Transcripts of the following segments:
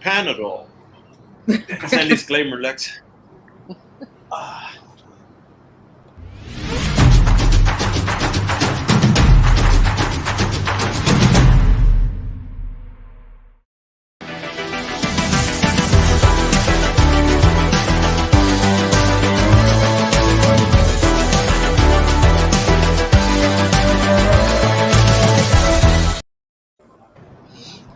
Panadol. Haz el disclaimer, Lex.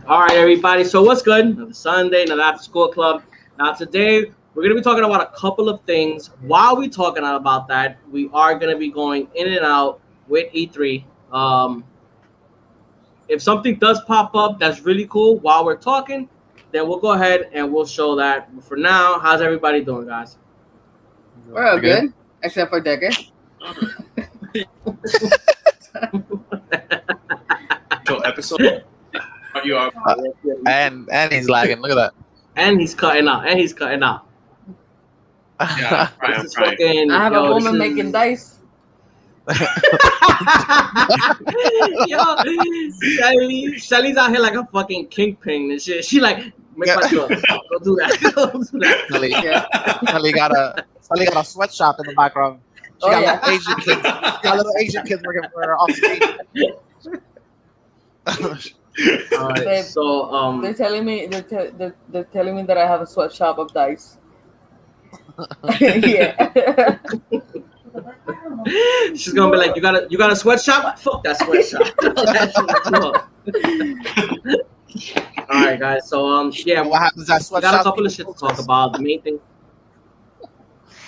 All right, everybody. So what's good? Another Sunday, another after school club. Now today we're gonna be talking about a couple of things. While we're talking about that, we are gonna be going in and out with E3. If something does pop up that's really cool while we're talking, then we'll go ahead and we'll show that. But for now, how's everybody doing, guys? We're all good, except for Decker. So episode. You are. And he's lagging. Look at that. And he's cutting out. Yeah, I'm trying. I have a woman making dice. Yo, Shelly's out here like a fucking kingpin and shit. She like, make my choice. Go do that. Shelly got a sweatshop in the background. She got little Asian kids. She got little Asian kids working for her off screen. All right, so they're telling me that I have a sweatshop of dice. Yeah. She's gonna be like, you got a sweatshop? Fuck that sweatshop. All right, guys. So yeah, what happens at we got a couple of shit to talk about. The main thing.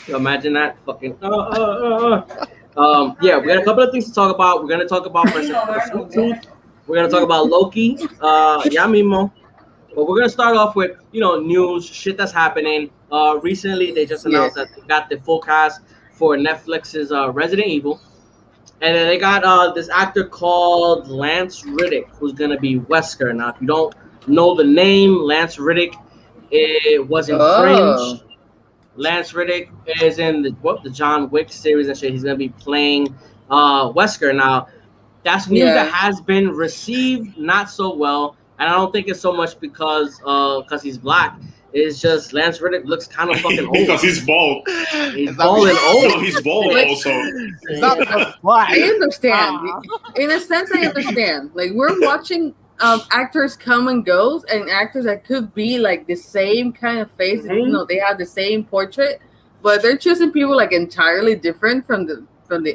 Imagine that fucking. Yeah, we got a couple of things to talk about. We're gonna talk about President Tooth. We're gonna talk about Loki, ya mismo. But we're gonna start off with news, shit that's happening. Recently they just announced that they got the full cast for Netflix's Resident Evil, and then they got this actor called Lance Reddick who's gonna be Wesker. Now, if you don't know the name, Lance Reddick, it was in Fringe. Lance Reddick is in the John Wick series and shit. He's gonna be playing Wesker now. That's news that has been received not so well, and I don't think it's so much because he's black. It's just Lance Reddick looks kind of fucking old. Because he's bald. He's bald and old. No, he's bald also. I understand. In a sense, I understand. Like, we're watching actors come and go, and actors that could be like the same kind of face. Mm-hmm. They have the same portrait, but they're choosing people like entirely different from the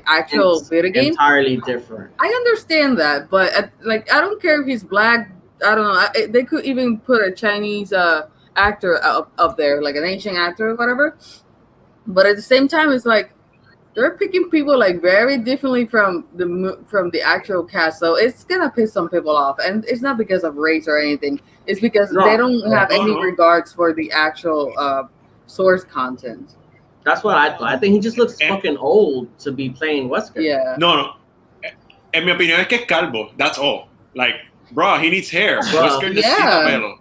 actual video game. Entirely different. I understand that, but I don't care if he's black. I don't know. They could even put a Chinese actor up there, like an Asian actor or whatever. But at the same time, it's like they're picking people like very differently from the actual cast. So it's gonna piss some people off, and it's not because of race or anything. It's because they don't have any regards for the actual source content. That's what I thought. I think he just looks fucking old to be playing Wesker. Yeah. No. En mi opinión es que es calvo. That's all. Like, bro, he needs hair. Wesker necesita pelo.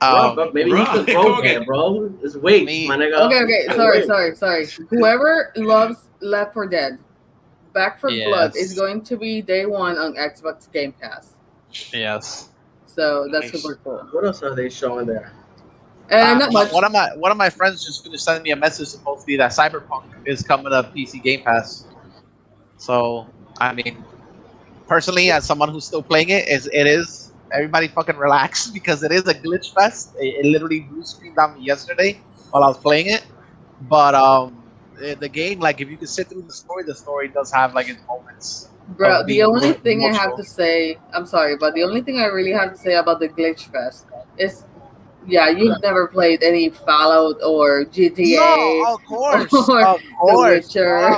Bro, maybe he could grow hair, bro. It's weight, my nigga. Okay. Sorry. Whoever loves Left 4 Dead, Back 4 Blood is going to be day one on Xbox Game Pass. Yes. So that's super cool. What else are they showing there? Not much. One of my friends just finished sending me a message supposedly that Cyberpunk is coming to PC Game Pass. So I mean, personally, as someone who's still playing it is everybody fucking relax because it is a glitch fest. It literally blue screened on me yesterday while I was playing it. But the game, like, if you can sit through the story does have like its moments. Bro, the only thing I have to say, I'm sorry, but the only thing I really have to say about the glitch fest is, you've never played any Fallout or GTA. No, of course. Or The Witcher.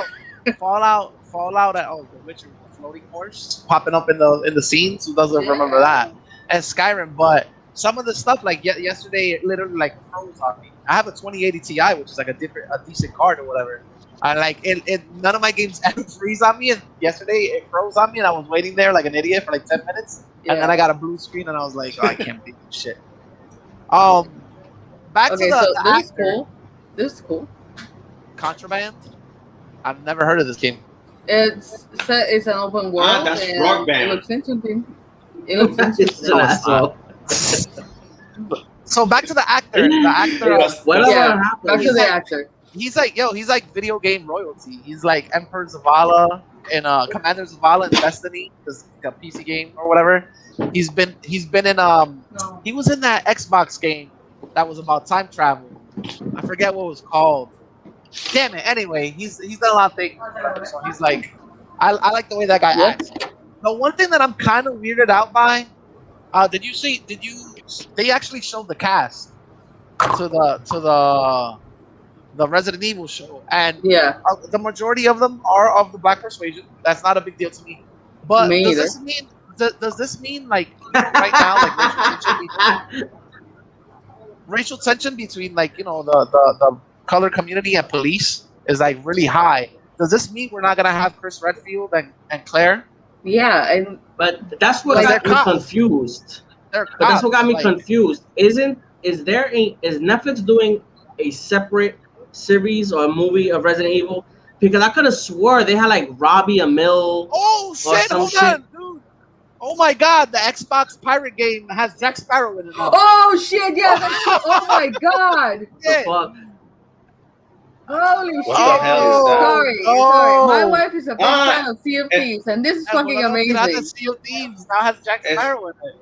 Fallout The Witcher, the floating horse popping up in the scenes. Who doesn't remember that? And Skyrim, but some of the stuff like yesterday, it literally like froze on me. I have a 2080 Ti, which is like a decent card or whatever. I like it. None of my games ever freeze on me, and yesterday it froze on me, and I was waiting there like an idiot for like 10 minutes, and then I got a blue screen, and I was like, I can't believe this shit. Back to the this is cool. This is cool. Contraband. I've never heard of this game. It's an open world. That's and Rock Band. It looks interesting. It looks interesting. So back to the actor. The actor. Whatever Yeah, happened. back to He's the like- actor. He's like video game royalty. He's like Emperor Zavala in Commander Zavala in Destiny, this PC game or whatever. He's been in he was in that Xbox game that was about time travel. I forget what it was called. Damn it. Anyway, he's done a lot of things. So he's like, I like the way that guy Yeah. acts. The one thing that I'm kind of weirded out by, they actually showed the cast to the Resident Evil show, and Yeah, the majority of them are of the black persuasion. That's not a big deal to me. But Me does either. this mean does this mean like right now like racial tension between like the color community and police is like really high? Does this mean we're not gonna have Chris Redfield and Claire? yeah, and But that's what Like, got they're me cops. confused. They're But that's what got me cops, like- confused. Is Netflix doing a separate series or a movie of Resident Evil? Because I could have swore they had like Robbie Amell. Oh shit! some Hold shit. on, dude. Oh my god, the Xbox pirate game has Jack Sparrow in it now. oh shit, yeah, that's, oh my god, The Shit. fuck? holy shit! What the hell is that? Sorry, Oh, sorry. My no. wife is a big fan of Sea of Thieves, and this is And fucking one of them that has amazing. Sea of Thieves now has Jack It's- Sparrow in it.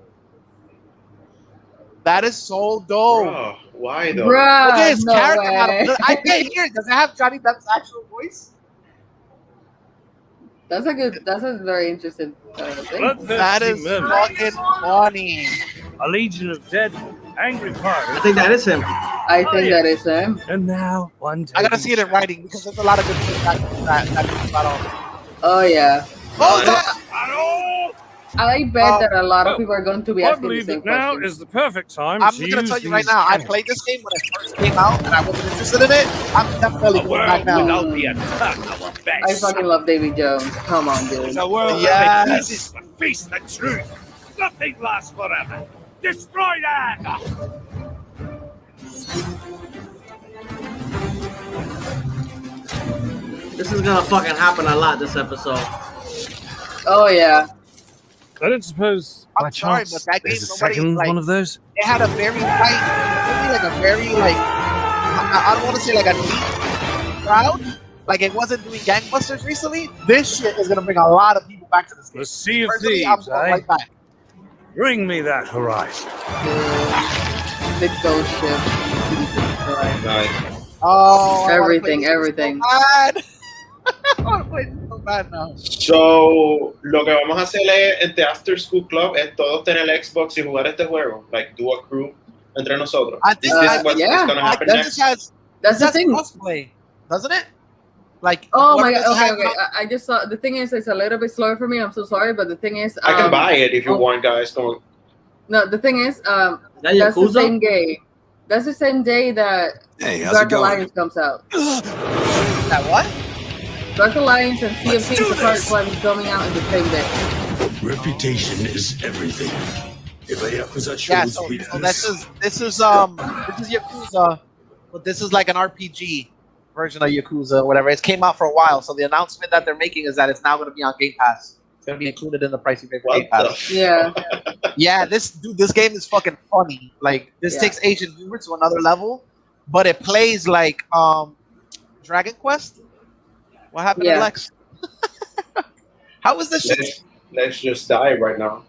That is so dope. Bro, why though? Look at Bruh, his no character model. way. I can't hear it. Does it have Johnny Depp's actual voice? That's a very interesting thing. That is fucking funny. A legion of dead, angry I pirates. think that is him. I think that is him. And now one. I gotta see it in writing because there's a lot of good shit that comes out on. Oh yeah, Oh, that, I bet that a lot of people are going to be I asking the believe same that now question. is the perfect time. I'm to just gonna use tell you right these now. I cannons. played this game when it first came out, and I wasn't interested in it. I'm definitely A going world back now. without the attack of a best. I fucking love Davy Jones. Come on, dude. It's a world Yes. that refuses to face the truth. Nothing lasts forever. Destroy that! This is gonna fucking happen a lot this episode. Oh yeah. I don't suppose I'm by sorry, chance but that game, there's a nobody, second like- one of those. It had a very I don't want to say like a deep crowd. Like it wasn't doing gangbusters recently. This shit is gonna bring a lot of people back to this game. The Sea of Personally, I'm Thieves, going eh? right back. Bring me that horizon. Big ghost ship. Jesus Christ. Nice. Oh, I wanna play Everything, this everything. So bad. I want to play this so bad now. So, lo que vamos a hacer en The After School Club es todos tener el Xbox y jugar este juego. Like, do a crew entre nosotros. I think- Is this I- what's yeah. gonna happen That next? just has That's the that's thing. crossplay, doesn't it? Like Oh my whoever god. doesn't Okay, have okay. I just saw. The thing is, it's a little bit slower for me. I'm so sorry, but the thing is, I can buy it if you oh. want, guys. Come on. No, the thing is, Is that that's the Yakuza? same day. That's the same day that Hey, how's Dark it going? Alliance comes out. that what? Dark Alliance and Sea of Thieves are probably coming out in the same day. Reputation is everything. If a Yakuza shows Yeah, so weakness, this is Yakuza, but this is like an RPG version of Yakuza, or whatever. It came out for a while, so the announcement that they're making is that it's now going to be on Game Pass. It's going to be included in the price you pay for What Game Pass. the Yeah. Yeah, this game is fucking funny. Like this Yeah. takes Asian humor to another level, but it plays like Dragon Quest. What happened to Yeah. Lex? How is this shit? Let's just die right now.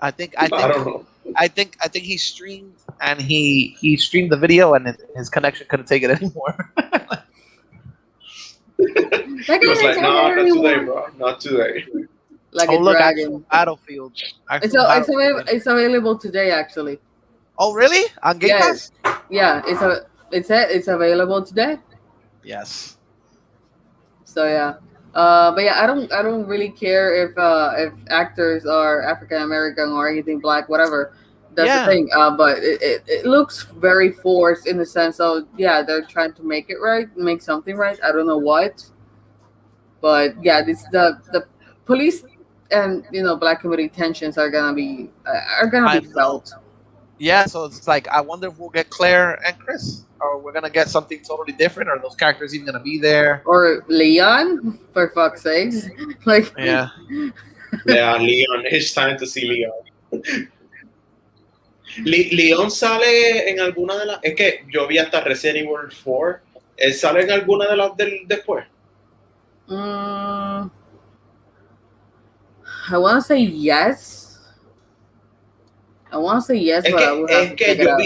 I think I don't know. I think he streamed and he streamed the video and his connection couldn't take it anymore. That He was game like, is no, not very today, warm. bro. Not today. Like Oh a look, dragon. actual Battlefield. It's, Actual it's, Battlefield. it's available today, actually. Oh really? On Game Yes. Pass? Yeah, it's available today. Yes. So yeah, but yeah, I don't really care if actors are African American or anything black, whatever. That's Yeah. the thing. But it looks very forced in the sense of yeah, they're trying to make it right, make something right. I don't know what, but yeah, this the police and black community tensions are gonna be I know. felt. Yeah, so it's like I wonder if we'll get Claire and Chris, or we're gonna get something totally different, or those characters even gonna be there. Or Leon, for fuck's sakes, like Yeah. Yeah, Leon. It's time to see Leon. Leon sale en alguna de las. Es que yo vi hasta Resident Evil 4. ¿Él sale en alguna de las después? I want to say yes. But I would have to check it out.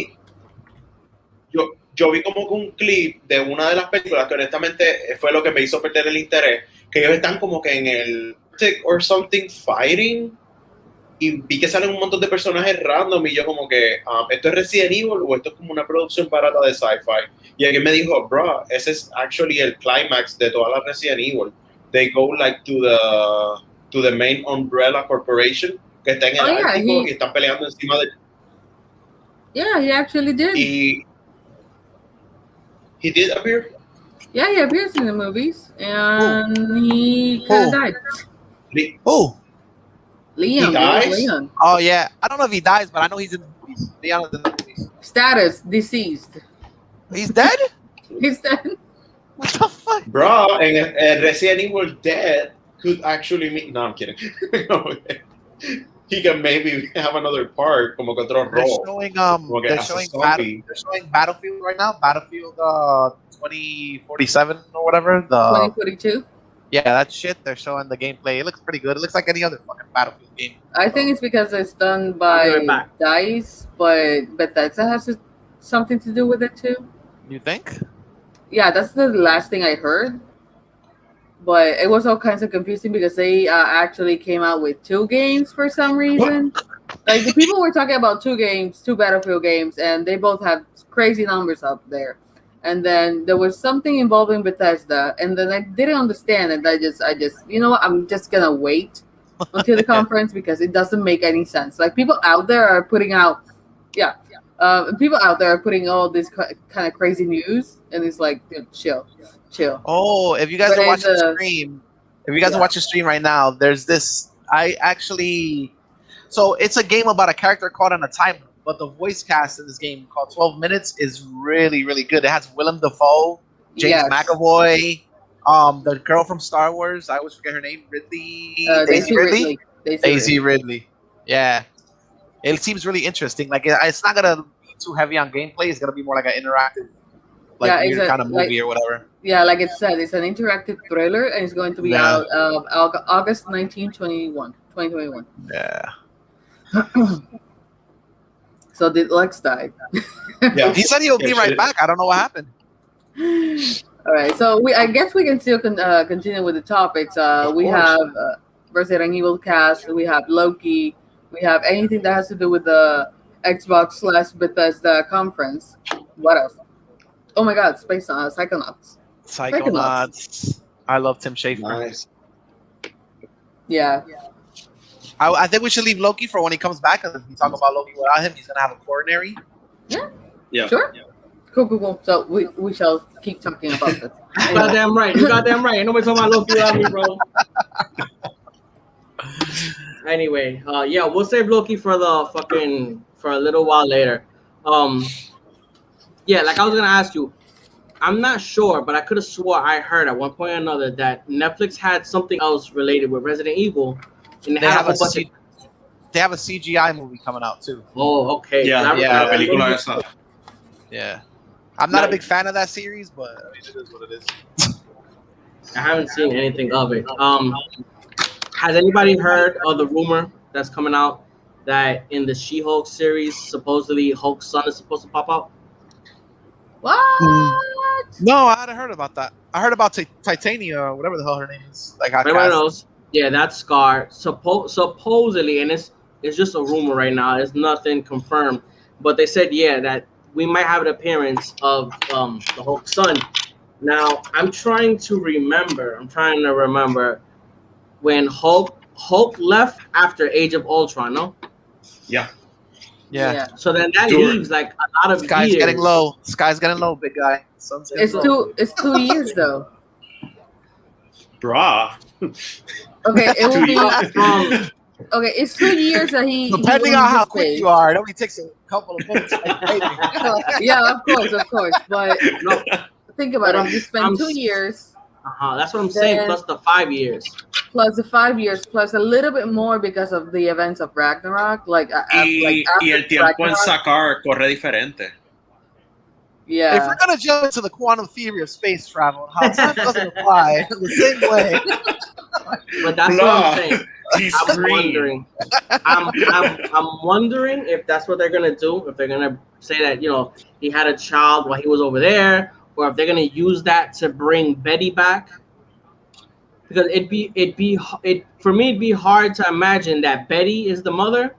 Yo vi como que un clip de una de las películas que honestamente fue lo que me hizo perder el interés, que ellos están como que en el or something fighting y vi que salen un montón de personajes random y yo como que ¿esto es Resident Evil o esto es como una producción barata de sci-fi? Y alguien me dijo, bro, ese es actually el climax de toda la Resident Evil. They go like to the main umbrella corporation que está en el Ártico y están peleando encima de... Yeah, he actually did. He did appear? Yeah, he appears in the movies, and he kind of died. Who? Leon. He dies? Leon. Oh, yeah. I don't know if he dies, but I know he's in the movies. Leon is in the movies. Status, deceased. He's dead? He's dead. What the fuck? Bro, and Resident Evil Dead could actually mean... No, I'm kidding. He can maybe have another part, como que otro role. They're showing Battlefield right now. Battlefield 2047 or whatever. 2042. Yeah, that shit. They're showing the gameplay. It looks pretty good. It looks like any other fucking Battlefield game. I think it's because it's done by DICE, but Bethesda has something to do with it too. You think? Yeah, that's the last thing I heard. But it was all kinds of confusing because they actually came out with 2 games for some reason. Like the people were talking about 2 Battlefield games, and they both had crazy numbers up there. And then there was something involving Bethesda, and then I didn't understand, and I just, you know what? I'm just gonna wait until the conference because it doesn't make any sense. Like people out there are putting out, people out there are putting all this kind of crazy news, and it's like, dude, chill. Oh, if you guys are watching the stream, are watching stream right now, there's this. So it's a game about a character caught in a time loop, but the voice cast in this game called 12 Minutes is really, really good. It has Willem Dafoe, James McAvoy, the girl from Star Wars. I always forget her name. Daisy Ridley. Daisy Ridley. Yeah, it seems really interesting. Like it's not gonna be too heavy on gameplay. It's gonna be more like an interactive. Weird kind of movie or whatever. Yeah, like it said, it's an interactive thriller, and it's going to be out August 19, 2021. Yeah. So did Lex die? Yeah, he said he'll be right back. I don't know what happened. All right, so I guess we can still continue with the topics. We have Resident Evil cast. We have Loki. We have anything that has to do with the Xbox/Bethesda conference. What else? Oh my God, Psychonauts. Psychonauts. I love Tim Schafer. Nice. Yeah. I think we should leave Loki for when he comes back, because if we talk about Loki without him, he's gonna have a coronary. Yeah. Sure. Yeah. Cool. So we shall keep talking about this. You goddamn right. Ain't nobody talking about Loki without me, bro. Anyway, we'll save Loki for a little while later. Yeah, like I was gonna ask you, I'm not sure, but I could have swore I heard at one point or another that Netflix had something else related with Resident Evil, and they have a CGI movie coming out too. Oh, okay. Yeah. I'm not a big fan of that series, but I mean, it is what it is. I haven't seen anything of it. Has anybody heard of the rumor that's coming out that in the She-Hulk series, supposedly Hulk's son is supposed to pop out? What? No, I hadn't heard about that. I heard about Titania, or whatever the hell her name is. Like everyone knows. Yeah, that's Scar. Supposedly, and it's just a rumor right now. It's nothing confirmed, but they said that we might have an appearance of the Hulk's son. Now, I'm trying to remember when Hulk left after Age of Ultron. No. Yeah. So then that leaves like a lot of Sky's years. getting low. Sky's getting low, big guy. It's 2 years though. Bruh. Okay, it will be okay, it's 2 years that he depending on how quick you are, it only takes a couple of minutes. Yeah, of course. But no, think about it. You spend 2 years. That's what I'm saying, plus the 5 years. plus the 5 years, plus a little bit more because of the events of Ragnarok. Like Y after el tiempo en Ragnarok. Sakaar corre diferente. If Yeah. we're gonna jump into the quantum theory of space travel, how time doesn't apply the same way. But that's what Blah. I'm saying. He's I'm green. wondering. I'm wondering if that's what they're gonna do. If they're gonna say that he had a child while he was over there, or if they're gonna use that to bring Betty back. Because for me it'd be hard to imagine that Betty is the mother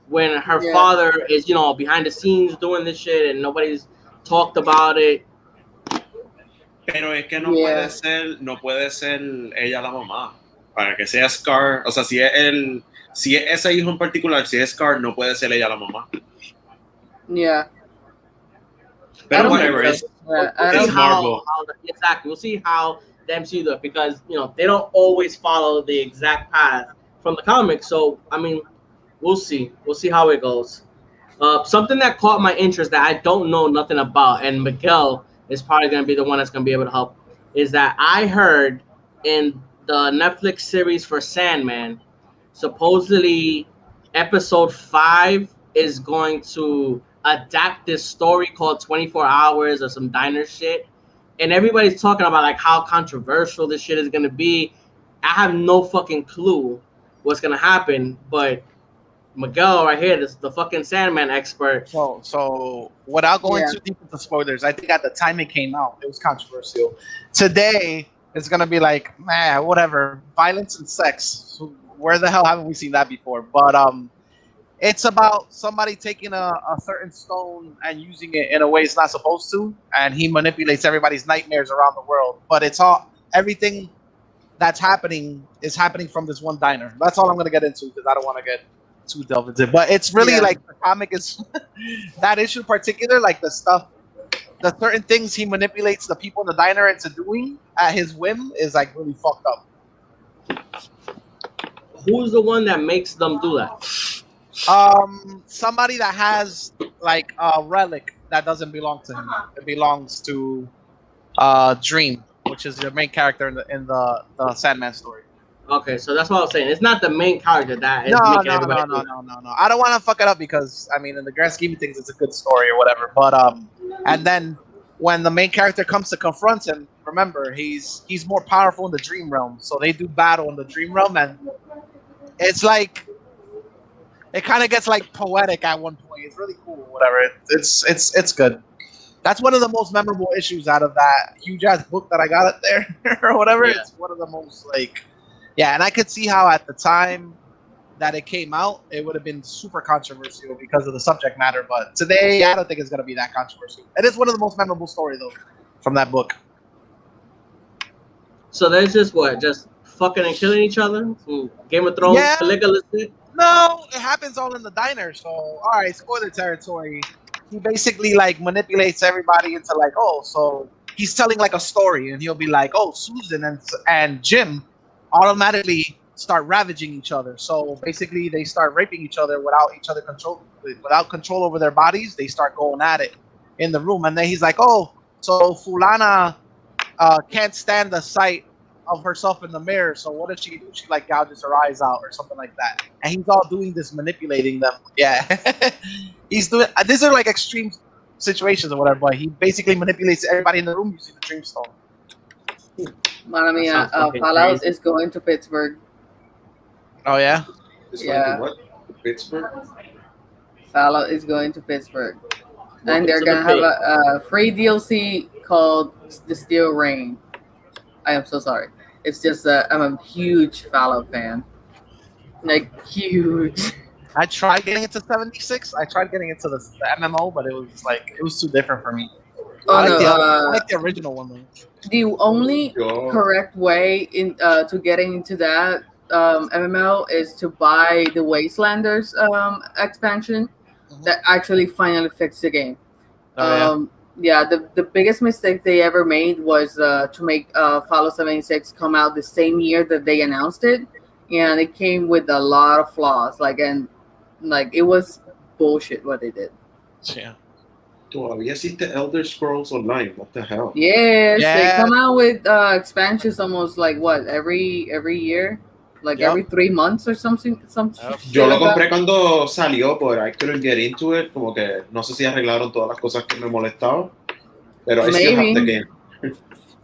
when her Yeah. father is behind the scenes doing this shit and nobody's talked about it. Pero es que no Yeah. puede ser ella la mamá. Para que sea Scar, o sea, si es ese hijo en particular, si es Scar, no puede ser ella la mamá. Yeah. Pero I whatever, don't it's, think so. Yeah, I it's don't- Marvel. Exactly. We'll see how the MCU does because they don't always follow the exact path from the comics. So I mean, we'll see. We'll see how it goes. Something that caught my interest that I don't know nothing about, and Miguel is probably going to be the one that's going to be able to help, is that I heard in the Netflix series for Sandman, supposedly episode 5 is going to adapt this story called 24 Hours or some diner shit. And everybody's talking about like how controversial this shit is going to be. I have no fucking clue what's going to happen, but Miguel right here, this the fucking Sandman expert. So without going Yeah. too deep into spoilers, I think at the time it came out, it was controversial. Today, it's gonna be like, man, whatever, violence and sex. Where the hell haven't we seen that before? But it's about somebody taking a certain stone and using it in a way it's not supposed to, and he manipulates everybody's nightmares around the world. But everything that's happening is happening from this one diner. That's all I'm gonna get into because I don't want to get too delved into it. But it's really Yeah. like the comic is that issue in particular, like the certain things he manipulates the people in the diner into doing at his whim is like really fucked up. Who's the one that makes them do that? Somebody that has like a relic that doesn't belong to him. It belongs to Dream, which is the main character in the Sandman story. Okay, so that's what I was saying. It's not the main character that is No. making everybody do that. I don't want to fuck it up because I mean, in the grand scheme of things, it's a good story or whatever. But and then when the main character comes to confront him, remember he's more powerful in the dream realm. So they do battle in the dream realm, and it's like it kind of gets like poetic at one point. It's really cool. Whatever. It's good. That's one of the most memorable issues out of that huge ass book that I got up there or whatever. Yeah. It's one of the most like. Yeah, and I could see how at the time that it came out, it would have been super controversial because of the subject matter. But today, I don't think it's going to be that controversial. It is one of the most memorable stories, though, from that book. So there's just fucking and killing each other? Some Game of Thrones, Yeah. Caligula shit? No, it happens all in the diner. So, all right, spoiler territory. He basically like manipulates everybody into like, oh, so he's telling like a story, and he'll be like, oh, Susan and Jim automatically start ravaging each other. So basically, they start raping each other without control over their bodies. They start going at it in the room, and then he's like, "Oh, so Fulana can't stand the sight of herself in the mirror. So what does she do? She like gouges her eyes out or something like that." And he's all doing this, manipulating them. Yeah, he's doing. These are like extreme situations or whatever. But he basically manipulates everybody in the room using the Dreamstone. Mamma mia, That sounds fucking Fallout crazy. is going to Pittsburgh. Oh yeah. It's Yeah. like what? Pittsburgh? Fallout is going to Pittsburgh. And they're to going to the have a free DLC called The Steel Rain. I am so sorry. It's just I'm a huge Fallout fan. Like, huge. I tried getting into 76. I tried getting into the MMO, but it was too different for me. Oh, I no. like the original one though. The only God. correct way to getting into that MMO is to buy the Wastelanders expansion that actually finally fixed the game. Oh, yeah. Yeah, the biggest mistake they ever made was to make Fallout 76 come out the same year that they announced it, and it came with a lot of flaws. Like it was bullshit what they did. Yeah. Todavía existe Elder Scrolls Online. What the hell? Yes, they Yeah. come out with expansions almost like what every year. like every 3 months or something. Yo lo like that. compré cuando salió, but I couldn't get into it. Como que no sé si arreglaron todas las cosas que me molestaban, pero I still have the Maybe. game.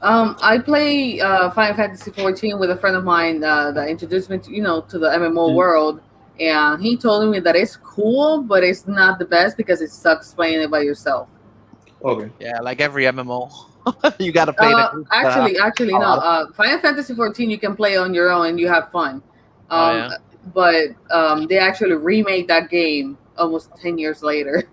I play Final Fantasy 14 with a friend of mine that introduced me to the MMO world, and he told me that it's cool, but it's not the best because it sucks playing it by yourself. Okay. Yeah, like every MMO, you gotta play it. Actually, no. Final Fantasy 14 you can play on your own and you have fun. But they actually remade that game almost 10 years later.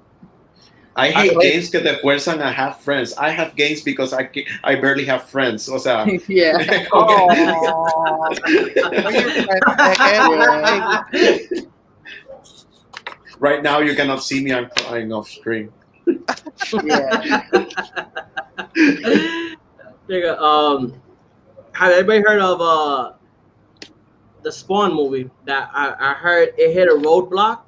I hate games que te fuerzan a have friends. I have games because I barely have friends. O sea, yeah. Right now you cannot see me. I'm crying off screen. Yeah. Have anybody heard of the Spawn movie? That I heard it hit a roadblock.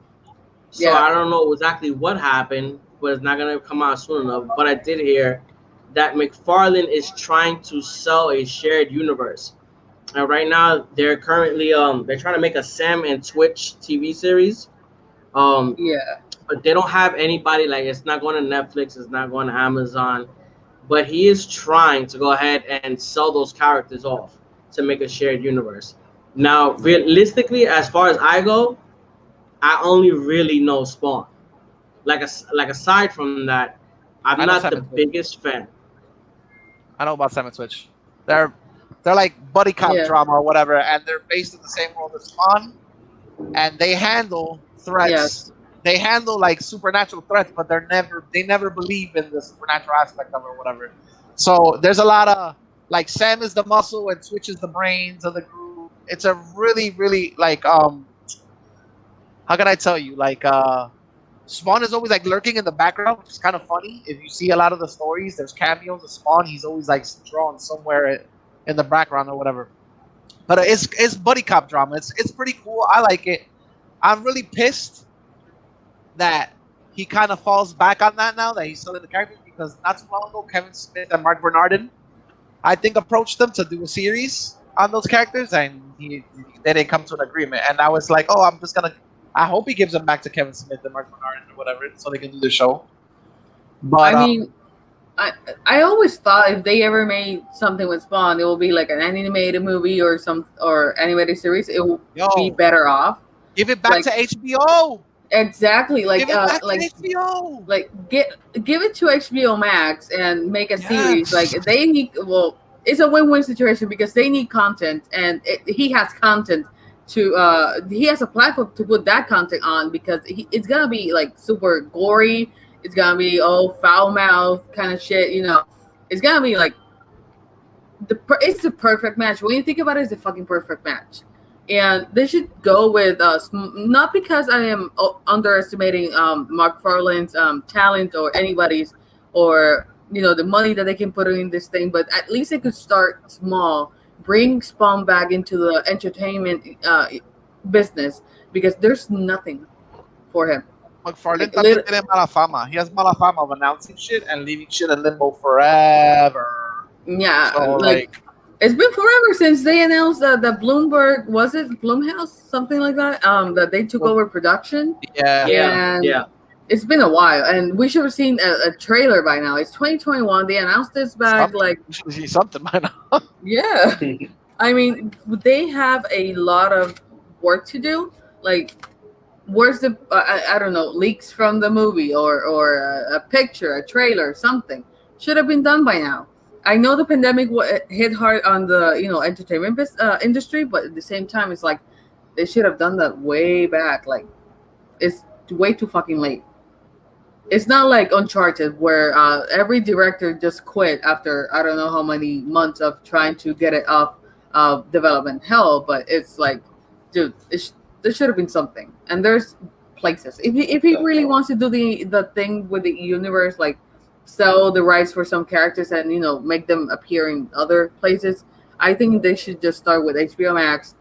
So Yeah. I don't know exactly what happened, but it's not gonna come out soon enough. But I did hear that McFarlane is trying to sell a shared universe, and right now they're currently they're trying to make a Sam and Twitch TV series. Yeah. But they don't have anybody, like it's not going to Netflix, it's not going to Amazon, but he is trying to go ahead and sell those characters off to make a shared universe. Now, realistically, as far as I go, I only really know Spawn. Like aside from that, I'm not the biggest fan. I know about Sam and Twitch. They're like buddy cop drama or whatever, and they're based in the same world as Spawn, and they handle threats. Yes. They handle like supernatural threats, but they never believe in the supernatural aspect of it or whatever. So there's a lot of like Sam is the muscle and Twitch is the brains of the group. It's a really, really like how can I tell you? Like Spawn is always like lurking in the background, which is kind of funny. If you see a lot of the stories, there's cameos of Spawn. He's always like drawn somewhere in the background or whatever. But it's buddy cop drama. It's pretty cool. I like it. I'm really pissed that he kind of falls back on that now that he's selling the characters, because not too long ago Kevin Smith and Mark Bernardin, I think, approached them to do a series on those characters, and they didn't come to an agreement. And I was like, oh, I hope he gives them back to Kevin Smith and Mark Bernardin or whatever, so they can do the show. But I mean, I always thought if they ever made something with Spawn, it will be like an animated movie or animated series. It will be better off. Give it back to HBO. Exactly, like give it back to HBO. Like give it to HBO Max and make a series. Like they need. Well, it's a win-win situation because they need content, and he has content to. He has a platform to put that content on because it's gonna be like super gory. It's gonna be foul mouth kind of shit. It's gonna be like it's the perfect match. When you think about it, it's the fucking perfect match. And they should go with not because I am underestimating Mark Farland's talent or anybody's or the money that they can put in this thing, but at least they could start small, bring Spawn back into the entertainment business because there's nothing for him. McFarlane también tiene mala fama. He has mala fama of announcing shit and leaving shit in limbo forever. Yeah, so, like it's been forever since they announced that Bloomberg, was it Blumhouse, something like that, that they took over production. Yeah. It's been a while, and we should have seen a trailer by now. It's 2021. They announced this back we should see something by now. Yeah, I mean, they have a lot of work to do. Like, where's the I don't know, leaks from the movie or a picture, a trailer, something should have been done by now. I know the pandemic hit hard on the entertainment industry, but at the same time, it's like they should have done that way back. Like, it's way too fucking late. It's not like Uncharted where every director just quit after I don't know how many months of trying to get it off development hell. But it's like, dude, there should have been something. And there's places. If he really wants to do the thing with the universe, like sell the rights for some characters and make them appear in other places, I think they should just start with HBO Max,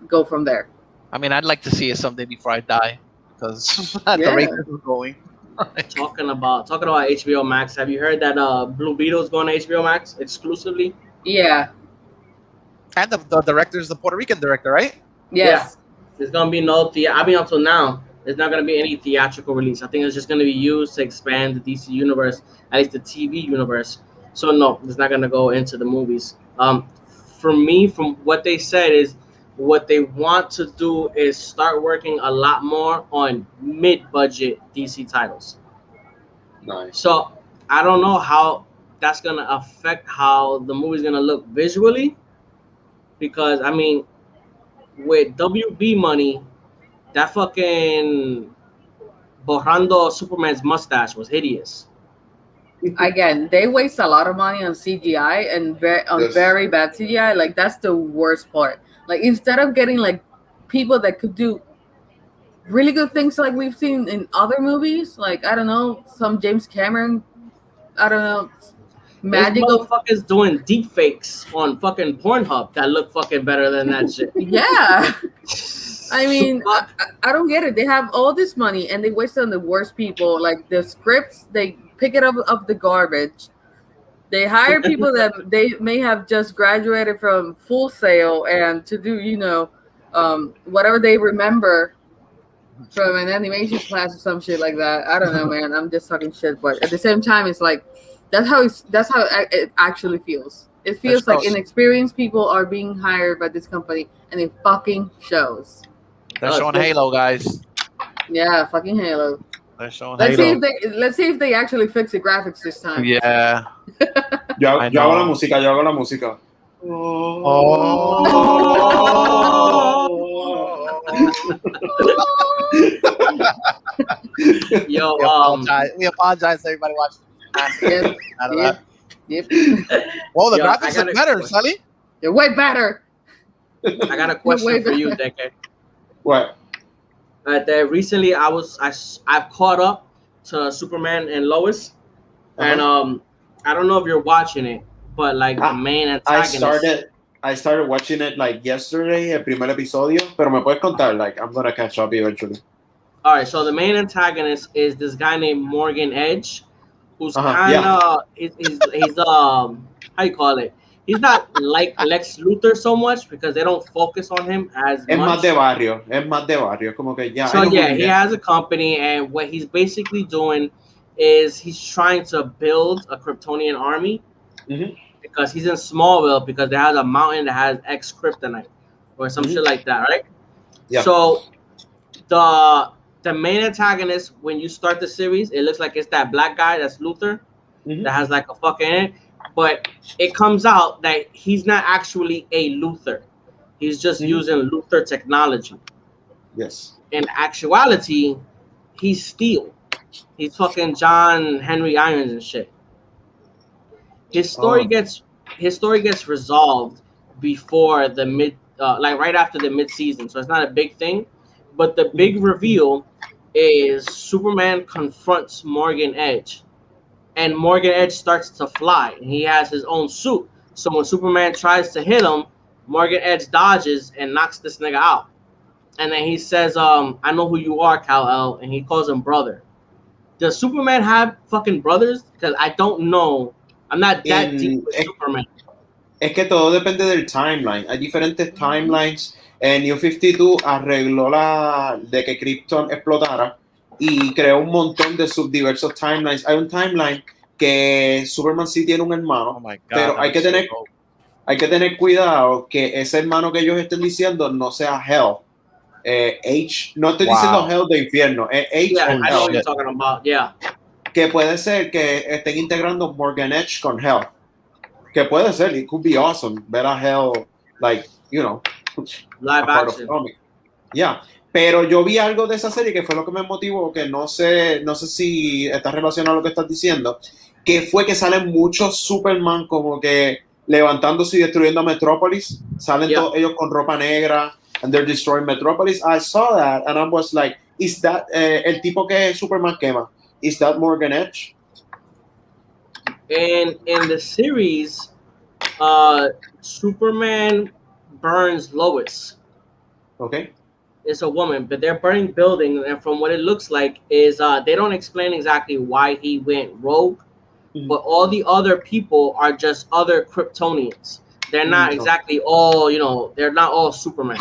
go from there. I mean, I'd like to see it someday before I die because the rate is going. Talking about HBO Max, have you heard that Blue Beetle is going to HBO Max exclusively? Yeah. And the director is the Puerto Rican director, right? Yes. There's gonna be no I mean, until now, there's not gonna be any theatrical release. I think it's just gonna be used to expand the DC universe, at least the TV universe. So no, it's not gonna go into the movies. For me, from what they said is, what they want to do is start working a lot more on mid-budget DC titles. Nice. So I don't know how that's gonna affect how the movie's gonna look visually, because I mean, with WB money, that fucking borrando Superman's mustache was hideous. Again, they waste a lot of money on CGI and Yes. very bad CGI. Like that's the worst part. Like instead of getting like people that could do really good things like we've seen in other movies, like I don't know, some James Cameron, I don't know, There's magical. motherfuckers doing deep fakes on fucking Pornhub that look fucking better than that shit. Yeah. I mean, I don't get it. They have all this money and they waste it on the worst people. Like the scripts, they pick it up of the garbage. They hire people that they may have just graduated from Full Sail and to do, whatever they remember from an animation class or some shit like that. I don't know, man. I'm just talking shit, but at the same time, it's like that's how it actually feels. It feels like inexperienced people are being hired by this company, and it fucking shows. They're showing Halo, guys. Yeah, fucking Halo. They're showing Let's Halo. see if they actually fix the graphics this time. Yeah. Yo I hago la know. música, yo hago la música. Yo, We apologize to everybody watching. Yep. Whoa, the Yo, graphics I are gotta- better, Sully. They're way better. I got a question for you, Deke. What? That recently I've caught up to Superman and Lois, and I don't know if you're watching it, but like the main antagonist. I started watching it like yesterday, el primer episodio, pero me puedes contar, like I'm gonna catch up eventually. All right, so the main antagonist is this guy named Morgan Edge, who's kind yeah. of he's how you call it? He's not like Lex Luthor so much because they don't focus on him as Es much. más de barrio, como que ya. So yeah, he has a company, and what he's basically doing is he's trying to build a Kryptonian army because he's in Smallville because there has a mountain that has X kryptonite or some shit like that, right? Yeah. So the main antagonist, when you start the series, it looks like it's that black guy that's Luthor that has like a fucking. But it comes out that he's not actually a Luthor. He's just using Luthor technology. Yes. In actuality, he's Steel. He's fucking John Henry Irons and shit. His story gets resolved before the like right after the mid-season, so it's not a big thing. But the big reveal is Superman confronts Morgan Edge. And Morgan Edge starts to fly. And he has his own suit. So when Superman tries to hit him, Morgan Edge dodges and knocks this nigga out. And then he says, I know who you are, Kal-El. And he calls him brother. Does Superman have fucking brothers? Because I don't know. I'm not that deep with Superman. Es que todo depende del timeline. Hay diferentes timelines. New 52 arregló de que Krypton explotara y creó un montón de subdiversos timelines. Hay un timeline que Superman sí tiene un hermano, pero hay que tener cuidado que ese hermano que ellos estén diciendo no sea Hell. H, no estoy diciendo Hell de infierno, es H. Yeah, I know what you're talking about, yeah. Que puede ser que estén integrando Morgan Edge con Hell. Que puede ser, it could be awesome ver a Hell, like, you know, live action. Yeah. Pero yo vi algo de esa serie que fue lo que me motivó, que no sé si está relacionado a lo que estás diciendo, que fue que salen muchos Superman como que levantándose y destruyendo a Metrópolis. Salen todos ellos con ropa negra and they're destroying Metropolis. I saw that and I was like, is that el tipo que Superman quema? Is that Morgan Edge? And in the series, Superman burns Lois. Okay. It's a woman, but they're burning buildings, and from what it looks like is they don't explain exactly why he went rogue, but all the other people are just other Kryptonians. they're not exactly all, they're not all Superman.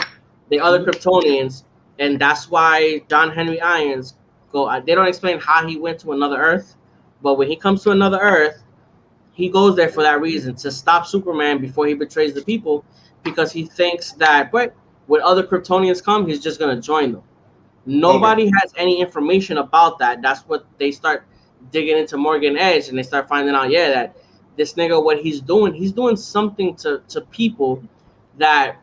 They're other Kryptonians, and that's why John Henry Irons they don't explain how he went to another Earth, but when he comes to another Earth, he goes there for that reason, to stop Superman before he betrays the people, because he thinks that when other Kryptonians come, he's just going to join them. Nobody has any information about that. That's what they start digging into Morgan Edge, and they start finding out, that this nigga, what he's doing something to people that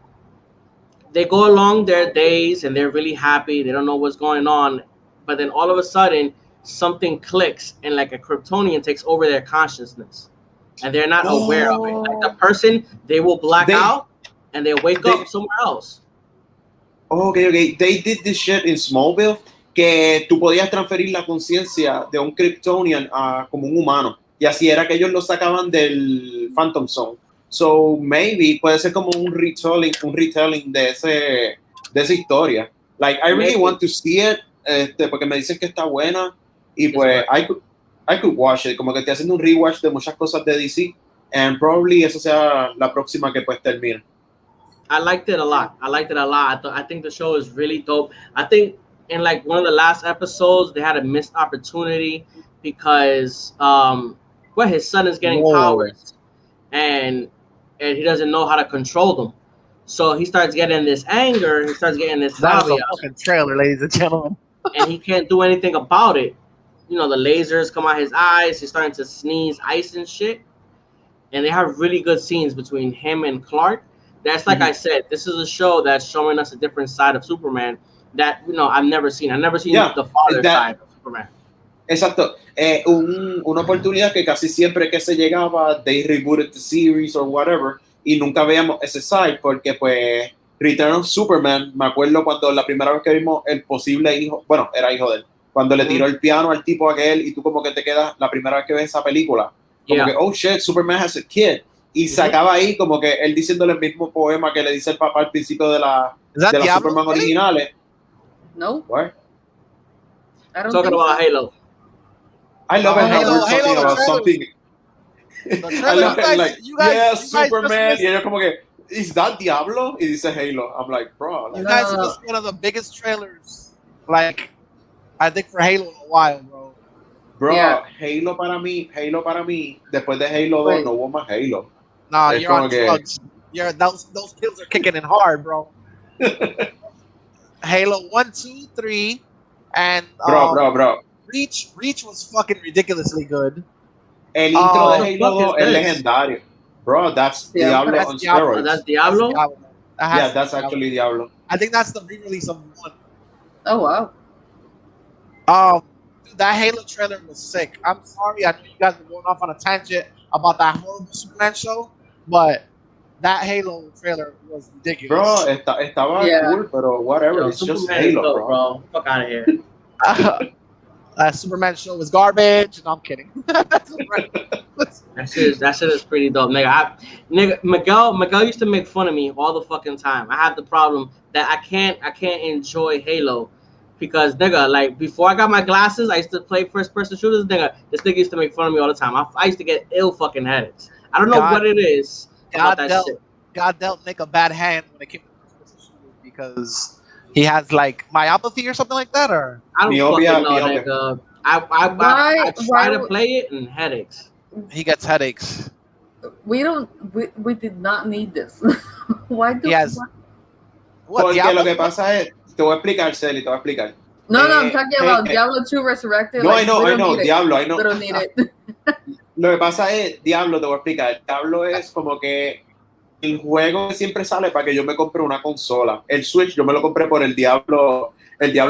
they go along their days and they're really happy. They don't know what's going on. But then all of a sudden, something clicks and like a Kryptonian takes over their consciousness. And they're not aware of it. Like the person, they will black out and they'll wake up somewhere else. Okay. They did this shit in Smallville, que tú podías transferir la conciencia de un Kryptonian a como un humano. Y así era que ellos lo sacaban del Phantom Zone. So maybe puede ser como un retelling de esa historia. Like I really want to see it, porque me dicen que está buena y pues I could watch it. Como que estoy haciendo un rewatch de muchas cosas de DC, and probably eso sea la próxima que pues termine. I liked it a lot. I think the show is really dope. I think in like one of the last episodes they had a missed opportunity because his son is getting powers and he doesn't know how to control them. So he starts getting this anger, he starts getting this That was a fucking trailer, ladies and gentlemen. and he can't do anything about it. The lasers come out his eyes, he's starting to sneeze ice and shit. And they have really good scenes between him and Clark. That's like I said, this is a show that's showing us a different side of Superman that I've never seen. I've never seen the father side of Superman. Exacto. Una oportunidad que casi siempre que se llegaba, they rebooted the series or whatever, y nunca veíamos ese side, porque pues Return of Superman, me acuerdo cuando la primera vez que vimos el posible hijo, bueno, era hijo de él, cuando le tiró el piano al tipo aquel, y tú como que te quedas, la primera vez que ves esa película, como que, oh shit, Superman has a kid, y se acaba ahí como que él diciéndole el mismo poema que le dice el papá al principio de las Superman originales. No. What? I don't Talking about Halo. I love it how we're talking about something. I love it, like, Superman, y ellos como que, is that Diablo? Y dice Halo. I'm like, bro. You guys are one of the biggest trailers, like, I think for Halo in a while, bro. Bro, Halo para mí, después de Halo 2 no hubo más Halo. Nah, you're on drugs. Those kills are kicking in hard, bro. Halo 1, 2, 3, and bro. Reach was fucking ridiculously good. El intro de Halo 2 es legendario. Bro, that's Diablo on steroids. That's Diablo? That's actually Diablo. I think that's the re-release of 1. Oh, wow. Dude, that Halo trailer was sick. I'm sorry, I know you guys were going off on a tangent about that horrible Superman show, but that Halo trailer was ridiculous. Bro, estaba cool, pero whatever. It's just Halo, bro. Fuck out of here. That Superman show was garbage. No, I'm kidding. That shit is pretty dope, nigga. Miguel used to make fun of me all the fucking time. I have the problem that I can't enjoy Halo because nigga, like before I got my glasses, I used to play first person shooters. Nigga, this nigga used to make fun of me all the time. I used to get ill fucking headaches. I don't know what it is about that shit. God dealt Nick a bad hand when it came to first person shooters because he has like myopathy or something like that, or I don't fucking know, nigga. I try to play it and headaches. He gets headaches. We did not need this. Why do Porque lo que pasa es, te voy a explicar, Celi, te voy a explicar. No, I'm talking about Diablo 2 Resurrected. No, I know, Diablo, I know. We don't need it. Lo que pasa es, Diablo, te voy a explicar. Diablo es como que el juego siempre sale para que yo me compre una consola. El Switch yo me lo compré por el Diablo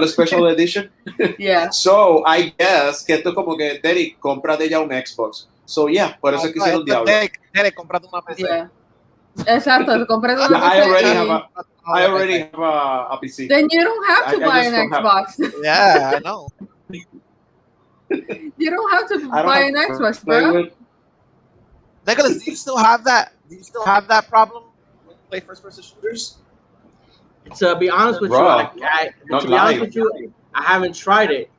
Special Edition. Yeah. So, I guess que esto es como que, Derek, cómprate ya un Xbox. So, yeah, por eso es que hicieron Diablo. Derek, cómprate una PC. Yeah. Exacto, cómprate una PC. I already okay. have a PC. Then you don't have to buy an Xbox. Yeah, I know. You don't have to buy an Xbox, bro. Nicholas, do you still have that? Do you still have that problem when you play first-person shooters? To be honest with I haven't tried it.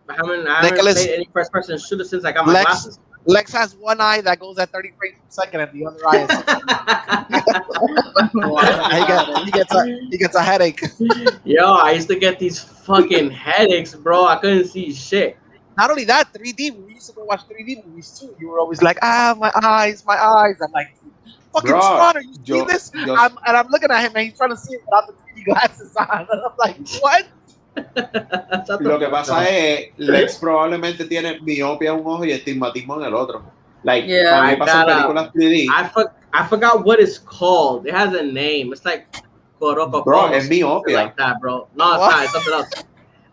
I haven't played any first-person shooter since I got my glasses. Lex has one eye that goes at 30 frames per second, and the other eye is. He gets a headache. Yo, I used to get these fucking headaches, bro. I couldn't see shit. Not only that, 3D. When we used to go watch 3D movies too, you were always like, my eyes. I'm like, fucking Bro, Tron, are you seeing this? I'm looking at him and he's trying to see it without the 3D glasses on. And I'm like, what? Lo que pasa es, Lex probablemente tiene miopia en un ojo y estigmatismo en el otro. Like, Yeah. a mí me pasan películas 3D. I forgot what it's called. It has a name. It's like Bro, es miopia. like that, bro. No, it's not. It's something else.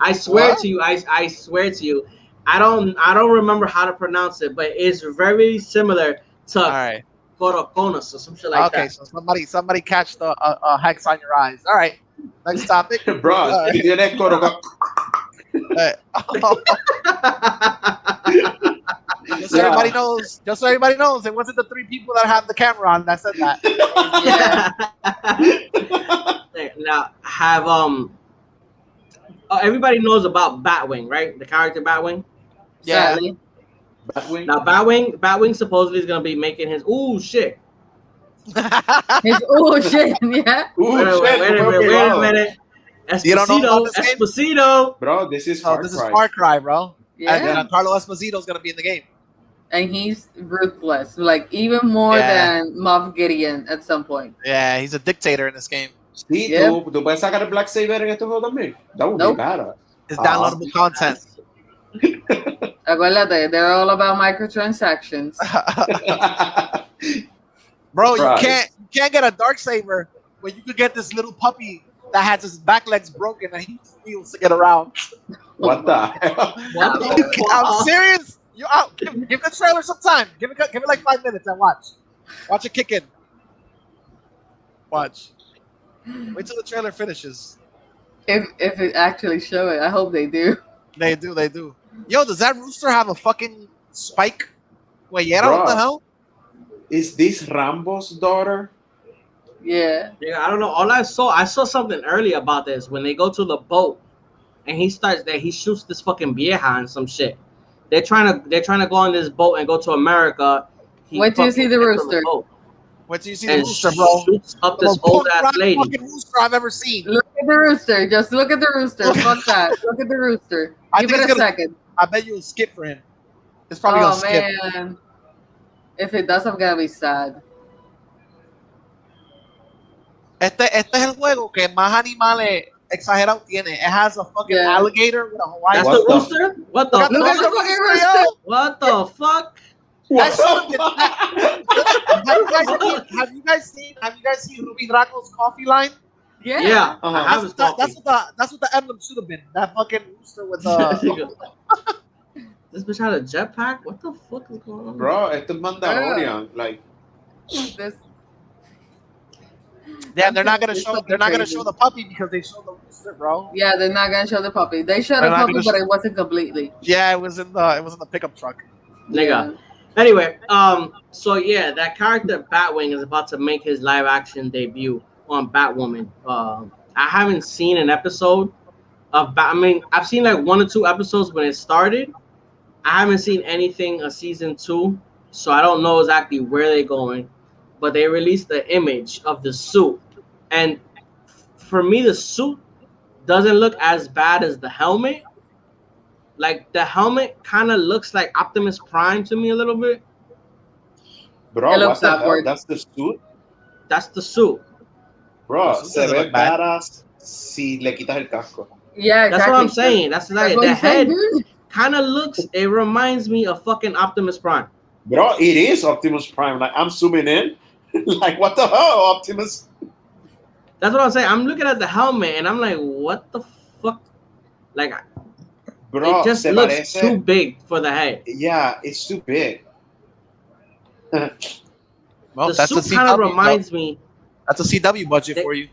I swear to you. I swear to you. I don't remember how to pronounce it, but it's very similar to coroconus or some shit like that. Okay, so somebody catch the hex on your eyes. All right, next topic. Bro, si tienes coroconus. Just so everybody knows, it wasn't the three people that have the camera on that said that. Yeah. Now have everybody knows about Batwing, right? The character Batwing. Yeah. Batwing. Now Batwing supposedly is gonna be making his shit. His shit, yeah. Wait a minute. Esposito, You don't know about this game? Esposito. Bro, this is Far Cry. Far Cry, bro. Yeah. And Carlo Esposito is gonna be in the game. And he's ruthless, like even more than Moff Gideon at some point. Yeah, he's a dictator in this game. Sí, Yep. tú puedes sacar el Black Saber en este juego también. That would Nope. be badass. It's downloadable content. Acuérdate, they're all about microtransactions. Bro, you Right. can't get a Darksaber when you could get this little puppy that has his back legs broken and he steals to get around. What the hell? What the fuck? I'm serious. You out? Give the trailer some time. Give it like 5 minutes and watch. Watch it kick in. Watch. Wait till the trailer finishes. If it actually show it, I hope they do. They do. Yo, does that rooster have a fucking spike? Cuellera, what the Bro. hell? Is this Rambo's daughter? Yeah. Yeah, I don't know. All I saw something early about this when they go to the boat and he shoots this fucking vieja and some shit. They're trying to go on this boat and go to America. Wait till you see the rooster. Wait till you see the rooster, bro. Shoots up this old ass lady. Fucking rooster I've ever seen. Look at the rooster. Just look at the rooster. Fuck that. Look at the rooster. I Give think it it's a gonna- second. I bet you'll skip for him. It's probably gonna Oh skip. man. If it does, I'm gonna be sad. Este es el juego que más animales exagerados tiene. It has a fucking Yeah. alligator with a Hawaiian. That's What the the- rooster? What the Look at Look at fuck? the fucking rooster. What the fuck? That's What something. Have you guys seen Ruby Draco's coffee line? Yeah. Yeah, Uh-huh. I have his coffee. That's what the emblem should have been. That fucking rooster with the. This bitch had a jetpack? What the fuck is going on? Bro, esto es Mandalorian. Like, This, Yeah, they're not gonna It's show. fucking They're not gonna crazy. show the puppy because they showed the rooster, bro. yeah, they're not gonna show the puppy. They showed They're the not puppy, gonna but it wasn't completely. Yeah, it was in the pickup truck. Nigga. Anyway, so yeah, that character Batwing is about to make his live action debut on Batwoman. I haven't seen an episode of I mean, I've seen like 1 or 2 episodes when it started. I haven't seen anything of season 2, so I don't know exactly where they're going. But they released the image of the suit, and for me, the suit doesn't look as bad as the helmet. Like the helmet kind of looks like Optimus Prime to me a little bit. bro, It what looks the hell? awkward. That's the suit? That's the suit. Bro, The suit se doesn't ve look bad. badass si le quitas el casco. Yeah, exactly. That's what I'm saying. That's like what the you said, head dude. kind of looks. It reminds me of fucking Optimus Prime. Bro, it is Optimus Prime. Like, I'm zooming in. Like, what the hell, Optimus? That's what I'm saying. I'm looking at the helmet and I'm like, what the fuck? Like, Bro, it just se looks parece. too big for the head. Yeah, it's too big. Well, The that's a suit kind of CW. reminds me. That's a CW budget for you.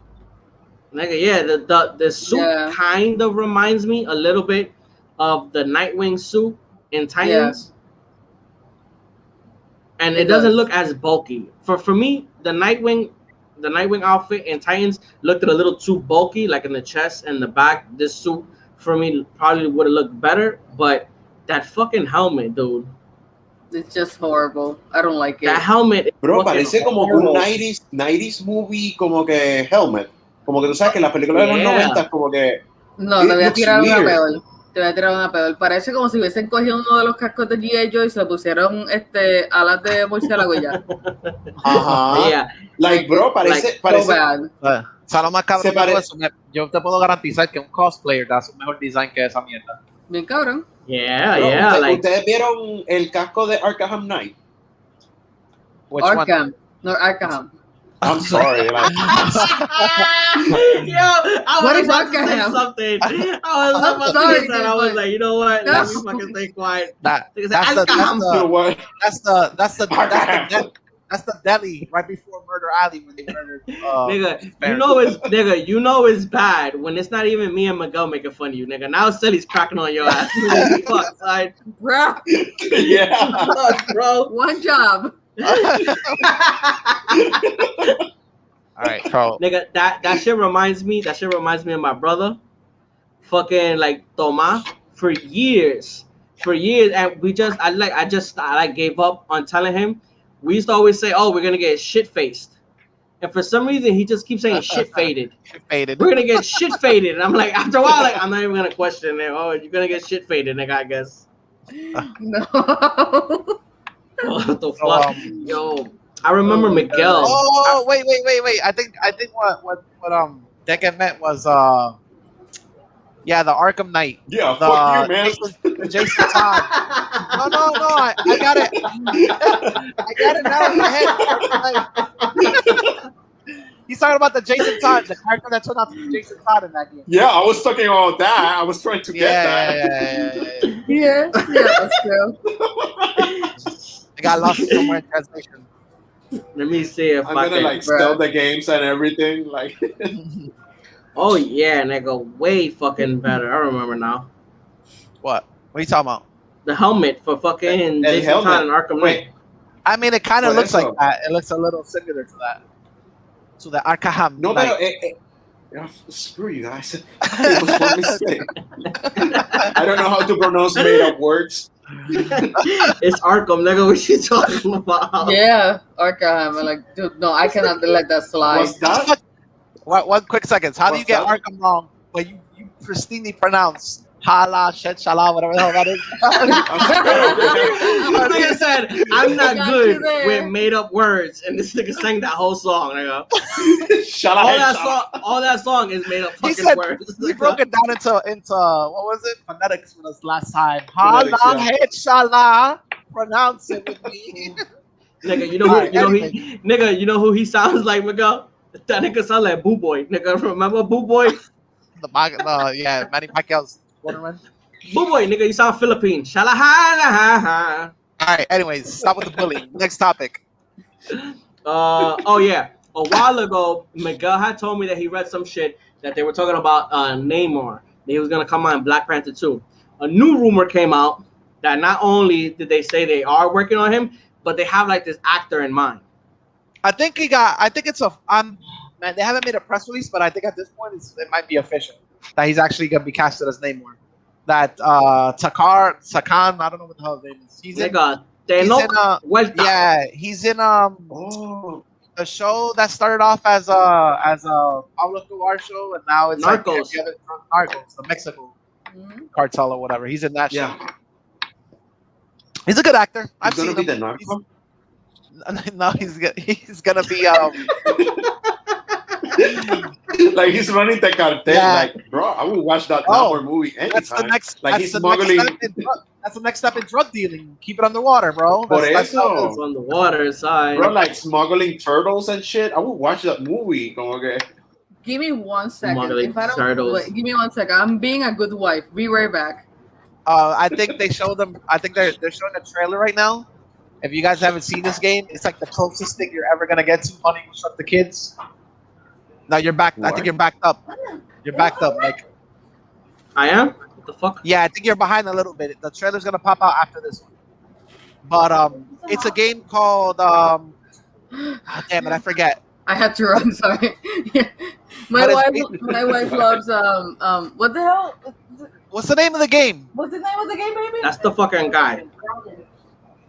Nigga, yeah, the suit Yeah. kind of reminds me a little bit of the Nightwing suit in Titans. And it It doesn't does. look as bulky. For me, the Nightwing outfit in Titans looked a little too bulky, like in the chest and the back. This suit for me probably would have looked better, but that fucking helmet, dude. It's just horrible. I don't like it. That helmet. is Bro, fucking parece como que un horrible. 90s movie, como que Helmet. Como que tú sabes que las películas de los Yeah. 90 como que... No, It te voy a looks tirar una weird. peor. Te voy a tirar una peor. Parece como si hubiesen cogido uno de los cascos de G.I. Joe y se le pusieron alas de murciélago y ya. Ajá. Yeah. Like, bro, parece... So parece bad. O sea, lo más cabrón Se de todo pare- eso, yo te puedo garantizar que un cosplayer da un mejor design que esa mierda. Bien cabrón. Yeah, bro, yeah. Like, ¿ustedes vieron el casco de Arkham Knight? Which one? Arkham. No, Arkham. I'm sorry. Like, yo, I What was is about to say Arkham? something. I was I'm about sorry, to say that. I dude, was but- like, you know what? Let me No. fucking stay quiet. That, Because that's the you know what? that's the deli right before Murder Alley when they murdered. Nigga, you know it's bad when it's not even me and Miguel making fun of you, nigga. Now Silly's cracking on your ass. Fuck, side. Bro, Yeah. Fuck, bro. one job. All right, so Nigga, that shit reminds me of my brother. Fucking like Toma for years. And I just gave up on telling him. We used to always say, oh, we're gonna get shit faced. And for some reason he just keeps saying shit faded. faded. We're gonna get shit faded. And I'm like, after a while, like, I'm not even gonna question it. Oh, you're gonna get shit faded, nigga, I guess. No. What the So, fuck? Yo, I remember Oh my Miguel. Oh wait! I think what Deccan meant was the Arkham Knight. Yeah, The fuck you, man. Jason Todd. No, I got it. I got it now in my head. Arkham Knight. He's talking about the Jason Todd, the character that turned out to be Jason Todd in that game. Yeah, I was talking about that. I was trying to get that. Yeah, that's true. I got lost somewhere in translation. Let me see if I'm I gonna can. like sell the games and everything. Like, Oh yeah, nigga, way fucking better. I remember now. What are you talking about? The helmet for fucking El Jason helmet. Todd and Arkham wait, Knight. I mean, it kind of Por looks eso. like that. It looks a little similar to that. To the Arkham no, Knight. pero screw you guys. It was one mistake. I don't know how to pronounce made up words. It's Arkham, nigga. What you talking about? Yeah, Arkham. I'm like, dude, no, I cannot let that slide. Was that? One quick seconds. How do you What's get that? Arkham wrong, but you pristinely pronounce Hala, Shet, Shala, whatever the hell that is? This nigga said, I'm not Got good you there. with made up words, and this nigga sang that whole song, nigga. Shut All that song is made up He fucking said words. he broke it down into what was it? Phonetics with us last time. Hala, Phonetics, yeah. Het, Shala. Pronounce it with me. Nigga, you know who he sounds like, Miguel? That nigga sounds like Boo Boy. Nigga, remember Boo Boy? Manny Pacquiao's quarterman. Boo Boy, nigga, you sound Philippine. Shalaha. All right. Anyways, stop with the bullying. Next topic. Oh yeah. A while ago, Miguel had told me that he read some shit that they were talking about Namor. That he was gonna come out in Black Panther 2. A new rumor came out that not only did they say they are working on him, but they have like this actor in mind. I think they haven't made a press release, but I think at this point it might be official that he's actually gonna be casted as Namor. That Sakan, I don't know what the hell his name is. He's in he's in Oh, a show that started off as a Pablo Escobar show, and now it's Narcos. like the other Narcos, the Mexico cartel or whatever. He's in that show. yeah. He's a good actor. I've He's gonna seen be him. the narco. No, he's gonna be Like he's running the cartel. Yeah. Like, bro, I would watch that Oh, Namor movie anytime. that's the next Like that's he's the smuggling. next step in that's the next step in drug dealing. Keep it underwater, bro. Por That's how it eso. is. It's on the water side. Bro, like smuggling turtles and shit. I would watch that movie. Como que, Give me 1 second. Smuggling If I don't, turtles. wait, give me 1 second. I'm being a good wife. Be right back. I think they showed them. I think they're showing a trailer right now. If you guys haven't seen this game, it's like the closest thing you're ever gonna get to Honey We Shrunk the Kids. Now you're back. I What? think you're backed up. You're backed up, Nick. I am? What the fuck? Yeah, I think you're behind a little bit. The trailer's gonna pop out after this one. But it's a game called damn it, I forget. I had to run. Sorry. my wife loves what the hell? What's the name of the game? What's the name of the game, baby? That's the fucking guy.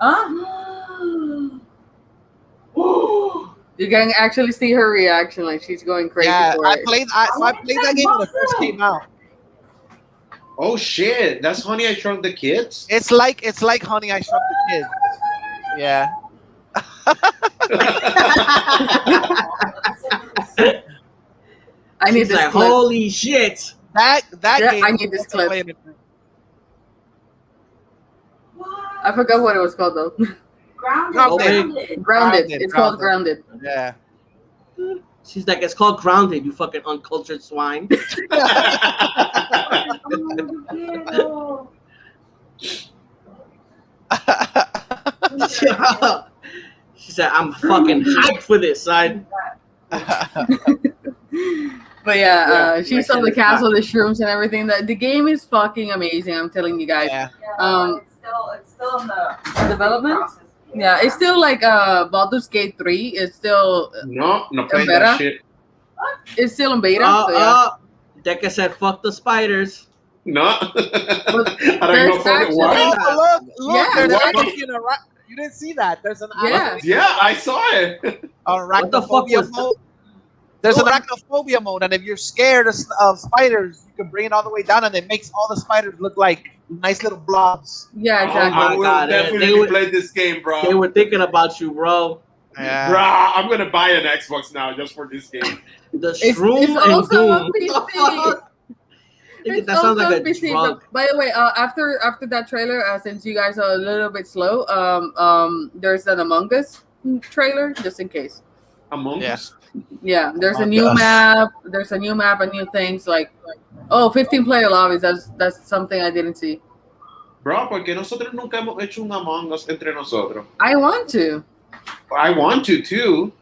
You can actually see her reaction, like she's going crazy Yeah, for I it. played that game when it first came out. Oh shit, that's Honey I Shrunk the Kids? It's like Honey, I Shrunk the Kids. Yeah. I need She's this like, clip. holy shit. That Yeah, game. I need this clip. playing it. I forgot what it was called though. Grounded. Grounded. It's called Grounded. Yeah. She's like, it's called Grounded, you fucking uncultured swine. She said, I'm fucking hyped for this, son. But yeah, Yeah, she's that on the shit is castle, the shrooms and everything. The game is fucking amazing. I'm telling you guys. Yeah. It's still in the Development? process. Yeah, it's still like Baldur's Gate 3. It's still No playing Better? that shit. it's still in beta. So yeah. Deca said, fuck the spiders. No. I don't there's know for actually- what. Oh, look! Yeah. There's What? actually you didn't see that. There's an Yeah. Yeah, I saw it. What the fuck arachnophobia was mode. There's an arachnophobia mode, and if you're scared of spiders, you can bring it all the way down, and it makes all the spiders look like nice little blobs. Yeah, Oh, exactly. I will God, definitely play this game, bro. They were thinking about you, bro. Yeah. Bruh, I'm gonna buy an Xbox now just for this game. The It's shroom and also on doom. PC. Nigga, that sounds like a PC, drug. but by the way, after that trailer, since you guys are a little bit slow, there's an Among Us trailer just in case. Among Yeah. Us. Yeah, there's a Among new Us. map. There's a new map and new things like 15 player lobbies. That's something I didn't see. Bro, porque nosotros nunca hemos hecho un Among Us entre nosotros. I want to. I want to too.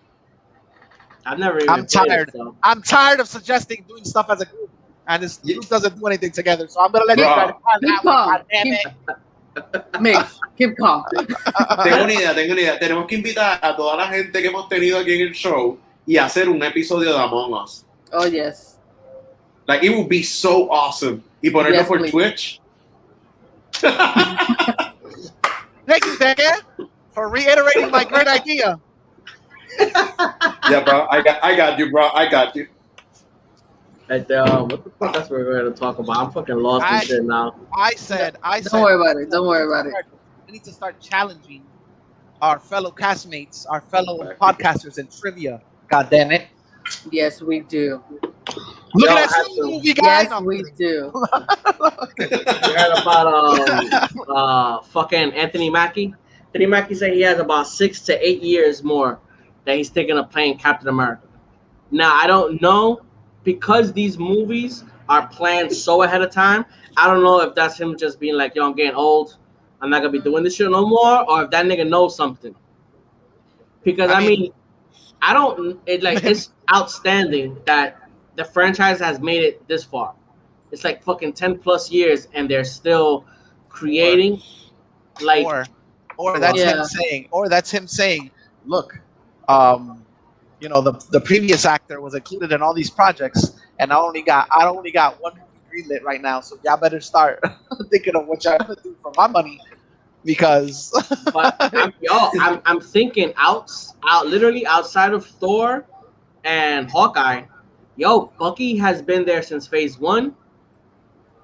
I've never even I'm played tired. it, so. I'm tired of suggesting doing stuff as a group, and this Yeah. group doesn't do anything together. So I'm gonna let you Bro. guys find Keep that one. calm. God damn it. Mix. Keep calm. Tengo una idea. Tenemos que invitar a toda la gente que hemos tenido aquí en el show y hacer un episodio de Among Us. Oh yes. Like, it would be so awesome. Y ponerlo Yes, por please. Twitch. Thank you, Deke, for reiterating my great idea. Yeah, bro. I got you, bro. I got you. What the fuck else we're going to talk about? I'm fucking lost in shit now. I said. Don't worry about it. Don't worry about it. We need to start challenging our fellow castmates, our fellow podcasters in trivia. God damn it! Yes, we do. Look Yo, at that I have to- movie, guys. Yes, we do. You heard about fucking Anthony Mackie? Anthony Mackie said he has about 6 to 8 years more that he's thinking of playing Captain America. Now, I don't know, because these movies are planned so ahead of time, I don't know if that's him just being like, yo, I'm getting old, I'm not going to be doing this shit no more, or if that nigga knows something. Because, I mean it's outstanding that the franchise has made it this far. It's like fucking 10 plus years and they're still creating like or that's Yeah. him saying, look, the previous actor was included in all these projects, and I only got one movie greenlit right now, so y'all better start thinking of what y'all gonna do for my money, because but I'm thinking literally outside of Thor and Hawkeye, Bucky has been there since phase 1,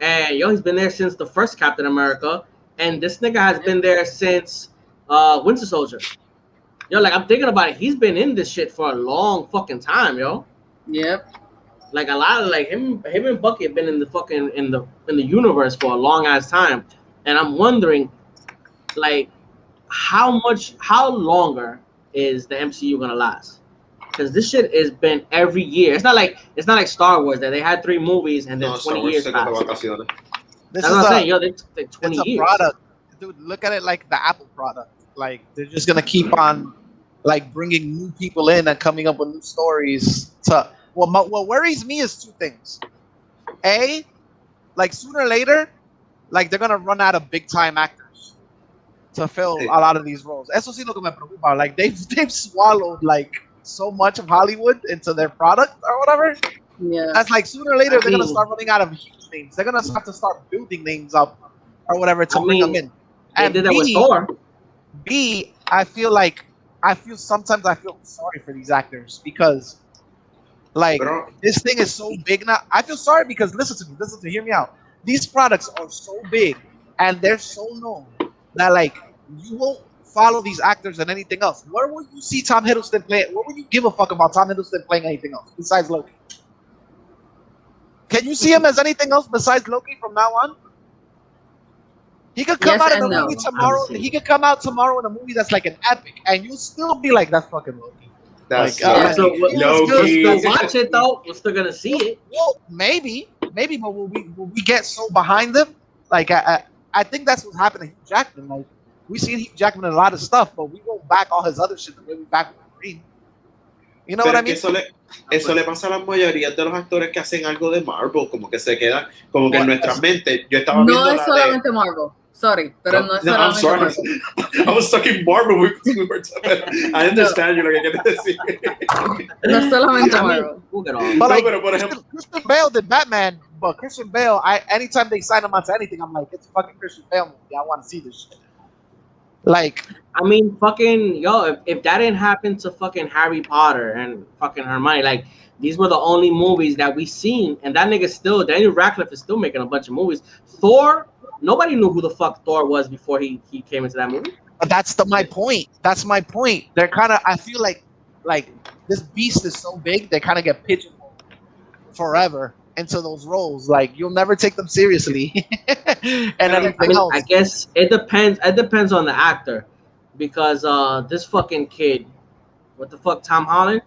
and he's been there since the first Captain America, and this nigga has been there since Winter Soldier. I'm thinking about it. He's been in this shit for a long fucking time, Yep. Like a lot of him and Bucky have been in the fucking in the universe for a long ass time, and I'm wondering, like, how longer is the MCU gonna last? Because this shit has been every year. It's not like Star Wars that they had 3 movies and then No, 20 Star years Wars, passed. vacaciones. this That's what I'm saying. They took like 20 it's a years. product, dude. Look at it like the Apple product. Like, they're just gonna keep on like bringing new people in and coming up with new stories. What worries me is 2 things. A, like, sooner or later, like, they're gonna run out of big time actors to fill a lot of these roles. Eso sí lo que me preocupa. Like, they've swallowed like so much of Hollywood into their product or whatever. Yeah. That's like sooner or later they're gonna start running out of huge names. They're gonna have to start building names up or whatever to bring them in. They And did that with B, Thor. B, I feel sometimes I feel sorry for these actors because like Pero, this thing is so big now. I feel sorry because listen to me, hear me out. These products are so big and they're so known that like you won't follow these actors and anything else. Where will you see Tom Hiddleston play? Where will you give a fuck about Tom Hiddleston playing anything else besides Loki? Can you see him as anything else besides Loki from now on? He could come Yes out in and a no. movie tomorrow. He could come out tomorrow in a movie that's like an epic, and you'll still be like, "That's fucking Loki." that's Like, Loki. So he was good. Loki. we'll still watch it though. We're still gonna see it. Well, maybe, but will we get so behind him? Like, I think that's what's happening to Hugh Jackman. Like, we seen Hugh Jackman in a lot of stuff, but we won't back all his other shit the way we back Wolverine. You know Pero what I es que mean? eso le pasa a la mayoría de los actores que hacen algo de Marvel, como que se quedan, como que en What? nuestras mentes. Yo estaba No viendo es la solamente Marvel. Sorry, pero no es No, I'm solamente sorry. Marvel. I was stuck in Marvel. We were talking. I understand you lo que quieres decir. No es solamente I mean, Marvel. we'll get on. But No, like, pero por ejemplo, Christian Bale did Batman, but Christian Bale, anytime they sign him onto anything, I'm like, it's a fucking Christian Bale movie. I want to see this shit. Like, I mean, fucking yo, if that didn't happen to fucking Harry Potter and fucking Hermione, like these were the only movies that we seen, and that nigga still, Daniel Radcliffe is still making a bunch of movies. Thor, nobody knew who the fuck Thor was before he came into that movie. but that's my point. That's my point. They're kind of, I feel like this beast is so big, they kind of get pigeonholed forever into those roles. Like, you'll never take them seriously. And anything else. I guess it depends. It depends on the actor, because this fucking kid, what the fuck, Tom Holland.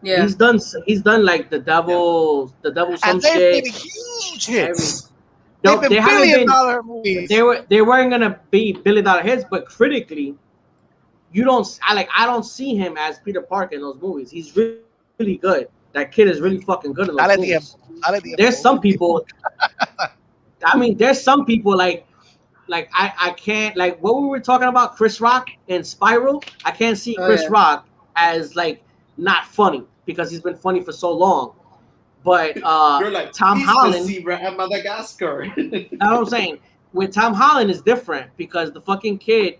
Yeah. He's done like the devil some And they've shit. been huge hits. No, They've they been haven't been. $billion movies. They weren't gonna be $1 billion hits, but critically, I don't see him as Peter Parker in those movies. He's really, really good. That kid is really fucking good in those movies. There's some people. I mean, there's some people like I can't, like what we were talking about, Chris Rock in Spiral. I can't see Chris Rock as like not funny because he's been funny for so long. But you're like Tom he's Holland, the zebra at Madagascar. that's what I'm saying. With Tom Holland is different because the fucking kid,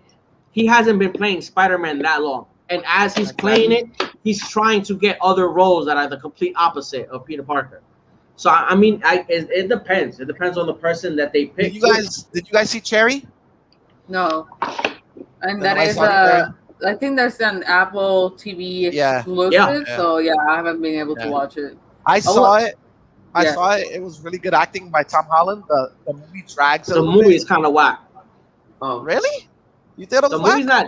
he hasn't been playing Spider-Man that long. And as he's playing it, he's trying to get other roles that are the complete opposite of Peter Parker. So I mean, it depends. It depends on the person that they pick. Did you guys see Cherry? No. And Then that I is saw I think that's an Apple TV exclusive. Yeah. So yeah, I haven't been able to watch it. I saw it. I Yeah. saw it. It was really good acting by Tom Holland. The movie drags a The little movie bit. is kind of whack. Really? You think it was The whack? movie's not.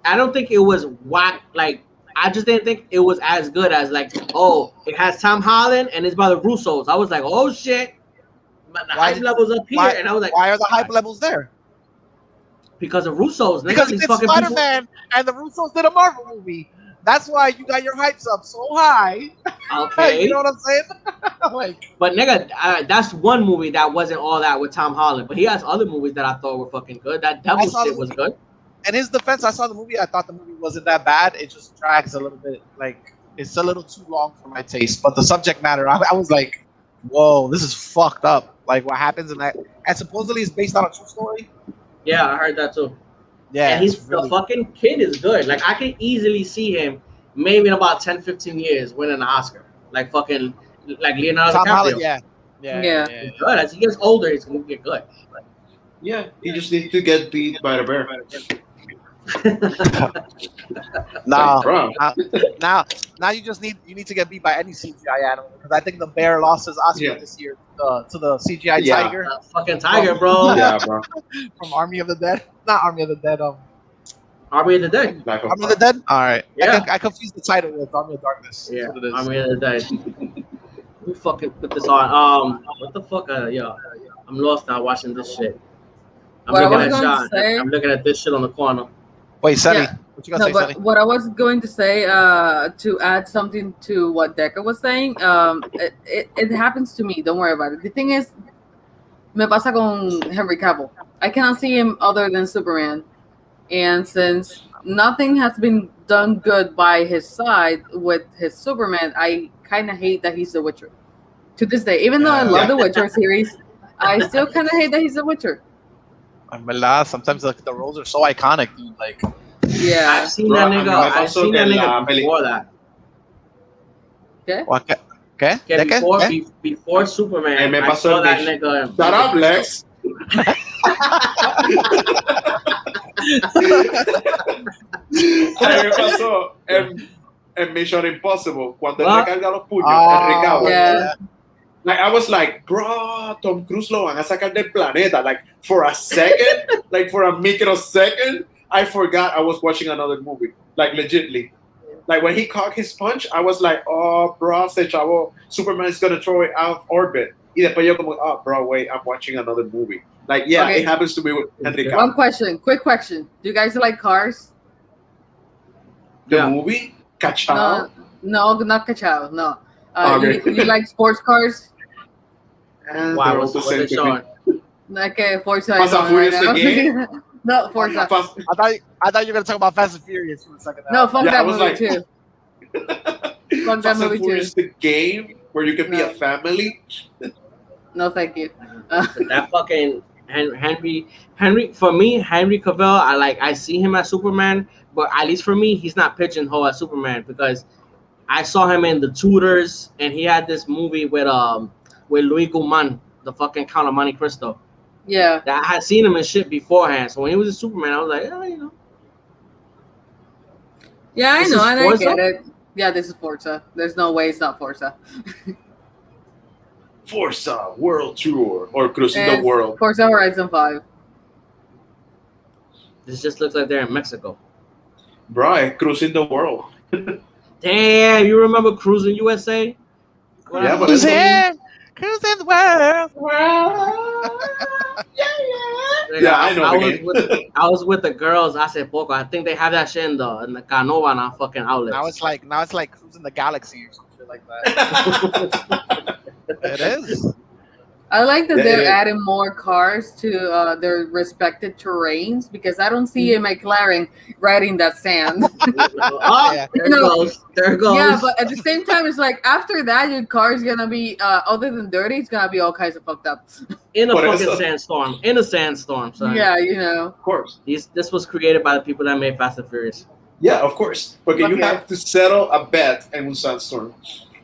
I don't think it was whack. Like I just didn't think it was as good as like, oh, it has Tom Holland and it's by the Russos. I was like, oh shit. But the hype levels up here, and I was like, why are the hype levels there? because of Russos. Because These it's fucking Spider-Man and the Russos did a Marvel movie. That's why you got your hypes up so high. people. Okay. You know what I'm saying? Like, But nigga, that's one movie that wasn't all that with Tom Holland. But he has other movies that I thought were fucking good. That Devil saw shit the was movie. good. in his defense, I saw the movie. I thought the movie wasn't that bad. It just drags a little bit. Like, it's a little too long for my taste. But the subject matter, I was like, whoa, this is fucked up. Like, what happens in that? And supposedly it's based on a true story. Yeah, I heard that too. Yeah, and it's really the fucking kid is good. Like, I can easily see him maybe in about 10, 15 years winning an Oscar. Like fucking, like Leonardo Tom DiCaprio. Holland, Yeah. He's good. As he gets older, he's gonna get good. Yeah, he just needs to get beat by the bear. No, Like, bro. now you need to get beat by any CGI animal because I think the bear lost his Oscar this year to the CGI Yeah. tiger Fucking tiger, bro. Yeah, bro. from Army of the Dead. Not Army of the Dead. Army of the Dead. Life of Army of the Dead. All right. Yeah. I confused the title with Army of Darkness. Yeah, That's what it is. Army of the Dead. We fucking put this on. What the fuck? Yo, I'm lost now watching this shit. I'm What I looking was at going to Sean. say- I'm looking at this shit on the corner. Wait, Sally, Yeah. what you gonna say, No, Sally? but what I was going to say, to add something to what Deca was saying, it happens to me. Don't worry about it. The thing is, me pasa con Henry Cavill. I cannot see him other than Superman, and since nothing has been done good by his side with his Superman, I kind of hate that he's the Witcher. To this day, even though I love the Witcher series, I still kind of hate that he's the Witcher. En verdad, sometimes the roles are so iconic, dude. Like, Yeah. I've seen Bro, that a mí me nigga. I've pasó seen que that en nigga la before película. that. ¿Qué? ¿qué? Que ¿De qué? before, ¿Qué? before Superman, Me I pasó saw el that Mission. nigga. Shut up, Lex. A mí me pasó en Mission Impossible cuando él What? recarga los puños, Oh, el recado. Yeah. Like I was like, bro, Tom Cruise lo van a sacar del planeta. Like for a second, like for a microsecond, I forgot I was watching another movie. Like legitly. Like when he caught his punch, I was like, oh, bro, se chavo, Superman is gonna throw it out of orbit. Y después yo como, oh, bro, wait, I'm watching another movie. Like, yeah, Okay. it happens to me with Henry Cavill. One question, quick question. Do you guys like cars? The Yeah. movie, Cachao. No, not Cachao. No. Okay. You like sports cars? Why? What's they showing? Like Forza Fast is and on right Furious, the game? now. No, Forza. Fast- I thought you were gonna talk about Fast and Furious for a second. No, fuck Yeah, I that was movie like- too. Fuck that Fast movie and too. Furious, the game where you can be No. a family. No, thank you. That fucking Henry. For me, Henry Cavill. I see him as Superman, but at least for me, he's not pigeonholed as Superman because I saw him in The Tudors, and he had this movie with Luis Guzman, the fucking Count of Monte Cristo. Yeah. That I had seen him in shit beforehand. So when he was a Superman, I was like, oh, you know. Yeah, I This know, is and I Forza? get it. Yeah, this is Forza. There's no way it's not Forza. Forza World Tour or Cruising It's the World. Forza Horizon 5. This just looks like they're in Mexico. Bro, Cruising the World. Damn, you remember Cruising USA? Yeah, but Cruising, it's- cruising the world. Yeah, I know the game. I was with the girls hace poco. I think they have that shit in the Canova fucking outlets. Now it's like cruising the galaxy or some shit like that. It is. I like that Yeah, they're it is. adding more cars to their respected terrains because I don't see a McLaren riding that sand. Oh, Yeah. there it No. goes. There it goes. Yeah, but at the same time, it's like after that, your car's gonna be other than dirty, it's gonna be all kinds of fucked up. in a Por fucking eso. sandstorm. In a sandstorm, son. Yeah, you know. Of course. This was created by the people that made Fast and Furious. Yeah, of course. Porque you Okay. have to settle a bet in un sandstorm.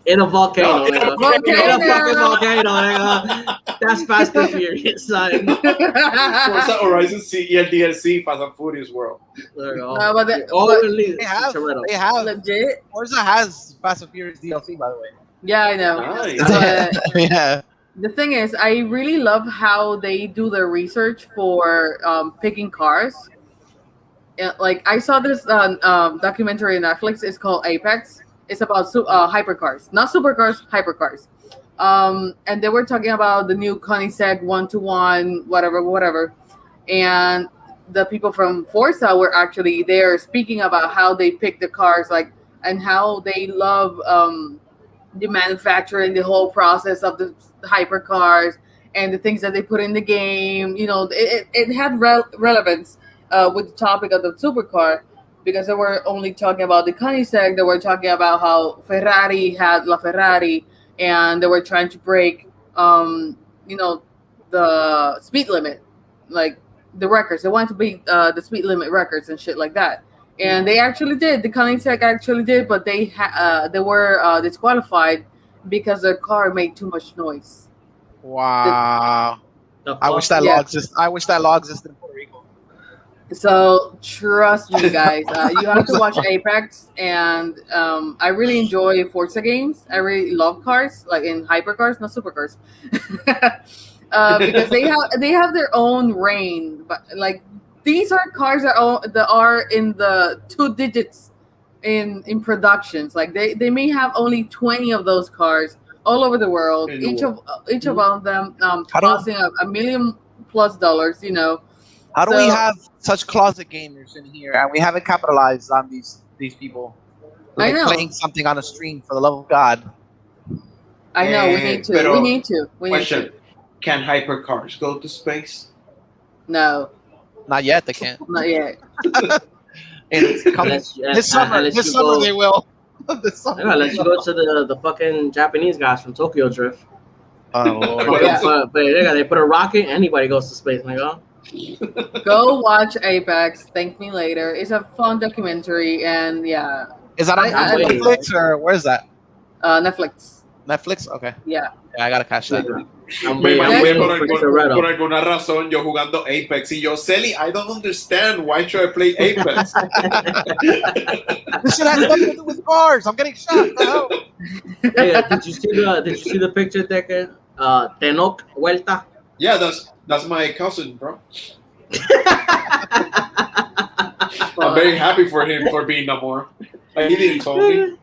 In a volcano, No, in a nigga. volcano. In a fucking volcano, nigga. That's Fast and Furious, son. Forza Horizon C y el DLC Fast and Furious World. There you go. No, but the- Oh, but- really? They have. Toretto. They have. Legit. Forza has Fast and Furious DLC, by the way. Yeah, I know. Nice. Yeah. The thing is, I really love how they do their research for picking cars. Like I saw this documentary on Netflix. It's called Apex. It's about hypercars, not supercars, hypercars. And they were talking about the new Koenigsegg 121, whatever. And the people from Forza were actually there speaking about how they pick the cars, like, and how they love the manufacturing, the whole process of the hypercars and the things that they put in the game. You know, it had relevance with the topic of the supercar, because they were only talking about the Koenigsegg. They were talking about how Ferrari had La Ferrari, and they were trying to break, the speed limit, like the records. They wanted to beat the speed limit records and shit like that. And they actually did. The Koenigsegg actually did, but they were disqualified because their car made too much noise. Wow. I wish that Yeah. law existed in Puerto Rico. So trust me, guys, you have to watch Apex, and I really enjoy Forza games. I really love cars, like in hypercars, not supercars, because they have their own reign. But like these are cars that are in the 2 digits in productions. Like they may have only 20 of those cars all over the world. In the Each world. of them How do- costing $1 million+. You know. How do we So- have such closet gamers in here and we haven't capitalized on these people? I Like know. playing something on a stream, for the love of God. I know we need to. Pero- We need to. Question: can hypercars go to space? No, Not yet, they can't. not yet. It's coming. This summer they will. This summer. Unless you go to the fucking Japanese guys from Tokyo Drift. Oh, Lord. But- Yeah. But they put a rocket, anybody goes to space, nigga. Go watch Apex. Thank me later. It's a fun documentary, and yeah, Is that on I Netflix or where's that? Netflix. Netflix? Okay. Yeah. Yeah, I gotta catch that. I'm Me waiting imaginé for por alguna razón yo jugando Apex y yo, Selly, I don't understand. Why should I play Apex? This shit has nothing to do with cars. I'm getting shot. The hell? Hey, did you see the picture that Tenoch Vuelta? Yeah, that's my cousin, bro. I'm very happy for him for being no more. Like, he didn't tell me.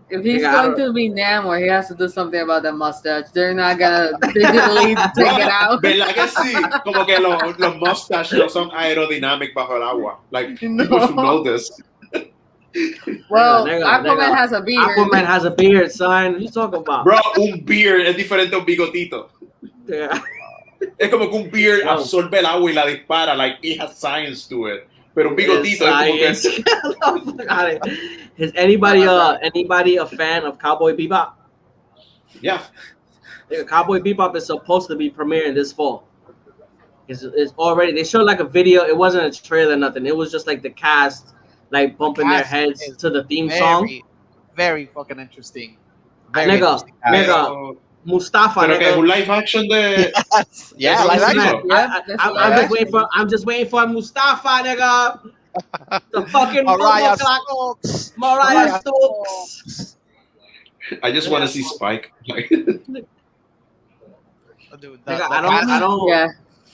If he's going to be Namor, he has to do something about that mustache. They're not gonna digitally take it out. ¿Verdad que sí? Como que los mustaches no son aerodinámicos bajo el agua. Like, No. people should know this. Well, Nigga, Aquaman has a beard. Aquaman has a beard, son. What you talking about? Bro, un beard es diferente a un bigotito. Yeah. Es como que un beard No. absorbe el agua y la dispara. Like, it has science to it. Pero un bigotito es como que... Is anybody a fan of Cowboy Bebop? Yeah. Cowboy Bebop is supposed to be premiering this fall. It's already, they showed like a video. It wasn't a trailer, nothing. It was just like the cast like bumping their heads to the theme song. Very fucking interesting. Nigga, Mustafa. Pero que es un live action de... Yes. Yeah, live action. Yeah, I'm just waiting for Mustafa, nigga. The fucking Mariah motherfucker. Stokes. Mariah Stokes. I just want to see Spike. Like, Dude, Nigga, I don't. Yeah.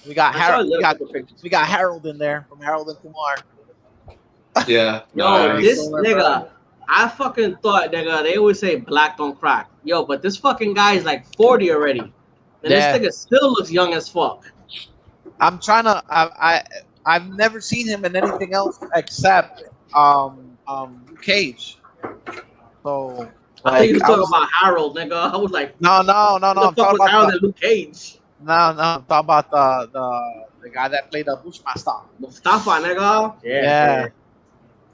We got Harold. Pictures. We got Harold in there from Harold and Kumar. yeah. Yo, Nice. this nigga, I fucking thought, nigga, they always say black don't crack. Yo, but this fucking guy is like 40 already. And Yeah. this nigga still looks young as fuck. I'm trying to. I've never seen him in anything else except Luke Cage. So I think he was talking about Harold, nigga. I was like, no. what the I'm fuck talking was Harold about and Luke Cage? no. I'm talking about the guy that played the Bushmaster. Mustafa, nigga. Yeah.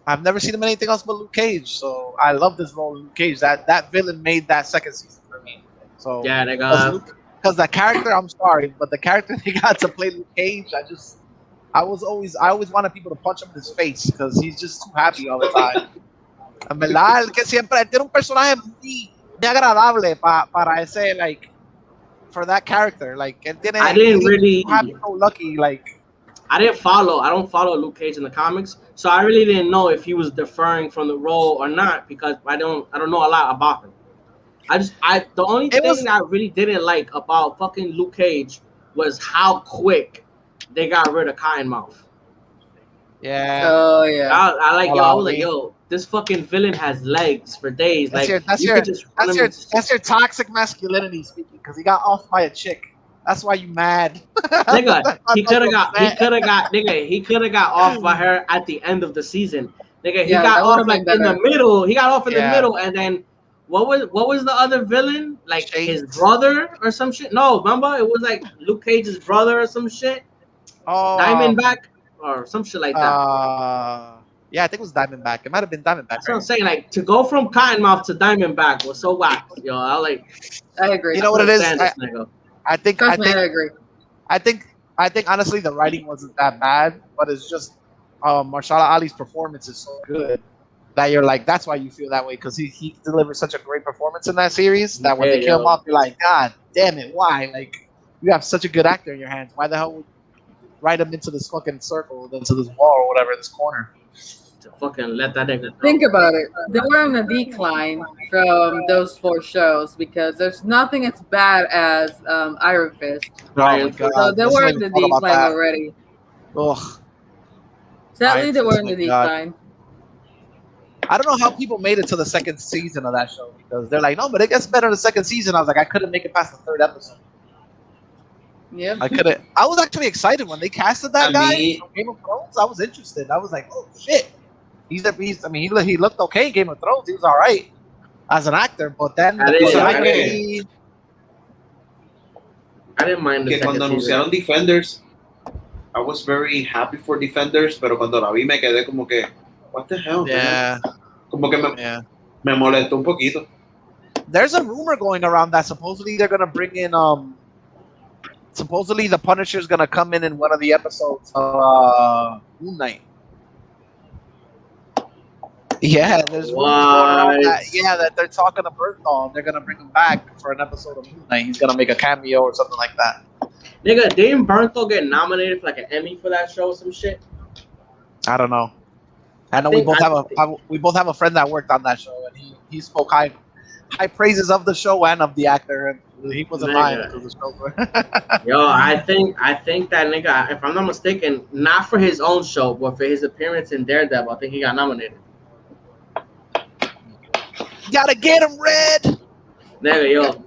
I've never seen him in anything else but Luke Cage. So I love this role in Luke Cage. That villain made that second season for me. So Yeah, nigga. because the character, I'm sorry, but the character they got to play Luke Cage, I always wanted people to punch him in his face because he's just too happy all the time. En verdad, el que siempre tiene un personaje muy agradable para ese, like, for that character. Like, él tiene, I didn't really. happy go lucky, like. I don't follow Luke Cage in the comics, so I really didn't know if he was deferring from the role or not because I don't know a lot about him. The only thing that I really didn't like about fucking Luke Cage was how quick they got rid of Cottonmouth. Yeah. Oh yeah. I was like, yo, this fucking villain has legs for days. That's your toxic masculinity speaking because he got off by a chick. That's why you mad. Nigga, he could have got off by her at the end of the season. Nigga, he got off like in the middle. He got off in the middle, and then what was the other villain? Like his brother or some shit? No, remember it was like Luke Cage's brother or some shit. Oh, Diamondback or some shit like that. Yeah, I think it was Diamondback. It might have been Diamondback. That's what I'm saying. Like to go from Cottonmouth to Diamondback was so whack. Yo, I agree. You know what it is? I think honestly the writing wasn't that bad, but it's just Marshala Ali's performance is so good that you're like, that's why you feel that way because he delivered such a great performance in that series that when they kill him off, you're like, God damn it, why? Like you have such a good actor in your hands. Why the hell would you write him into this fucking circle, into this wall or whatever, this corner? To fucking let that nigga know. Think about it. They were on a decline from those 4 shows because there's nothing as bad as Iron Fist. Oh my God. So they were in the decline already. Ugh. Sadly, they were in the decline. I don't know how people made it to the second season of that show because they're like, no, but it gets better in the second season. I was like, I couldn't make it past the 3rd episode. Yeah, I couldn't. I was actually excited when they casted that guy from Game of Thrones. I was interested. I was like, oh shit. He looked okay in Game of Thrones. He was all right as an actor, but then I didn't mind the cuando anunciaron Defenders, I was very happy for Defenders, pero cuando la vi me quedé como que, what the hell? Yeah. Man? Como que me molestó un poquito. There's a rumor going around that supposedly they're gonna bring in supposedly the Punisher's gonna come in one of the episodes of Moon Knight. Yeah, there's rumors going around that they're talking to Berthal and they're gonna bring him back for an episode of Moon Knight. He's gonna make a cameo or something like that. Nigga, didn't Bernthal get nominated for like an Emmy for that show or some shit? I don't know. I know we both have a friend that worked on that show, and he spoke high praises of the show and of the actor, and he wasn't lying to the show. Yo, I think that nigga, if I'm not mistaken, not for his own show, but for his appearance in Daredevil, I think he got nominated. Gotta get him, Red. Nigga, yo.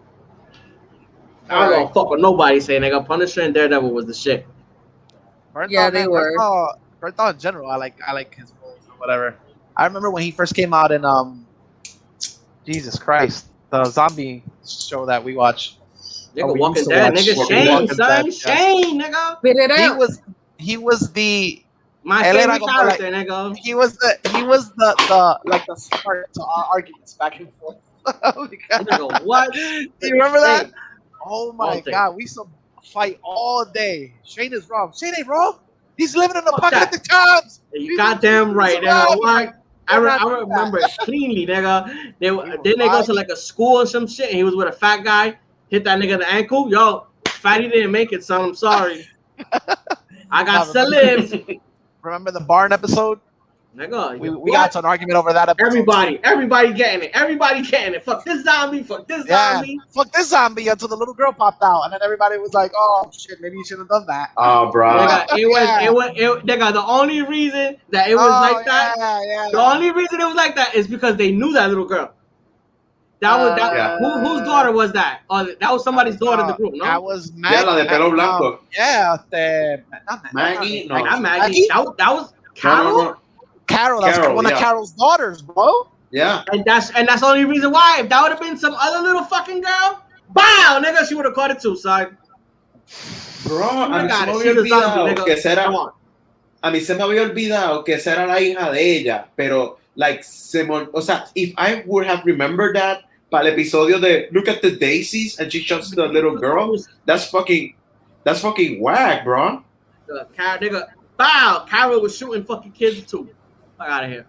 I don't gonna fuck with nobody saying nigga. Punisher and Daredevil was the shit. Yeah, they were. Berthal in general, I like his roles or whatever. I remember when he first came out in Jesus Christ, the zombie show that we watched. Nigga, Walking Dead, nigga, Shane, son, Shane, nigga. Spit it out. He was the my favorite character, nigga. He was the like the start to our arguments back and forth. Nigga, what? Do you remember that? Oh my god, we used to fight all day. Shane is wrong. Shane ain't wrong. He's living in the apocalyptic times. You goddamn right, nigga. What? I remember it cleanly, nigga. Then they go to like a school or some shit, and he was with a fat guy. Hit that nigga in the ankle. Yo, fatty didn't make it, son. I'm sorry. I got to live. Remember the barn episode? Nigga, we got to an argument over that episode. Everybody getting it. Everybody getting it. Fuck this zombie. Fuck this zombie. Fuck this zombie until the little girl popped out, and then everybody was like, "Oh shit, maybe you should have done that." Oh, bro. Nigga, nigga, the only reason that it was like that, the only reason it was like that is because they knew that little girl. That was whose daughter was that? That was somebody's daughter in the group, no? That was Maggie. Yeah, la de pelo blanco. Not Maggie. No, not Maggie. That was Carol. No. Carol, that's one of Carol's daughters, bro. Yeah. And that's the only reason why. If that would have been some other little fucking girl, bow, nigga, she would have caught it too, son. Bro, a mí se me había olvidado que esa era la hija de ella, pero like o sea, if I would have remembered that para el episodio de Look at the Daisies and she shoots the little girl, that's fucking whack, bro. Nigga, bow, Carol was shooting fucking kids too. Fuck out of here.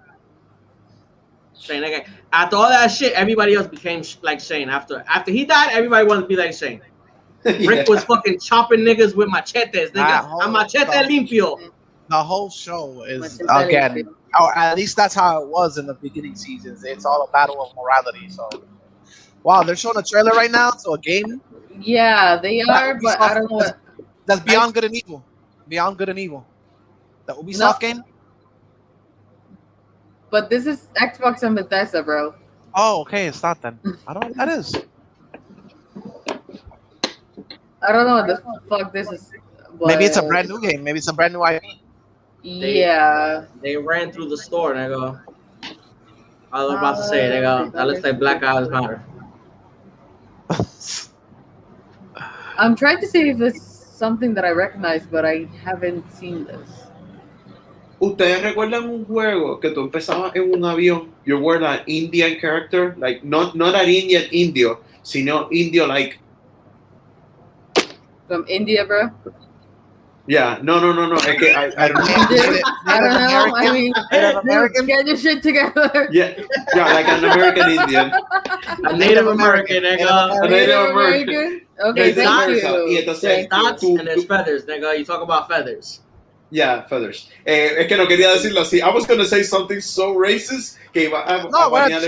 Shane, nigga. After all that shit, everybody else became like Shane. After he died, everybody wanted to be like Shane. Rick was fucking chopping niggas with machetes, nigga. A machete limpio. The whole show is again, or at least that's how it was in the beginning seasons. It's all a battle of morality. So, wow, they're showing a trailer right now to a game. Yeah, they are, but I don't know what. That's Beyond Good and Evil. Beyond Good and Evil. The Ubisoft game. But this is Xbox and Bethesda, bro. Oh, okay, it's not then. I don't know what that is. I don't know what the fuck this is. Maybe it's a brand new game. Maybe it's a brand new IP. Yeah. They ran through the store, nigga. I was about to say, nigga, that looks like Black Lives Matter. I'm trying to see if it's something that I recognize, but I haven't seen this. ¿Ustedes recuerdan un juego que tú empezabas en un avión? You were an Indian character, like not an Indian indio, sino indio like. From India, bro? Yeah, no. Es que I don't know. I don't know. I mean, dude, get your shit together. Yeah, like an American Indian. A Native American, nigga. A Native American. Okay, thank you. Y entonces, dots and there's feathers, nigga. You talk about feathers. Yeah, feathers. Es que no quería decirlo así. I was going to say something so racist que iba a bañar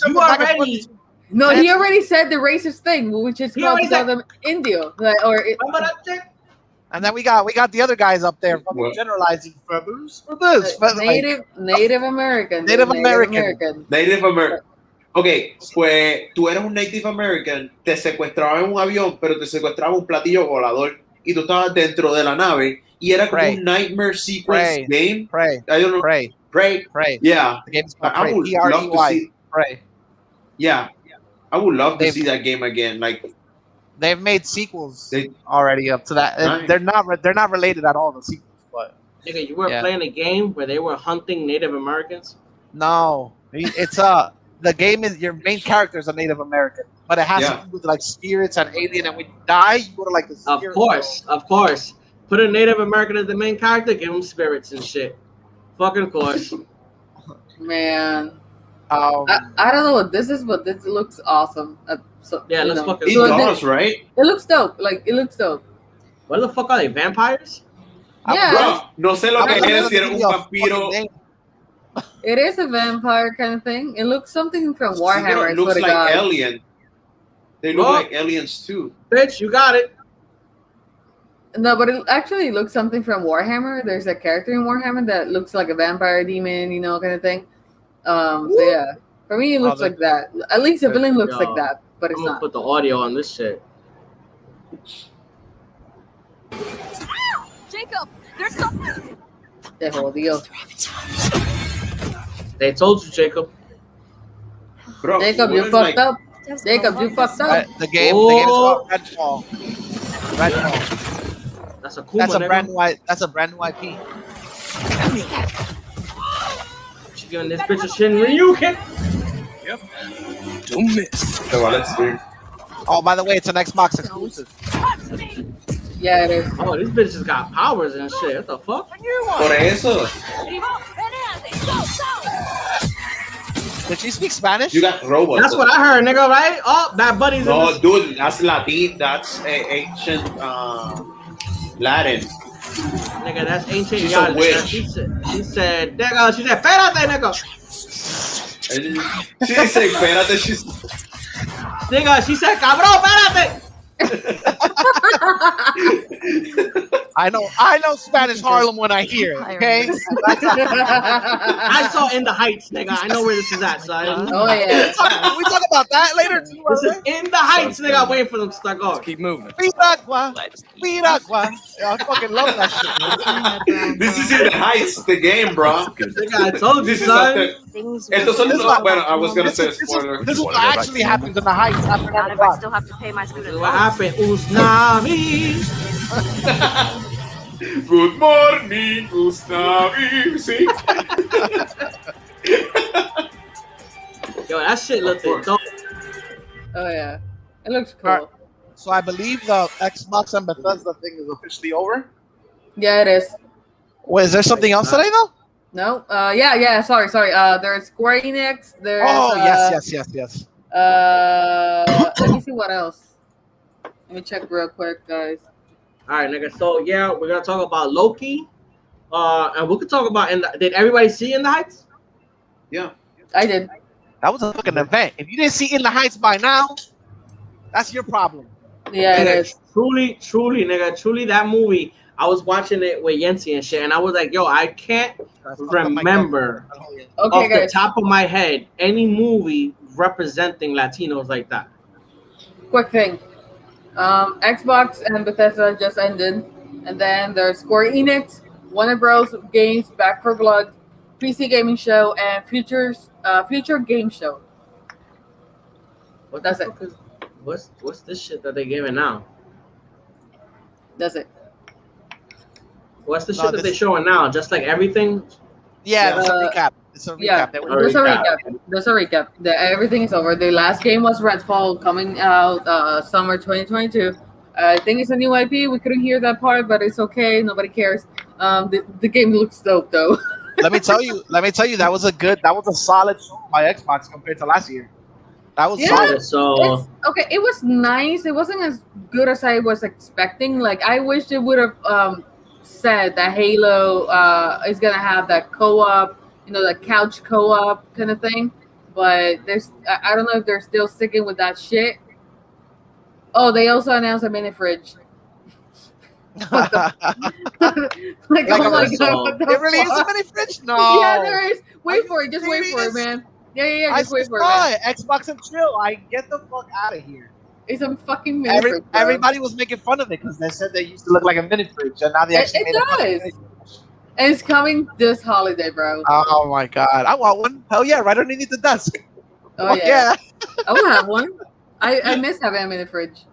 You already. No, he already said the racist thing, which is called to call them Indio. And then we got the other guys up there generalizing feathers for this. Native American. Native American. Ok, pues tú eras un Native American, te secuestraban en un avión, pero te secuestraba un platillo volador y tú estabas dentro de la nave y era como un Nightmare Sequence game. Prey. I don't know. Prey. Yeah. The game's called I would love to see. Prey. Yeah. I would love to see that game again. Like they've made sequels already up to that. Nice. They're not related at all. The sequels, but nigga, you were playing a game where they were hunting Native Americans. No, it's the game is your main character is a Native American, but it has to do with like spirits and alien. And when you die, you go to like the spirit Of course. Put a Native American as the main character, give him spirits and shit. Fucking course. Man. I don't know what this is, but this looks awesome. So, yeah, let's fucking. It does, right? It looks dope. Like it looks dope. What the fuck are they? Vampires? Yeah. Bro, no sé lo que es si eres un vampiro. It is a vampire kind of thing. It looks something from Warhammer. It looks like alien. They look like aliens too. Bitch, you got it. No, but it actually looks something from Warhammer. There's a character in Warhammer that looks like a vampire demon, you know, kind of thing. So yeah, for me it looks like that. At least the villain looks like that, but it's I'm gonna not. put the audio on this shit. Jacob, there's something. Te jodió. They told you, Jacob. Bro, Jacob, you fucked up. Jacob, you fucked up. The game is called Redfall. Redfall. That's a cool. That's a brand new. That's a brand new IP. She's giving this bitch a Shinryu. Yep. Don't miss. So let's do. Oh, by the way, it's an Xbox exclusive. Yeah, it is. Oh, this bitch just got powers and shit. What the fuck? Por eso. Did she speak Spanish? You got robots. That's what I heard, nigga. Right? Oh, that buddy's. No, dude, that's Latin. That's ancient Latin. Nigga, that's ancient. She's a witch. She said, nigga. She said, espérate, nigga. She didn't say espérate. She's. Nigga, she said, cabrón, espérate. I know Spanish Harlem when I hear it. Okay. I saw In the Heights, nigga. I know where this is at, son. Oh yeah. We talk about that later too. This is In the Heights, nigga. I'm waiting for them to start going. Keep moving. Piragua. Piragua. Yeah, I fucking love that shit. This is In the Heights, the game, bro. Nigga, I told you, This is son. after. Estos son bueno, I was gonna say a spoiler. This is what actually happens in the Heights after Not that. if I still have to pay my student What loans. happened? Usnavi. Good morning, Gustavi. See? Yo, that shit looked dope. Oh yeah. It looks cool. Alright. So I believe the Xbox and Bethesda thing is officially over. Yeah, it is. Wait, is there something else today though? No. Yeah. Sorry. There's Square Enix. There's. Yes. Let me see what else. Let me check real quick, guys. All right, nigga. So yeah, we're gonna talk about Loki. And we could talk about did everybody see In the Heights? Yeah. I did. That was a fucking event. If you didn't see In the Heights by now, that's your problem. Yeah, it Nigga, is. Truly, nigga, truly that movie. I was watching it with Yancy and shit, and I was like, yo, I can't remember Okay, off the guys. top of my head any movie representing Latinos like that. Quick thing. Xbox and Bethesda just ended, and then there's Square Enix, Warner Bros. Games, Back for Blood, PC Gaming Show, and Future Game Show. What That's the it. fuck is, what's this shit that they giving now? That's it. What's the shit that they showing now? Just like everything? Yeah, that's a recap. It's a recap. Yeah, there's a recap. There's a recap. Everything is over. The last game was Redfall, coming out summer 2022. I think it's a new IP. We couldn't hear that part, but it's okay. Nobody cares. The game looks dope though. Let me tell you, that was a solid show by Xbox compared to last year. That was solid. So okay, it was nice. It wasn't as good as I was expecting. Like I wish it would have said that Halo is gonna have that co-op, the couch co-op kind of thing. But I don't know if they're still sticking with that shit. Oh, they also announced a mini fridge. Like oh my god, what the It really is a fuck? mini fridge? No. Yeah, there is. Wait for it. Just wait for it, man. Yeah. Just wait for it, man. Xbox and chill. Get the fuck out of here. It's a fucking mini fridge. Bro. Everybody was making fun of it because they said they used to look like a mini fridge, and now they actually made it does. And it's coming this holiday, bro. Oh my god, I want one. Hell yeah, right underneath the desk. Oh yeah. I will have one. I miss having a mini fridge.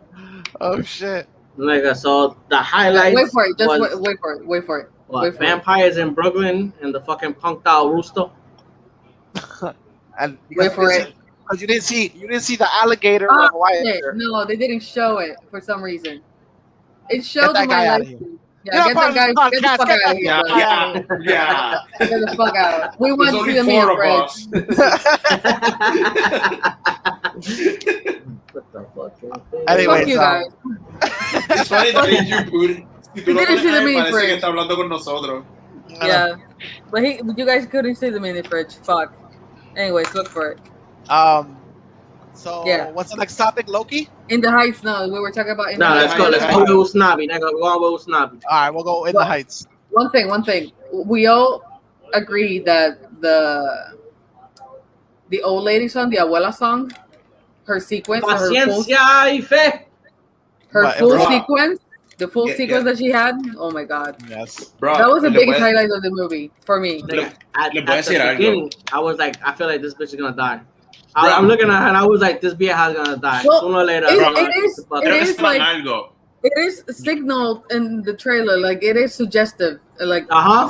Oh shit. Nigga, so the highlights. Wait for it. Just was, wait for it. Wait for it. What, wait for vampires in Brooklyn and the fucking punked out rooster. And wait for it. because you didn't see the alligator Oh, Hawaiian shit. shirt. No, they didn't show it for some reason. It Get showed that in guy my out live of here. stream. You're Yeah, not get part the of guy. this Get the podcast. fuck Get out of the here, Yeah, bro. yeah. Get the fuck out. We There's want to only see the me 4 and of Fred. us. What the fuck? Fuck Anyways, you guys. It's funny that you put. Si tú lo didn't pones see the a él, mini parece que fridge. está hablando con nosotros. Yeah, but you guys couldn't see the mini fridge. Fuck. Anyways, look for it. So Yeah. what's the next topic, Loki? In the Heights. No, we were talking about in No, the let's Heights. go. Let's go with Usnavi. Nigga, we going with Usnavi. All right, we'll go in the heights. One thing. We all agree that the old lady song, the Abuela song, her sequence, her full, Paciencia y fe. But, full bro. sequence, the full Yeah, sequence yeah. that she had. Oh my god, Yes. Bro, that was the le biggest voy a- highlight of the movie for me. Nigga, at le voy a the decir algo. beginning, I was like, I feel like this bitch is gonna die. Bro. I'm looking at her and I was like, this vieja is gonna die. Well, Sooner or later, it- I'm gonna it is- get the fuck it out. Creo que is sepan like- algo. It is signaled in the trailer, like it is suggestive, like Uh-huh.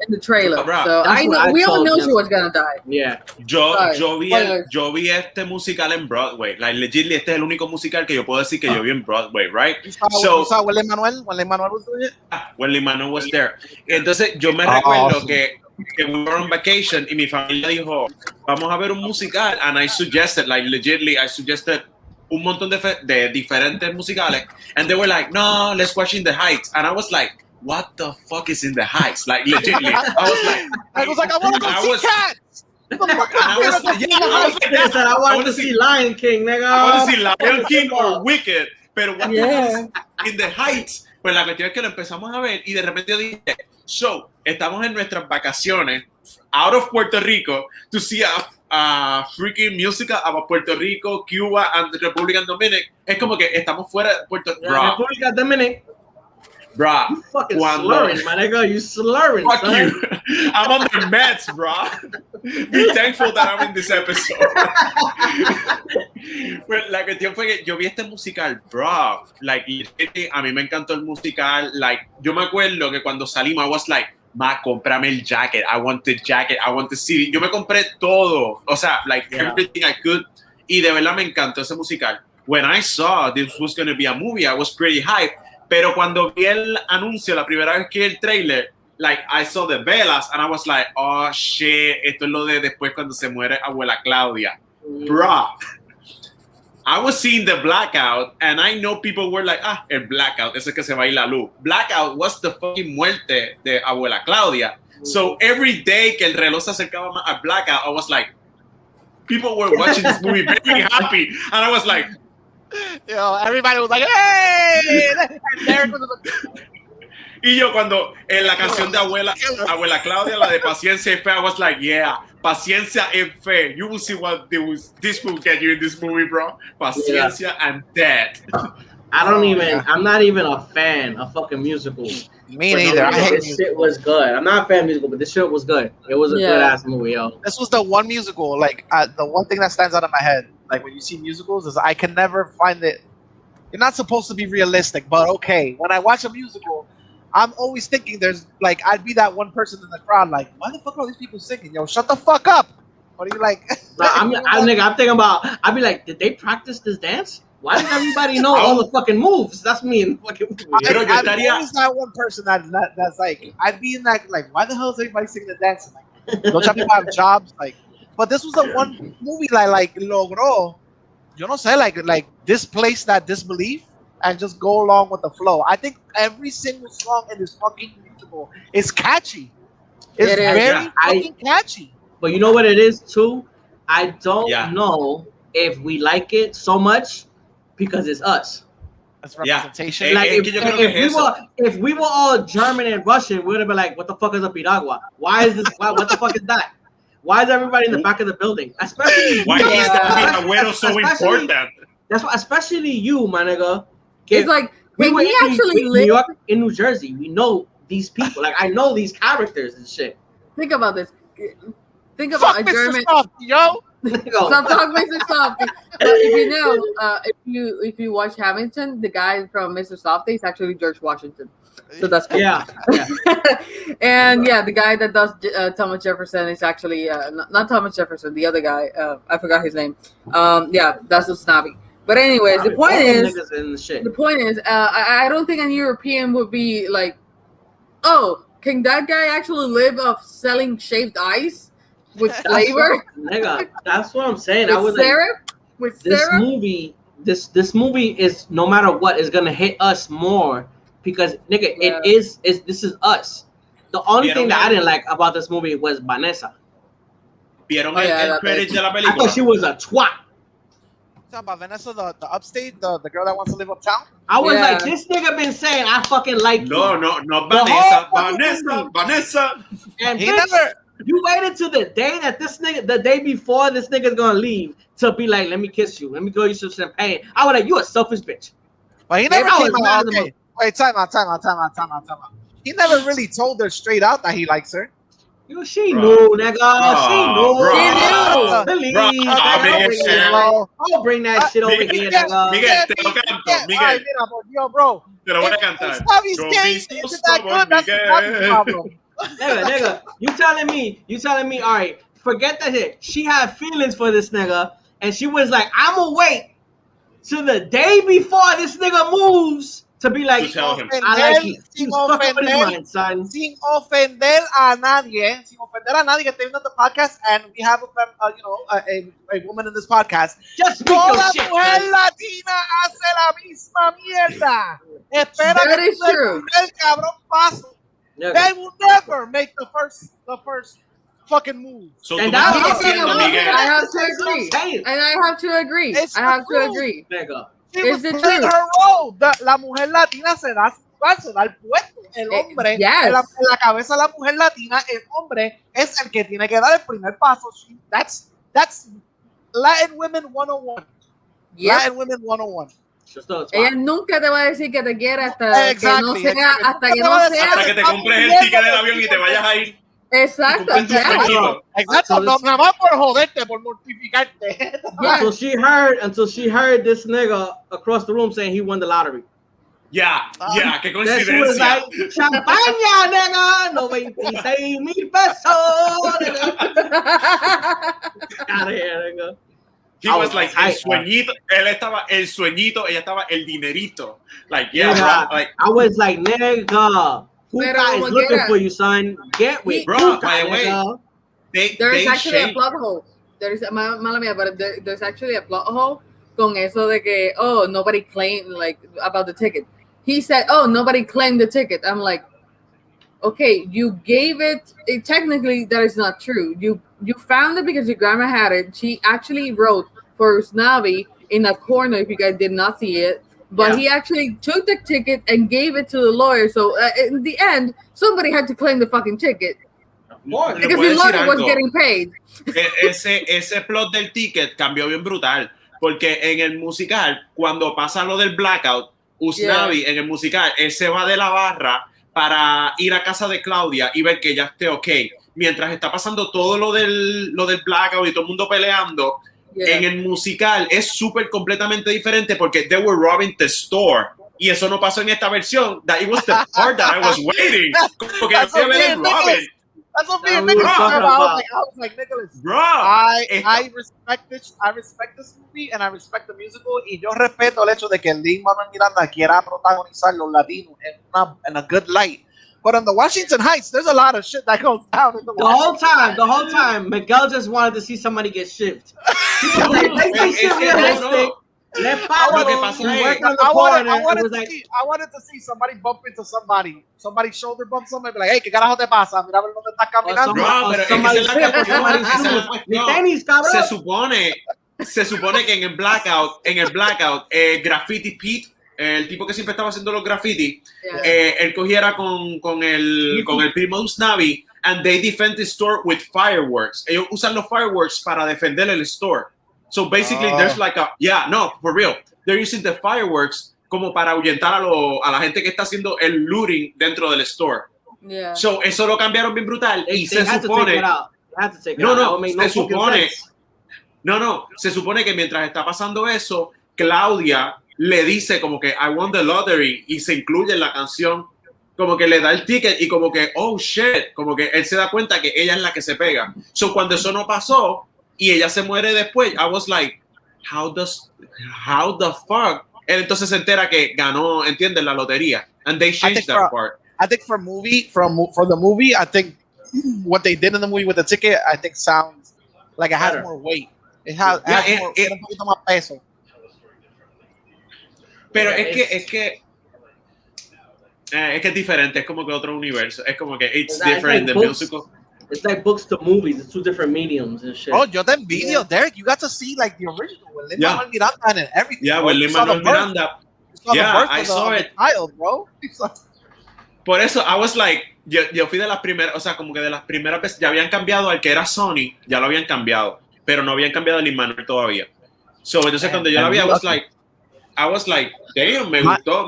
in the trailer. Bro, So that's I what know I we all told know them. she was gonna die. Yeah. Yo Sorry. yo vi este musical en Broadway. Like, legitly, este es el único musical que yo puedo decir que yo vi en Broadway, right? You saw Will Emmanuel when Emmanuel was doing it? When Lin-Manuel was there. Entonces, yo me recuerdo que we were on vacation y mi familia dijo, vamos a ver un musical. And I suggested, like, legitly, I suggested un montón de diferentes musicales. And they were like, no, let's watch In the Heights. And I was like, what the fuck is In the Heights? Like, legitly. I was like, I want to go I see was- Cats. And I was like, I said I wanted to see Lion King, nigga. I want to see Lion King or Wicked, pero what Yeah. In the Heights. Pues la cuestión es que lo empezamos a ver y de repente yo dije, so, estamos en nuestras vacaciones out of Puerto Rico to see a freaking musical about Puerto Rico, Cuba, and the Republic and Dominican. Es como que estamos fuera de Puerto Rico. Yeah, República Dominic. Bro, You fucking Cuando- slurring, my nigga. You slurring, fuck son. you. I'm on the Mets, bro. Be thankful that I'm in this episode. Pues la cuestión fue que yo vi este musical, bro. Like, a mí me encantó el musical. Like, yo me acuerdo que cuando salimos, I was like, ma, cómprame el jacket. I want the jacket. I want the CD. Yo me compré todo. O sea, like, everything I could. Y de verdad me encantó ese musical. When I saw this was going to be a movie, I was pretty hyped. Pero cuando vi el anuncio, la primera vez que vi el trailer, like, I saw the velas, and I was like, oh, shit, esto es lo de después cuando se muere abuela Claudia. Bruh. I was seeing the blackout, and I know people were like, el blackout, ese que se va a ir la luz. Blackout was the fucking muerte de abuela Claudia. So every day que el reloj se acercaba más al blackout, I was like, people were watching this movie very happy. And I was like, You know, everybody was like, hey! And Derek was like, y yo cuando en la canción de abuela Claudia, la de Paciencia y Fe, I was like, yeah, Paciencia y Fe. You will see what this will get you in this movie, bro. Paciencia and death. I'm not even a fan of fucking musicals. Me neither. I hate This music. shit was good. I'm not a fan of musical, but this shit was good. It was a good ass movie, yo. This was the one musical, like, the one thing that stands out in my head, like, when you see musicals, is I can never find it. You're not supposed to be realistic, but okay. When I watch a musical, I'm always thinking there's, like, I'd be that one person in the crowd, like, why the fuck are these people singing? Yo, shut the fuck up. What are you like? No, I'm thinking about, I'd be like, did they practice this dance? Why does everybody know all the fucking moves? That's me in the fucking movie. Pero yo I'm estaría- always that one person that's like, I'd be in that, like, why the hell is everybody singing the dance? Like, don't y'all people have jobs? Like, but this was the one movie that, like, logró, yo no sé, like displace that disbelief and just go along with the flow. I think every single song in this fucking musical is catchy. It's It is. very Yeah. fucking catchy. But you know what it is too? I don't Yeah. know if we like it so much because it's us. That's Yeah. representation. Like Es que yo creo que es eso. if we were all German and Russian, we would have been like, what the fuck is a piragua? Why is this? What the fuck is that? Why is everybody in the back of the building? Especially Why you, is that Agüero so especially- important? That's why, especially you, my nigga. It's like, we can were he in actually New live? York, in New Jersey. We know these people. Like I know these characters and shit. Think about this. Think about Fuck a Mr. German. Soft, yo. Nigga, Stop talking, Mr. Softy. But if you know, if you watch Hamilton, the guy from Mr. Softy is actually George Washington. So that's cool. Yeah. And yeah, the guy that does Thomas Jefferson is actually not Thomas Jefferson, the other guy. I forgot his name. Yeah, that's Usnavi. But anyways, the point is, I don't think a European would be like, oh, can that guy actually live off selling shaved ice with flavor? Nigga, that's what I'm saying. With I was syrup? With this syrup? movie, this movie is no matter what is gonna hit us more because nigga, this is us. The only thing that I didn't like about this movie was Vanessa. ¿Vieron el credit de la película? I thought she was a twat. Talking about Vanessa, the upstate, the girl that wants to live uptown. I was like, this nigga been saying I fucking like you. No, Vanessa. And he never. You waited to the day that the day before this nigga's gonna leave to be like, let me kiss you, let me go you some champagne. I was like, you a selfish bitch. But he never came out. Okay. Wait, time out. He never really told her straight out that he likes her. She knew, nigga. She knew. Don't bring that shit over here, nigga. Miguel, te lo canto. Miguel. Yo, bro. Te lo voy a cantar. Nigga, you telling me, all right, forget that shit. She had feelings for this nigga, and she was like, I'm gonna wait till the day before this nigga moves to be like, tell him. I like you. Sin ofender a nadie que esté viendo the podcast, and we have a woman in this podcast. Just toda mujer latina hace la misma mierda. Espera that que is true. El cabrón paso. They will never make the first fucking move. So and I have to agree. I have to agree. Nigga. Is the truth. Her role. La mujer latina se da el puesto. El hombre, en la cabeza de la mujer latina, el hombre es el que tiene que dar el primer paso. That's Latin women 101. Yep. Latin women 101. Ella nunca te va a decir que te quiere hasta que no sea, hasta que te compres el ticket del avión y te vayas a ir. Exacto. Exacto. No, nada más por joderte, por mortificarte. Until she heard this nigga across the room saying he won the lottery. Yeah, qué coincidencia. Like, champaña, nigga, 96,000 pesos. Out of here, nigga. He was like el sueñito, él estaba el sueñito, ella estaba el dinerito. Like, yeah, bro. Like, I was like, nigga, Puka is looking for you, son. Get with bro. Puka, By the way, there's actually a plot hole. There's actually a plot hole con eso de que, oh, nobody claimed, like, about the ticket. He said, oh, nobody claimed the ticket. I'm like, okay, you gave it. Technically, that is not true. You found it because your grandma had it. She actually wrote for Usnavi in a corner, if you guys did not see it. But he actually took the ticket and gave it to the lawyer. So in the end, somebody had to claim the fucking ticket. Because the lawyer was getting paid. Ese plot del ticket cambió bien brutal. Porque en el musical, cuando pasa lo del blackout, Usnavi en el musical, él se va de la barra para ir a casa de Claudia y ver que ya esté ok. Mientras está pasando todo lo del blackout y todo el mundo peleando, en el musical es súper completamente diferente porque they were robbing the store. Y eso no pasó en esta versión. That it was the part that I was waiting. Porque That's what me and Nicholas talking about. I was like, Nicholas, bro, I respect this. I respect this movie and I respect the musical. Y yo respeto el hecho de que Lin-Manuel Miranda quiera protagonizar los latinos in a good light. But on the Washington Heights, there's a lot of shit that goes down in the whole time, Miguel just wanted to see somebody get shivved. I wanted to see somebody bump into somebody. Somebody shoulder bump somebody. Like, hey, ¿qué carajo te pasa? Mira ver dónde estás caminando. Se supone que en el blackout, Graffiti Pete, el tipo que siempre estaba haciendo los graffiti, él cogiera con el primo de Usnavi, and they defend the store with fireworks. Ellos usan los fireworks para defender el store. So basically, there's like for real. They're using the fireworks como para ahuyentar a la gente que está haciendo el looting dentro del store. Yeah. So eso lo cambiaron bien brutal y se supone. Se supone que mientras está pasando eso, Claudia le dice como que I won the lottery y se incluye en la canción. como que le da el ticket y como que, oh shit, como que él se da cuenta que ella es la que se pega. So cuando eso no pasó y ella se muere después, I was like, how the fuck? Él entonces se entera que ganó, ¿entiendes? La lotería. And they changed that part. I think for the movie, I think what they did in the movie with the ticket, I think sounds like it has more weight. It has more, un poquito más peso. Pero es que es diferente, es como que otro universo. Es como que it's different in the musical. It's like books to movies. It's two different mediums and shit. Oh, yo te envidio, Derek. You got to see like the original with Lin-Manuel Miranda and everything. Yeah, with Lin-Manuel Miranda. Yeah, I saw it. Child, bro. Por eso, I was like, yo fui de las primeras, o sea, como que de las primeras veces, ya habían cambiado al que era Sony, ya lo habían cambiado, pero no habían cambiado el Lin-Manuel todavía. So, entonces cuando yo la vi, I was like, damn, me gustó.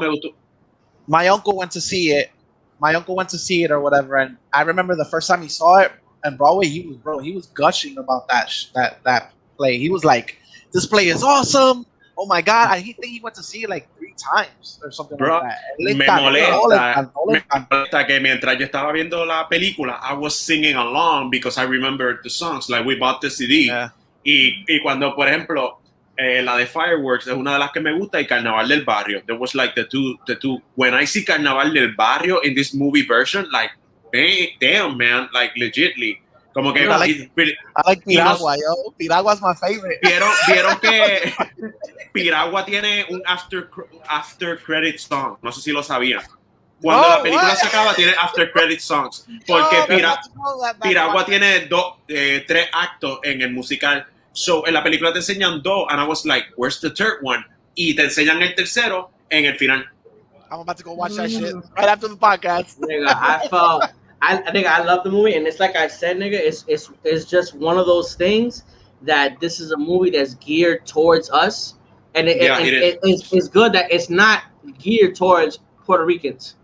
My uncle went to see it. Or whatever, and I remember the first time he saw it on Broadway, he was gushing about that play. He was like, "This play is awesome! Oh my god!" I think he went to see it like 3 times or something like that. Me molesta que mientras yo estaba viendo la película, I was singing along because I remembered the songs. Like we bought the CD. Yeah. Y cuando, por ejemplo, la de Fireworks es una de las que me gusta y Carnaval del Barrio. There was like the two. When I see Carnaval del Barrio in this movie version, like, damn, man, like legitly. Como que I like Piragua, yo. Piragua's my favorite. Vieron que Piragua tiene un after credit song. No sé si lo sabían. Cuando la película se acaba, tiene after credit songs. Porque Piragua tiene 3 actos en el musical. So, en la película te enseñan 2, and I was like, where's the third one? Y te enseñan el tercero en el final. I'm about to go watch that shit right after the podcast. Nigga, I love the movie, and it's like I said, nigga, it's just one of those things that this is a movie that's geared towards us, and it's good that it's not geared towards Puerto Ricans.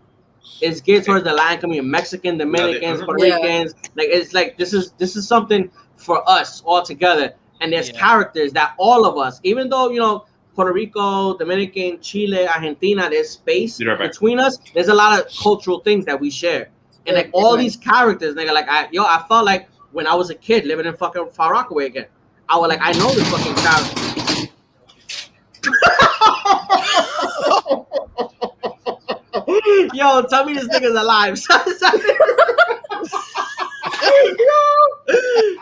It's geared towards the Latin community, Mexican, Dominicans, Puerto Ricans. Like it's like this is something for us all together. And there's characters that all of us, even though, you know, Puerto Rico, Dominican, Chile, Argentina, there's space between us. There's a lot of cultural things that we share. And like all these characters, nigga, like I felt like when I was a kid living in fucking Far Rockaway again, I was like, I know this fucking character. Yo, tell me this nigga's alive.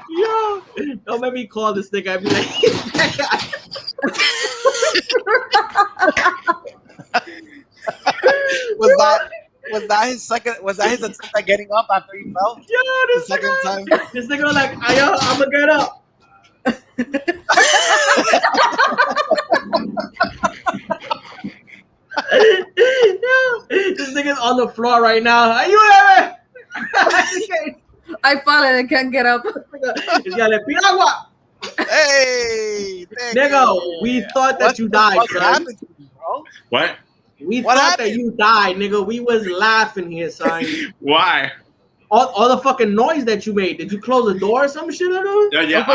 Yo, don't make me call this nigga. I'd be like, was that his second? Was that his attempt at getting up after he fell? Yo, the second time. This nigga was like, I'm gonna get up. This nigga's on the floor right now. Are you there? I fall and I can't get up. He's got a piragua. Hey, nigga, we thought that you died. What happened to you, bro? What? We thought that you died, nigga. We was laughing here, son. Why? All the fucking noise that you made. Did you close the door or some shit? Yeah.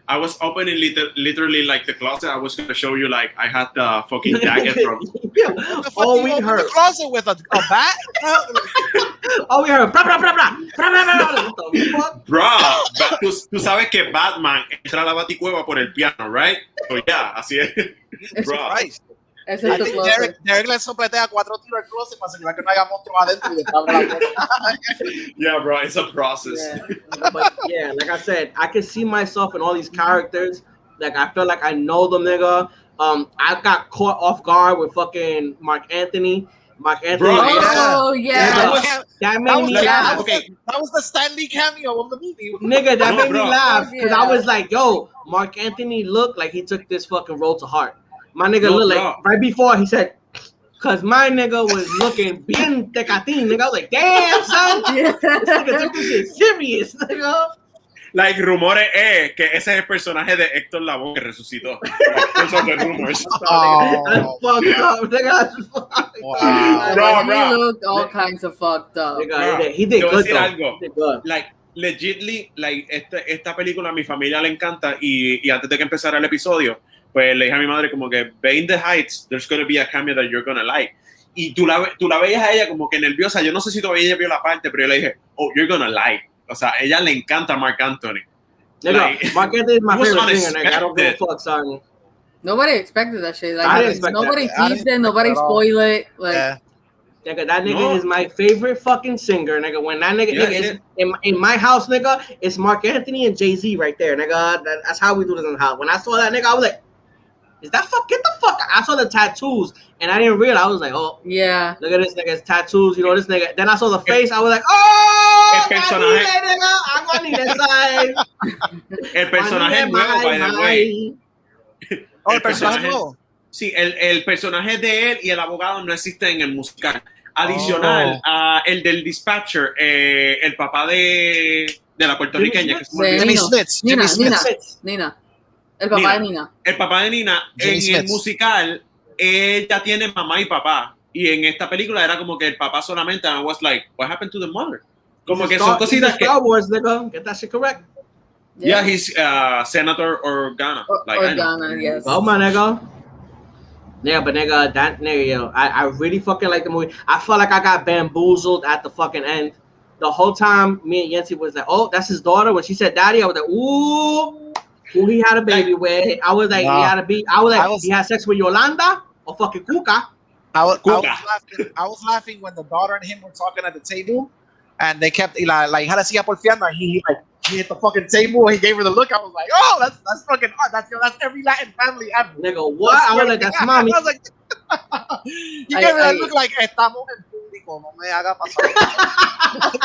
I was opening literally like the closet. I was gonna show you like I had the fucking jacket from. All we heard. The closet with a bat. All we heard. Bro, tú sabes que Batman entra a la baticueva por el piano, right? So yeah, así es. Bro. I think Derek le sopletea 4 tiros al closet para asegurar que no haya monstruos adentro y después abre la puerta. Yeah, bro, it's a process. Yeah. But yeah, like I said, I can see myself in all these characters. Like I feel like I know them, nigga. I got caught off guard with fucking Mark Anthony. Bro, that made me laugh. Okay, that was the Stan Lee cameo of the movie. Nigga, that made me laugh because I was like, yo, Mark Anthony looked like he took this fucking role to heart. My nigga looked like right before he said, cause my nigga was looking bien tecatin, nigga. I was like, damn, son, this nigga took this shit serious, nigga. Like, rumores que ese es el personaje de Héctor Lavoe que resucitó. Those are the rumors. That's fucked up, nigga. Wow. He looked all kinds of fucked up. Nigga, he did good, algo. Like, legitly, like, esta película a mi familia le encanta y antes de que empezara el episodio, pues le dije a mi madre como que, ve In the Heights, there's going to be a cameo that you're going to like. y tú la veías a ella como que nerviosa. Yo no sé si todavía ella vio la parte, pero yo le dije, oh, you're gonna like. O sea, a ella le encanta Marc Anthony. Nigga, Marc Anthony is my it was favorite singer, nigga. I don't give a unexpected. fuck, son. Nobody expected that shit. Like, I didn't expect nobody that. I didn't teased it. expect Nobody it at all. spoiled it. Like, Yeah. Nigga, that nigga No. is my favorite fucking singer, nigga. When that nigga, Yeah, nigga is yeah. in my house, nigga, it's Marc Anthony and Jay-Z right there, nigga. That's how we do this in the house. When I saw that nigga, I was like, is that fuck? Get the fuck! I saw the tattoos and I didn't realize. I was like, oh, yeah. look at this nigga's tattoos. You know this nigga. Then I saw the face. I was like, oh, El personaje- El personaje nuevo, by the way. Oh, El el personaje personaje- nuevo. Sí, el personaje de él y el abogado no existen en el musical. Adicional a el del dispatcher, el papá de la puertorriqueña, que se me olvidó. Jimmy Nino. Smits. Nina, Jimmy Nina. Smits. Nina. El papá Nina. de Nina. El papá de Nina, Jimmy en el Smits. musical, ella tiene mamá y papá. Y en esta película era como que el papá solamente, and I was like, what happened to the mother? Como que son cositas que... Star Wars, nigga. Get that shit correct. Yeah, he's Senator Organa. Like, I know. Organa, yes. Oh my nigga. Yeah, but nigga, that nigga, yo, I really fucking like the movie. I felt like I got bamboozled at the fucking end. The whole time, me and Yancy was like, "Oh, that's his daughter." When she said "daddy," I was like, "Ooh, who he had a baby with?" I was like, Nah. "He had a baby." I was like, I was- "He had sex with Yolanda or fucking Cuca." I was Cuca. laughing when the daughter and him were talking at the table, and they kept like how siga porfiando, and he hit the fucking table and he gave her the look. I was like, oh, that's fucking hard. That's every Latin family ever. Nigga, what? I was like, "That's mommy." I was like, you gave her that look like estamos en público, no me haga pasar.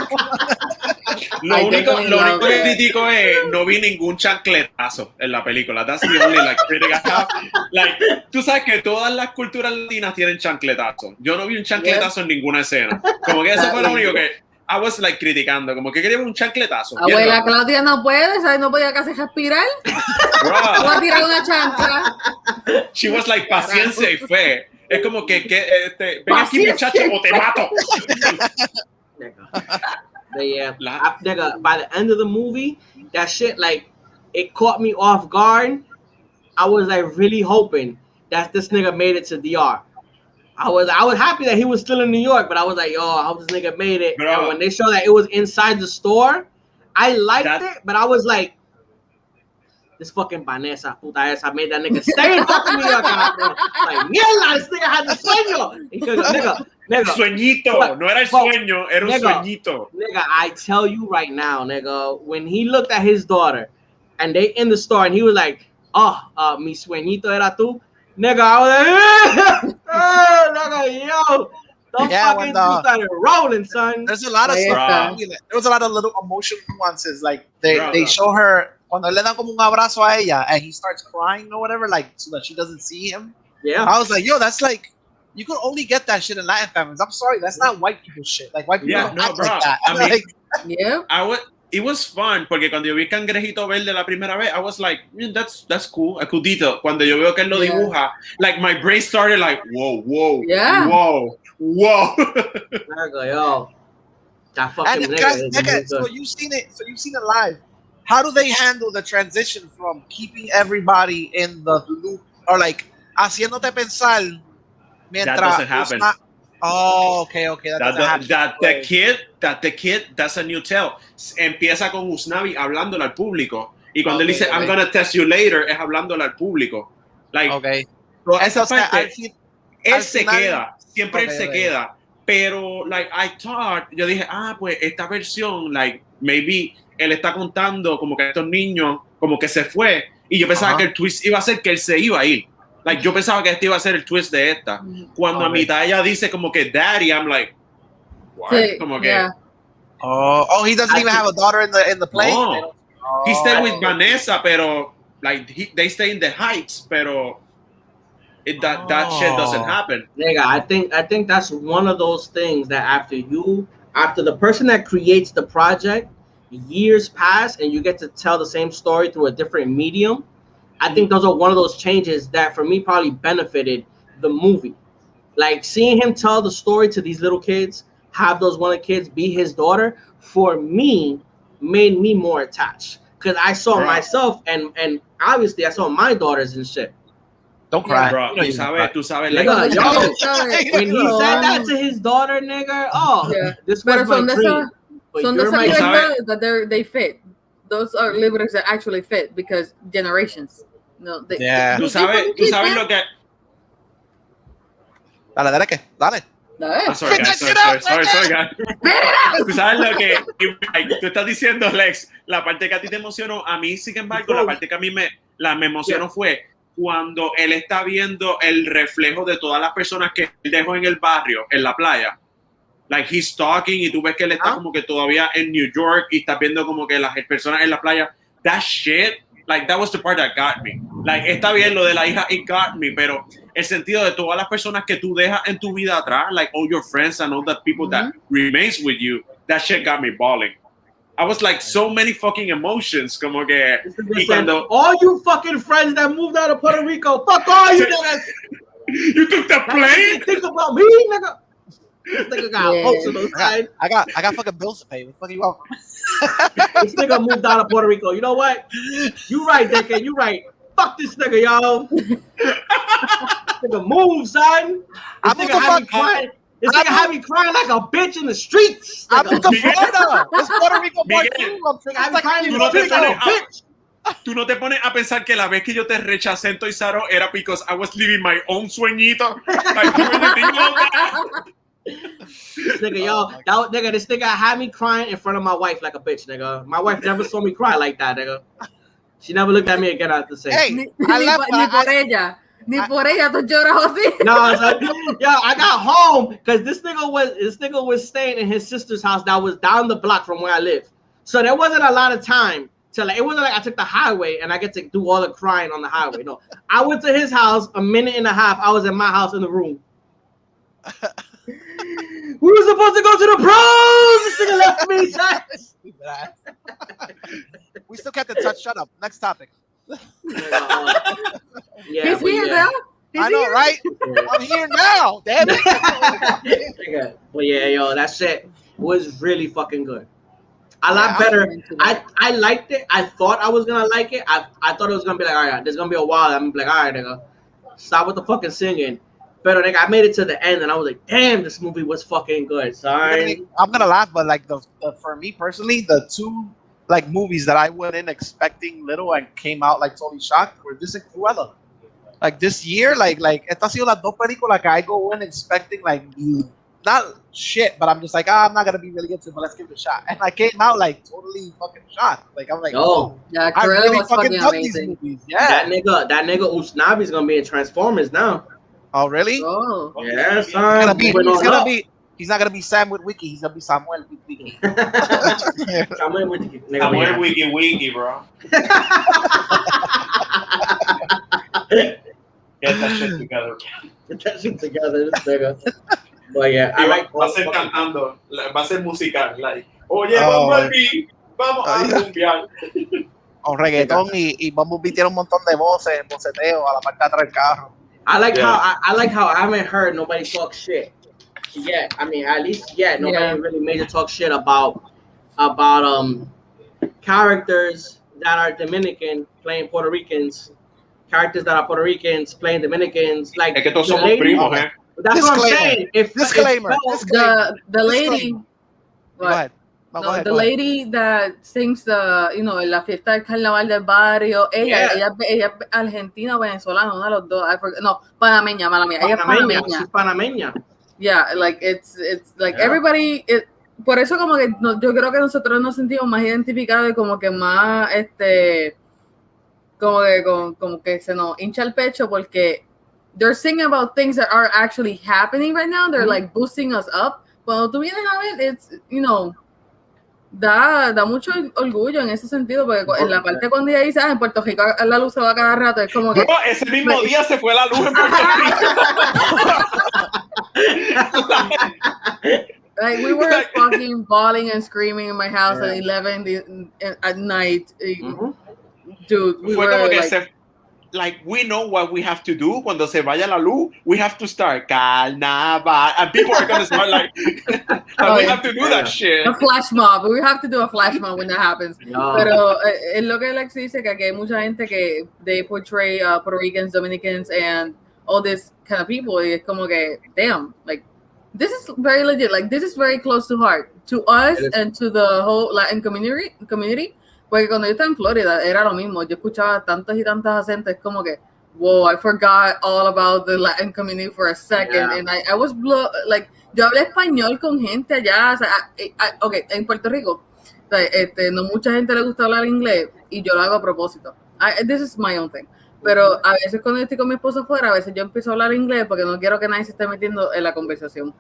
Lo I único definitely love que it. critico es no vi ningún chancletazo en la película. That's the only like critic I have. Like, tú sabes que todas las culturas latinas tienen chancletazo. Yo no vi un chancletazo en ninguna escena. Como que eso fue lo único que I was like criticando. Como que quería un chancletazo. Bien Abuela loco. Claudia no puede, ¿sabes? No podía casi respirar. Bruh, Va a tirar una chancla. she was like paciencia y fe. Es como que ven aquí muchacho o te mato. Nigga. But yeah, La- nigga, by the end of the movie, that shit, like, it caught me off guard. I was like really hoping that this nigga made it to DR. I was happy that he was still in New York, but I was like, yo, I hope this nigga made it. Bro. And when they showed that it was inside the store, I liked it, but I was like, this fucking Vanessa puta esa made that nigga stay in fucking New York. Like, mierda, this nigga had the sueño. He could, nigga. Sueñito, no era el sueño, era un Nigga. sueñito. Nigga, I tell you right now, nigga, when he looked at his daughter and they in the store and he was like, oh, mi sueñito era tú. Nigga, I was like, nigga, yo. The Yeah, fucking when the- dude started rolling, son. There's a lot of Ahí stuff. está. There was a lot of little emotional nuances. Like they Bro. show her cuando le dan como un abrazo a ella and he starts crying or whatever, like so that she doesn't see him. Yeah. I was like, yo, that's like you could only get that shit in Latin families. I'm sorry, that's not white people shit. Like white people Yeah, don't no, act bro. like that. I mean, Like, Yep. It was fun porque cuando yo vi Cangrejito Verde la primera vez, I was like, that's cool, a cool detail. Cuando yo veo que él lo Yeah. dibuja, like my brain started like, whoa, Yeah. whoa. Nigga, yo. That fucking and nigga guys, is nigga, really so good. you've seen it live. How do they handle the transition from keeping everybody in the loop or like haciéndote pensar mientras doesn't happen. Oh, okay, that doesn't happen. That the kid, that's a new tale. Empieza con Usnavi hablándole al público. Y cuando él dice, I'm gonna test you later, es hablándole al público. Like, Okay. toda esa Entonces, parte, él al se final- queda. Siempre él Ok, se ok. queda. Pero, like, yo dije, pues esta versión, like, maybe él está contando como que estos niños, como que se fue. Y yo pensaba Ajá. que el twist iba a ser que él se iba a ir. Like, yo pensaba que este iba a ser el twist de esta. Cuando a Ok. mitad ella dice como que daddy, I'm like, what? Sí, Como que, yeah. Oh, he doesn't I even think- have a daughter in the plane. no. He stayed with Vanessa, pero, like, they stay in the Heights, pero that shit doesn't happen. Nigga, I think that's one of those things that after the person that creates the project, years pass and you get to tell the same story through a different medium. I think those are one of those changes that for me probably benefited the movie. Like seeing him tell the story to these little kids, have those one of the kids be his daughter, for me made me more attached. Because I saw Right. myself and obviously I saw my daughters and shit. Don't cry. Bro, You know you don't cry. tú sabes, Nigga, like, yo, when he said that to his daughter, nigga, Yeah. this Pero was my son de dream. esas, But son de you're esas my Tú sabes- libros that they fit. Those are libros that actually fit because generations. No, they, Yeah. tú sabes lo que. Dale, ¿qué? Dale. Sorry, guys. Sorry, guys. Tú sabes lo que. Tú estás diciendo, Lex, la parte que a ti te emocionó, a mí, sin embargo, la parte que a mí me emocionó fue cuando él está viendo el reflejo de todas las personas que él dejó en el barrio, en la playa. Like, he's talking y tú ves que él está como que todavía en New York y estás viendo como que las personas en la playa. That shit, like, that was the part that got me. Like, está bien lo de la hija, it got me, pero el sentido de todas las personas que tú dejas en tu vida atrás, like all your friends and all the people that remains with you, that shit got me bawling. I was like, so many fucking emotions, como que... Y cuando, all you fucking friends that moved out of Puerto Rico, fuck all you niggas. You took the plane? Think about me, nigga. This nigga got emotional side. I got fucking bills to pay. What the fuck you want? This nigga moved out of Puerto Rico. You know what? You right, Dickhead. You right. Fuck this nigga, yo. This nigga move, son. This nigga had me crying. This nigga had me crying like a bitch in the streets. I moved to Florida. It's Puerto Rico part two. I was crying in the streets like a bitch. Tú no te pones a pensar que la vez que yo te rechacé en Toys R Us era because I was living my own sueñito. Like, you really think about that? This nigga, yo, this nigga had me crying in front of my wife like a bitch, nigga. My wife never saw me cry like that, nigga. She never looked at me again after saying. Hey, Ni por ella, tú lloras así. No, son, yo, I got home because this nigga was staying in his sister's house that was down the block from where I live. So there wasn't a lot of time to like. It wasn't like I took the highway and I get to do all the crying on the highway. No, I went to his house a minute and a half. I was in my house in the room. We were supposed to go to the prom. This nigga left me. We still kept in touch. Shut up. Next topic. Yeah, He's here now. I know, right? I'm here now. Damn it. But yeah, yo, that shit was really fucking good. A lot better. I liked it. I thought I was gonna like it. I thought it was gonna be like, all right, there's gonna be a while. I'm like, all right, nigga, stop with the fucking singing. But nigga, I made it to the end, and I was like, damn, this movie was fucking good. Sorry. I'm gonna laugh, but like the for me personally, the two like movies that I went in expecting little and came out like totally shocked were this and Cruella. Like this year, like estas sido las dos películas que I go in expecting like not shit, but I'm just like, I'm not gonna be really into it, but let's give it a shot. And I came out like totally fucking shocked. Like I'm like, oh, yeah, I really was fucking love amazing. these movies. Yeah. That nigga Usnavi's gonna be in Transformers now. Oh really? Oh. Yeah, son. He's not gonna be Sam with Wiki. He's gonna be Samuel with Wiki. Samuel Wiki, nigga. Samuel Wiki, bro. Get that shit together. Get that shit together, this nigga. But yeah, I like. Va a ser cantando, va a ser musical, like, oye, Bumblebee, vamos a rumbear. Con reggaetón y Bumblebee tiene un montón de voces, boceteo a la parte de atrás del carro. I like how I haven't heard nobody talk shit yet. I mean, at least nobody really made to talk shit about characters that are Dominican playing Puerto Ricans, characters that are Puerto Ricans playing Dominicans. Like es que todos somos primos, eh. That's what I'm saying. Disclaimer. The lady. Go ahead. No, the lady that sings en la fiesta del carnaval del barrio, ella es argentina o venezolana, una de los dos. No, panameña, mala mía. Ella es panameña. She's panameña. Yeah, like it's like everybody. Por eso como que yo creo que nosotros nos sentimos más identificados y como que más como que se nos hincha el pecho porque they're singing about things that are actually happening right now. They're like boosting us up. Cuando tú vienes a ver, it's da mucho orgullo en ese sentido, porque en la parte cuando ella dice, en Puerto Rico la luz se va cada rato, es como que... No, ese mismo día se fue la luz en Puerto Rico. Like, we were fucking bawling and screaming in my house at 11 at night. Dude, we fue were como que like... like we know what we have to do cuando se vaya la luz. We have to start carnaval, and people are gonna start like, we have to do that shit. A flash mob. We have to do a flash mob when that happens. No. Pero es lo que Alex dice, que aquí hay mucha gente que they portray Puerto Ricans, Dominicans, and all this kind of people. Y es como que, damn, like, this is very legit. Like, this is very close to heart to us and to the whole Latin community. Porque cuando yo estaba en Florida era lo mismo. Yo escuchaba tantos y tantos acentos, como que, whoa, I forgot all about the Latin community for a second. And I was like, yo hablé español con gente allá. O sea, okay, en Puerto Rico, o sea, no mucha gente le gusta hablar inglés y yo lo hago a propósito. This is my own thing. Pero a veces cuando yo estoy con mi esposo fuera, a veces yo empiezo a hablar inglés porque no quiero que nadie se esté metiendo en la conversación.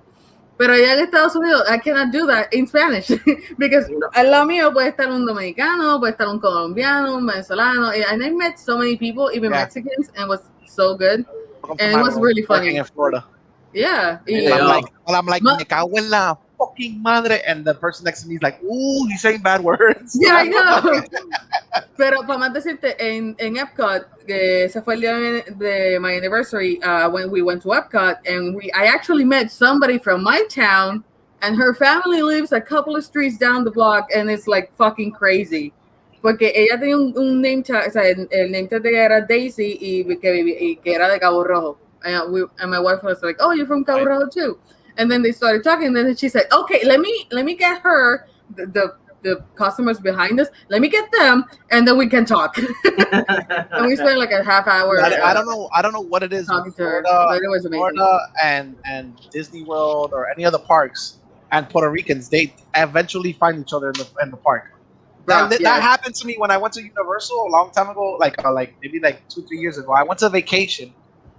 Pero allá en Estados Unidos, I cannot do that in Spanish. Because al lado mío puede estar un dominicano, puede estar un colombiano, un venezolano. And I met so many people, even Mexicans, and it was so good. And it was really funny. In Florida. Yeah. I'm like, me cago en la fucking madre. And the person next to me is like, ooh, he's saying bad words. Yeah, I know. Pero para más decirte, en Epcot, que ese fue el día de my anniversary, when we went to Epcot, and I actually met somebody from my town, and her family lives a couple of streets down the block, and it's like fucking crazy. Porque ella tenía un name tag, o sea, el name tag de ella era Daisy y que era de Cabo Rojo. And my wife was like, "Oh, you're from Cabo Rojo too." And then they started talking, and then she said, "Okay, let me get her the customers behind us. Let me get them, and then we can talk." And we spent like a half hour. I don't know what it is. Talking to her, Florida, but it was amazing. Florida and Disney World or any other parks and Puerto Ricans, they eventually find each other in the park. That happened to me when I went to Universal a long time ago, like maybe like 2-3 years ago. I went to vacation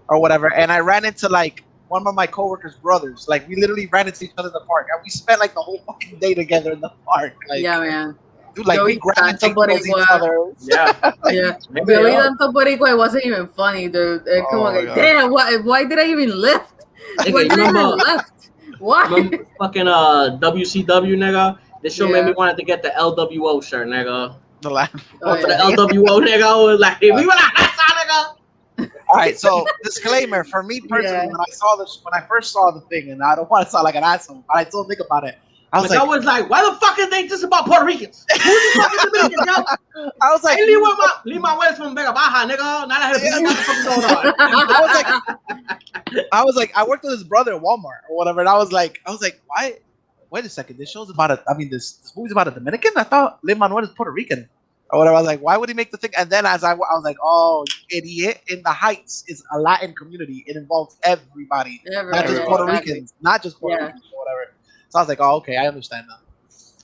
or whatever, and I ran into like one of my coworkers' brothers. Like we literally ran into each other in the park, and we spent like the whole fucking day together in the park. Like, yeah, man. Dude, like we gravitate towards each other. Yeah. Really, tanto boricua, it wasn't even funny, dude. Como que, damn, why did I even lift? Why did I even left? Why? Fucking WCW, nigga. This show made me want to get the LWO shirt, nigga. The laugh. The LWO, nigga, was like, we were like, that's nigga. All right, so disclaimer for me personally, when I first saw the thing, and I don't want to sound like an asshole, but I still think about it. I was like, why the fuck is they just about Puerto Ricans? Who the fuck is Dominicans, yo? I was like, hey, Lima West from Vega Baja, nigga. Now I had what the fuck going on. I was like, I worked with his brother at Walmart or whatever, and I was like, why? Wait a second, this show's about this movie's about a Dominican? I thought Lin-Manuel is Puerto Rican. Or whatever. I was like, why would he make the thing? And then as I was like, oh, you idiot. In the Heights is a Latin community. It involves everybody. Not just Puerto Ricans. Not just Puerto Ricans or whatever. So I was like, oh, okay, I understand now.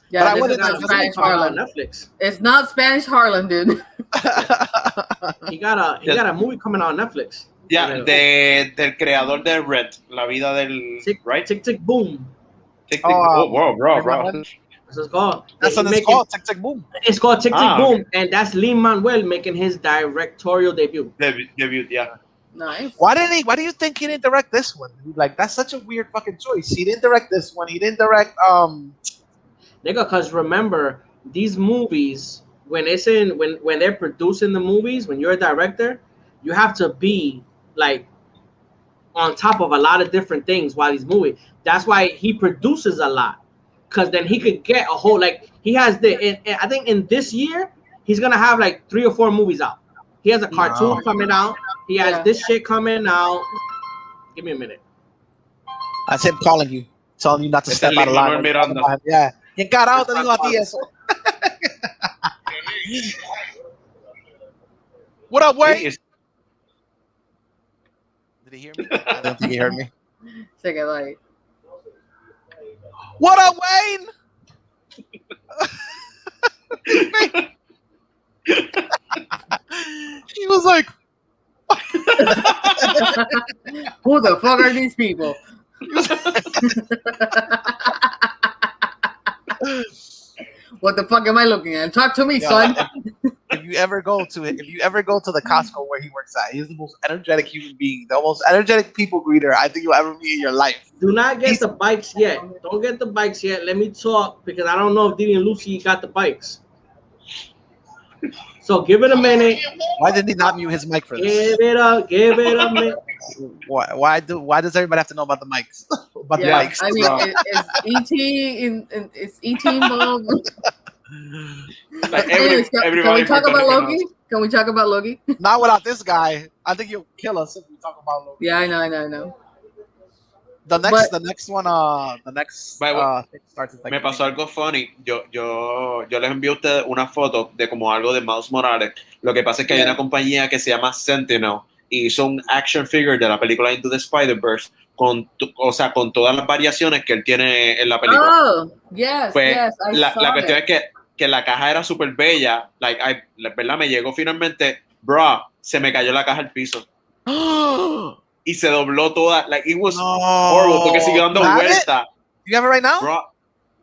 Yeah, but I wanted to Spanish Harlem. Netflix. It's not Spanish Harlem, dude. he got a movie coming out on Netflix. Yeah, del creador de Red, La vida del... Right? Tick, tick, boom. Tick, tick, bro. This is called. That's what it's called, Tick, Tick, Boom. It's called Tick, Tick, Boom, and that's Lin-Manuel making his directorial debut. Debut, yeah. Nice. Why do you think he didn't direct this one? Like, that's such a weird fucking choice. He didn't direct this one. He didn't direct Nigga, because remember, these movies, when they're producing the movies, when you're a director, you have to be like on top of a lot of different things while he's moving. That's why he produces a lot. Because then he could get a whole, like, he has I think in this year, he's going to have like 3 or 4 movies out. He has a cartoon coming out. He has this shit coming out. Give me a minute. That's him calling you, telling you not to step out of line. Yeah. Encarado te digo a ti eso. What up, Wayne? Did he hear me? I don't think he heard me. Se quedó ahí. What up, Wayne? He was like, who the fuck are these people? What the fuck am I looking at? Talk to me, son. If you ever go to the Costco where he works at, he's the most energetic human being, the most energetic people greeter I think you'll ever meet in your life. Do not get the bikes yet. Don't get the bikes yet. Let me talk because I don't know if Didi and Lucy got the bikes. So give it a minute. Why did he not mute his mic for this? Give it a minute. Why does everybody have to know about the mics? About Yeah, the mics. I mean, is ET involved? Like Anyways, can we everybody talk about Puerto Rico Loki? knows. Can we talk about Loki? Not without this guy. I think you'll kill us if we talk about Loki. Yeah, I know. The next one thing starts with, like, Me pasó algo funny. Yo les envío a ustedes una foto de como algo de Miles Morales. Lo que pasa es que hay Yeah. una compañía que se llama Sentinel y hizo un action figure de la película Into the Spider-Verse con todas las variaciones que él tiene en la película. Oh, yes, Pues yes, I la saw cuestión it. es que la caja era súper bella. ¿Verdad? Me llegó finalmente. Bro, se me cayó la caja al piso. Y se dobló toda. Like, it was horrible porque siguió dando You have vueltas. You have it right now? Bro,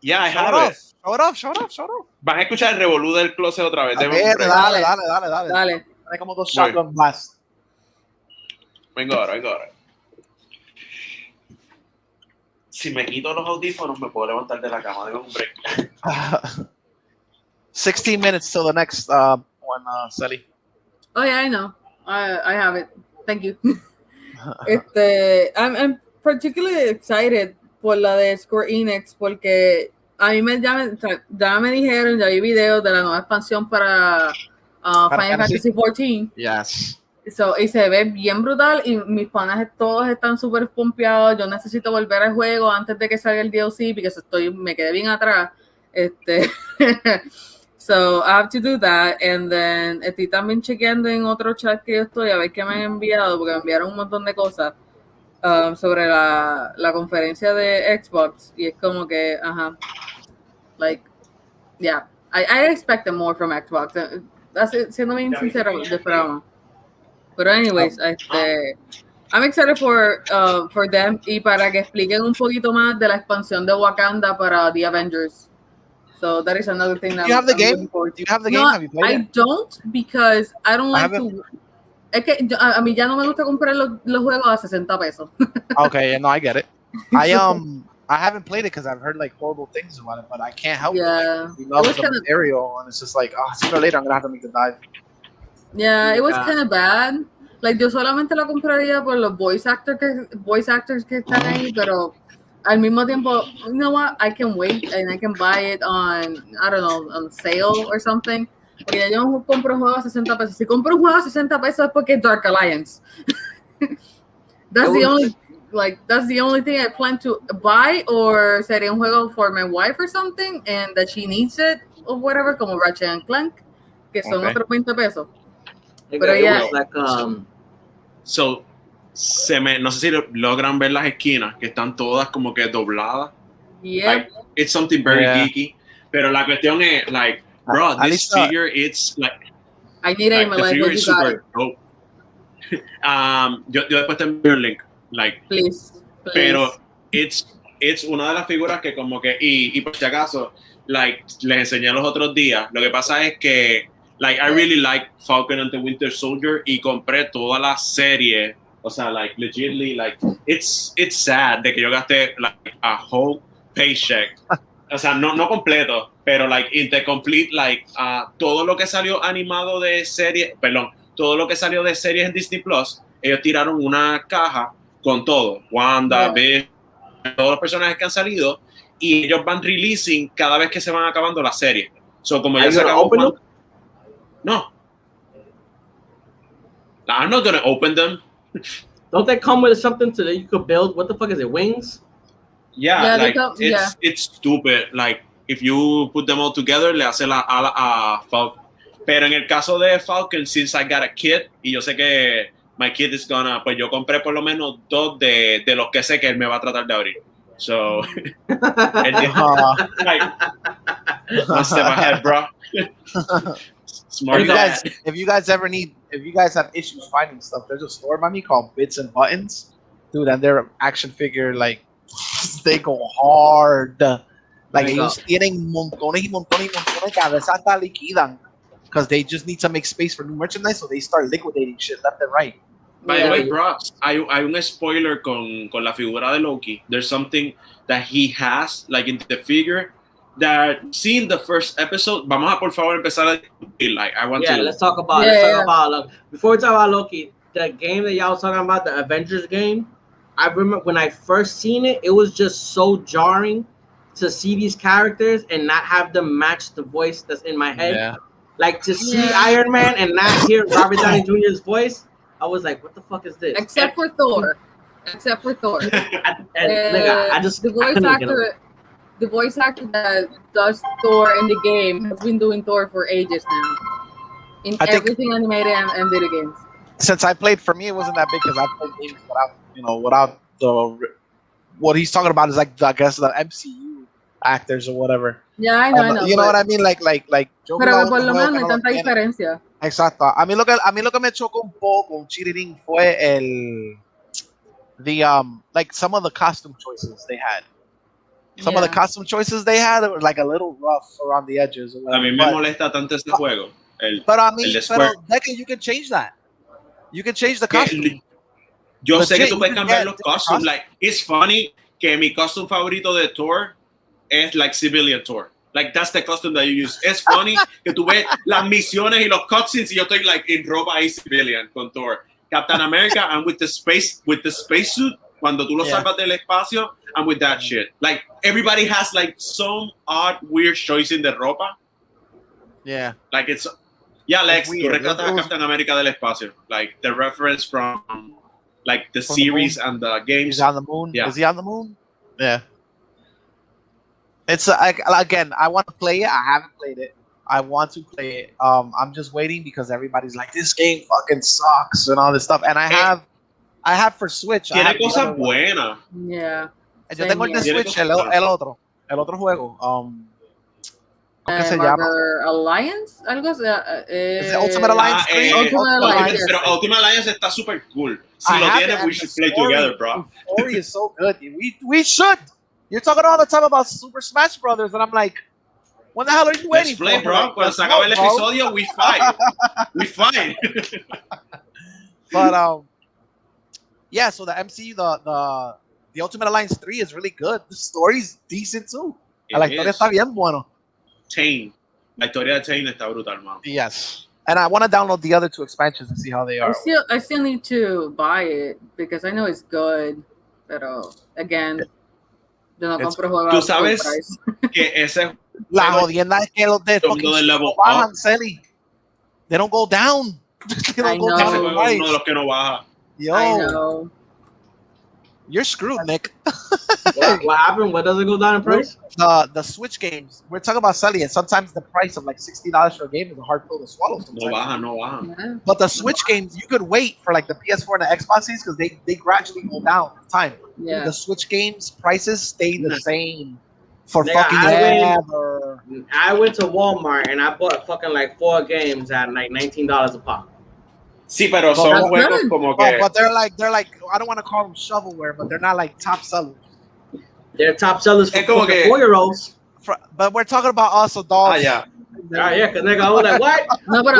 yeah, I Show have it it. off. Show it off. Van a escuchar el revolú del closet otra vez. A Déjame un ver, break. dale. Hay como dos shotgun blasts. Vengo ahora. Si me quito los audífonos, me puedo levantar de la cama. Déjame un break. 16 minutes till the next one, Sally. Oh yeah, I know. I have it. Thank you. I'm particularly excited por la de Square Enix porque a mí ya me dijeron, ya vi videos de la nueva expansión para Final Fantasy XIV. Yes. Y se ve bien brutal y mis panas todos están súper pompeados. Yo necesito volver al juego antes de que salga el DLC porque me quedé bien atrás. So I have to do that, and then estoy también chequeando en otro chat que yo estoy a ver qué me han enviado, porque me enviaron un montón de cosas sobre la conferencia de Xbox, y es como que, like, yeah, I expected more from Xbox. Siendo bien sincero, de esperaba. Pero anyways, I'm excited for them y para que expliquen un poquito más de la expansión de Wakanda para The Avengers. So that is another thing that Do you have the game? Do you have the game? Have you played it? I don't because I don't like to. Es que a mí ya no me gusta comprar los juegos a 60 pesos. Okay, no, I get it. I haven't played it because I've heard like horrible things about it, but I can't help it. Like, we love the material, and it's just like, sooner or later I'm gonna have to make the dive. Yeah, it was kind of bad. Like yo solamente la compraría por los voice actors que están ahí, pero al mismo tiempo, you know what? I can wait and I can buy it on, I don't know, on sale or something. Porque yo no compro juegos a 60 pesos. Si compro un juego a 60 pesos es porque es Dark Alliance. That's the only thing I plan to buy, or sería un juego for my wife or something and that she needs it or whatever, como Ratchet and Clank, que son otros 20 pesos. Pero ya. So, no sé si logran ver las esquinas que están todas como que dobladas. Yeah. Like, it's something very geeky. Pero la cuestión es, like, bro, this figure, it's like. I need it in my life. The figure is super dope. Yo después te envío el link. Like, please. Pero it's una de las figuras que como que, y por si acaso, like, les enseñé los otros días. Lo que pasa es que, like, I really like Falcon and the Winter Soldier y compré toda la serie. O sea, like, legitimately, like, it's sad de que yo gasté, like, a whole paycheck. O sea, no completo, pero, like, incomplete, like, todo lo que salió animado de serie, todo lo que salió de series en Disney Plus, ellos tiraron una caja con todo. Wanda, Vision, todos los personajes que han salido, y ellos van releasing cada vez que se van acabando las series. So, como ya se acabó. No. I'm not gonna open them. Don't they come with something so that you could build? What the fuck is it? Wings? Yeah, like it's stupid. Like if you put them all together, le hace la ala a Falcon. Pero en el caso de Falcon, since I got a kid y yo sé que my kid is gonna, pues yo compré por lo menos 2 de los que sé que él me va a tratar de abrir. So, like, one step ahead, bro. Smart if you guys have issues finding stuff, there's a store by me called Bits and Buttons, dude, and their action figure, like, they go hard. Like, ellos tienen montones y montones y montones que a veces hasta liquidan because they just need to make space for new merchandise, so they start liquidating shit left and right. By the way, bro, hay un spoiler con la figura de Loki. There's something that he has, like, in the figure, that seen the first episode, vamos a por favor empezar a discutir. Like, I want Yeah, to. let's talk about. Let's talk about. Look, before we talk about Loki, the game that y'all was talking about, the Avengers game. I remember when I first seen it, it was just so jarring to see these characters and not have them match the voice that's in my head. Yeah. Like to see Iron Man and not hear Robert Downey Jr.'s voice, I was like, "What the fuck is this?" Except for Thor. Nigga, I just the voice actor. The voice actor that does Thor in the game has been doing Thor for ages now. In everything animated and video games. Since I played, for me, it wasn't that big because I played games without the. What he's talking about is like, I guess, the MCU actors or whatever. Yeah, I know. You know what I mean? Like. Yo Pero por lo menos no hay tanta diferencia. Exacto. A mí lo que me chocó un poco un chirirín fue like some of the costume choices they had. Some of the costume choices they had were like a little rough around the edges. A mí me molesta tanto este juego. Pero Deca, you can change that. You can change the costume. Yo sé que tú puedes cambiar los costumes. Like, it's funny que mi costume favorito de Thor es like civilian Thor. Like, that's the costume that you use. Es funny que tú ves las misiones y los cutscenes y yo estoy like en ropa ahí civilian con Thor. Captain America, and with the spacesuit, cuando tú lo salvas del espacio, I'm with that shit. Like, everybody has like some odd, weird choice in the ropa. Yeah. Like, it's... Yeah, Lex, tú retratas a Captain America del espacio. Like, the reference from like the series and the games. He's on the moon. Yeah. Is he on the moon? Yeah. It's again, I want to play it. I haven't played it. I want to play it. I'm just waiting because everybody's like, this game fucking sucks and all this stuff. And I have for Switch. Tiene cosas buenas. Yeah. Yo tengo el de Switch, el otro juego. ¿Qué se llama? Alliance, algo así. ¿Es el Ultimate Alliance 3? Ultimate Alliance. Pero Ultimate Alliance está super cool. Si lo tienes, we should play together, bro. The story is so good. We should. You're talking all the time about Super Smash Brothers, and I'm like, when the hell are you waiting for? Let's play, bro. Cuando se acabe el episodio, we fight. We fight. But yeah. So the MCU, the Ultimate Alliance 3 is really good. The story's decent too. La historia está bien bueno. Tain. La historia de Tain está brutal, man. Yes. And I want to download the other 2 expansions and see how they are. I still need to buy it because I know it's good. Pero again, yo no compro juegos. Tú sabes que ese la jodienda es que los de fucking bajan, Celi. They don't go down. They don't go down in price. Uno de los que no baja. Yo, I know. You're screwed, Nick. What happened? What does it go down in price? The Switch games. We're talking about selling it. Sometimes the price of like $60 for a game is a hard pill to swallow. No baja. Yeah. But the Switch games, you could wait for like the PS4 and the Xbox games because they gradually go down with time. Yeah. The Switch games prices stay the same for Nigga, fucking ever. I went to Walmart and I bought fucking like 4 games at like $19 a pop. Sí, pero son juegos como que... But they're like, I don't want to call them shovelware, but they're not like top sellers. They're top sellers for 4-year-olds. But we're talking about also dogs. Yeah. Yeah, because nigga, I was like, what? No, but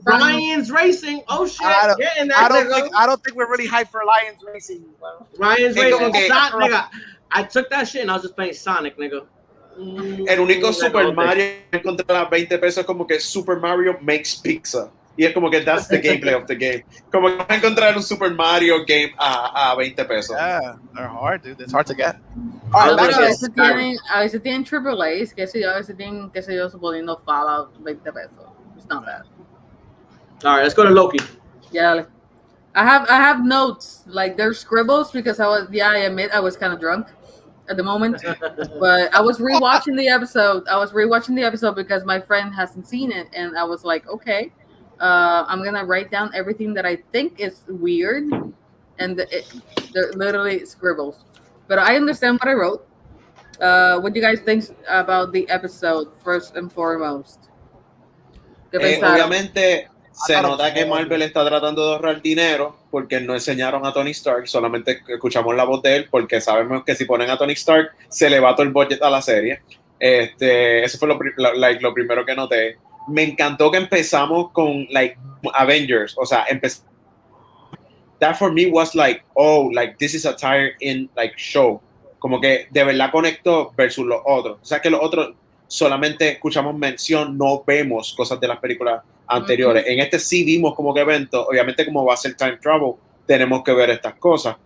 Ryan's Racing. Oh shit! I don't think we're really hyped for Lions Racing. Ryan's Racing. Nigga, I took that shit and I was just playing Sonic, nigga. El único Super Mario que encontré a 20 pesos como que Super Mario makes pizza. Y es como que that's the gameplay of the game. Como que vas a encontrar un Super Mario game a 20 pesos. Yeah, they're hard, dude. It's hard to get. A veces tienen Triple A's, que sé yo, a veces tienen, qué sé yo, suponiendo Fallout 20 pesos. It's not bad. All right, let's go to Loki. Yeah, I have notes, like they're scribbles because I admit I was kind of drunk at the moment, but I was rewatching the episode because my friend hasn't seen it, and I was like, okay, I'm gonna write down everything that I think is weird, and they're literally scribbles. But I understand what I wrote. What do you guys think about the episode first and foremost? Obviamente se nota que Marvel está tratando de ahorrar dinero porque no enseñaron a Tony Stark, solamente escuchamos la voz de él porque sabemos que si ponen a Tony Stark se le va todo el budget a la serie. Eso fue lo primero que noté. Me encantó que empezamos con like Avengers, o sea, that for me was like, oh, like this is a tied in like show, como que de verdad conectó versus los otros. O sea que los otros solamente escuchamos mención, no vemos cosas de las películas anteriores. En este sí vimos como que evento, obviamente como va a ser time travel, tenemos que ver estas cosas.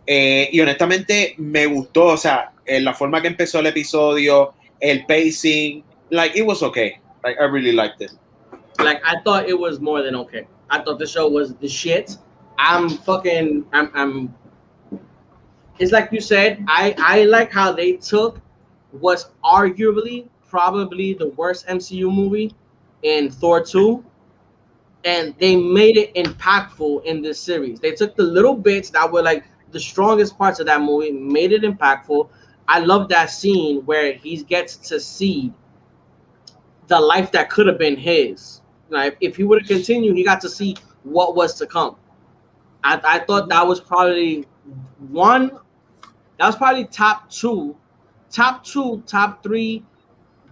Y honestamente me gustó, o sea, la forma que empezó el episodio, el pacing, like it was okay. Like I really liked it. Like I thought it was more than okay. I thought the show was the shit. I'm it's like you said, I like how they took what's arguably probably the worst MCU movie in Thor 2 and they made it impactful in this series. They took the little bits that were like the strongest parts of that movie, made it impactful. I love that scene where he gets to see the life that could have been his. Like if he would have continued, he got to see what was to come. I thought that was probably top three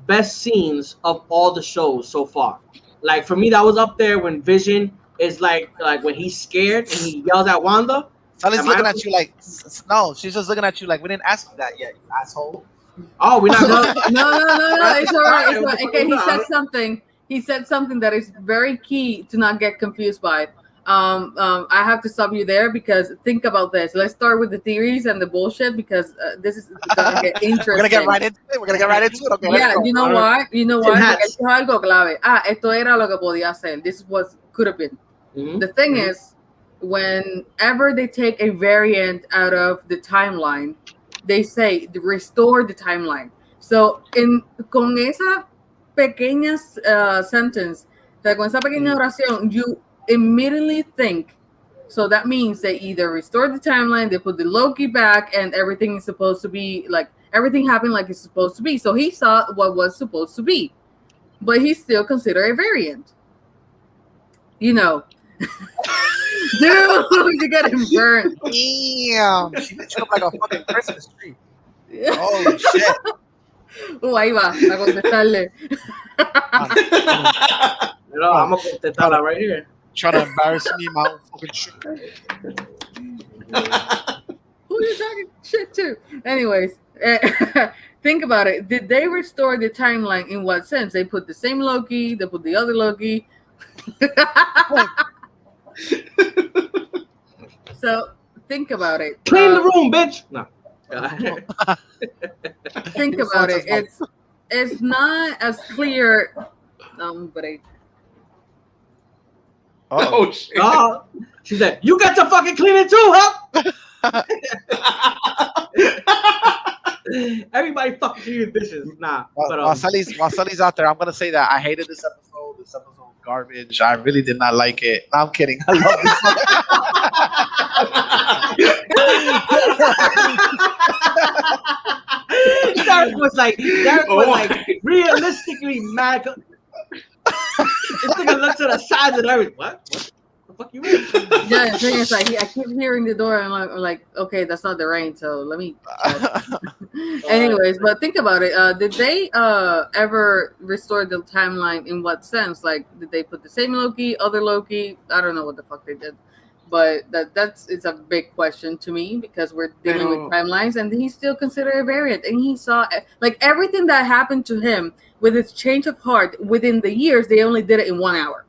best scenes of all the shows so far. Like for me, that was up there when Vision is like when he's scared and he yells at Wanda. Sally's looking at you like, no, she's just looking at you like, we didn't ask you that yet, you asshole. Oh, we're not. No. It's all right. It's right. Okay, he said something that is very key to not get confused by. I have to stop you there because think about this. Let's start with the theories and the bullshit because this is gonna get interesting. We're gonna get right into it. Okay, yeah, you know why? Porque esto es algo clave. Esto era lo que podía hacer. This is what could have been. Mm-hmm. The thing is, whenever they take a variant out of the timeline, they say restore the timeline. So con esa pequeña sentence, con esa pequeña oración, you immediately think, so that means they either restore the timeline, they put the Loki back, and everything is supposed to be like everything happened like it's supposed to be. So he saw what was supposed to be, but he still considered a variant. You know, dude, you get him burned. Damn, she lit you up like a fucking Christmas tree. Holy shit. Ahí va, a contestarle. No, I'm gonna contestarla right here. Trying to embarrass me, my own fucking shit. Who are you talking shit to? Anyways, think about it. Did they restore the timeline in what sense? They put the same Loki, they put the other Loki. So think about it. Clean the room, bitch. No. Think about it. It's not as clear. But Oh shit. She said, "You got to fucking clean it too, huh?" Everybody fucking clean the dishes. Nah. While Sully's out there, I'm gonna say that I hated this episode. This episode was garbage. I really did not like it. No, I'm kidding. I love this. Derek was like realistically mad. This nigga looks to the sides and everything. What? The fuck you mean? Yeah, the thing is, like, I keep hearing the door, and I'm like, okay, that's not the rain, so let me. Anyways, but think about it. Did they ever restore the timeline? In what sense? Like, did they put the same Loki, other Loki? I don't know what the fuck they did, but it's a big question to me because we're dealing with timelines, and he's still considered a variant, and he saw like everything that happened to him with his change of heart within the years. They only did it in 1 hour.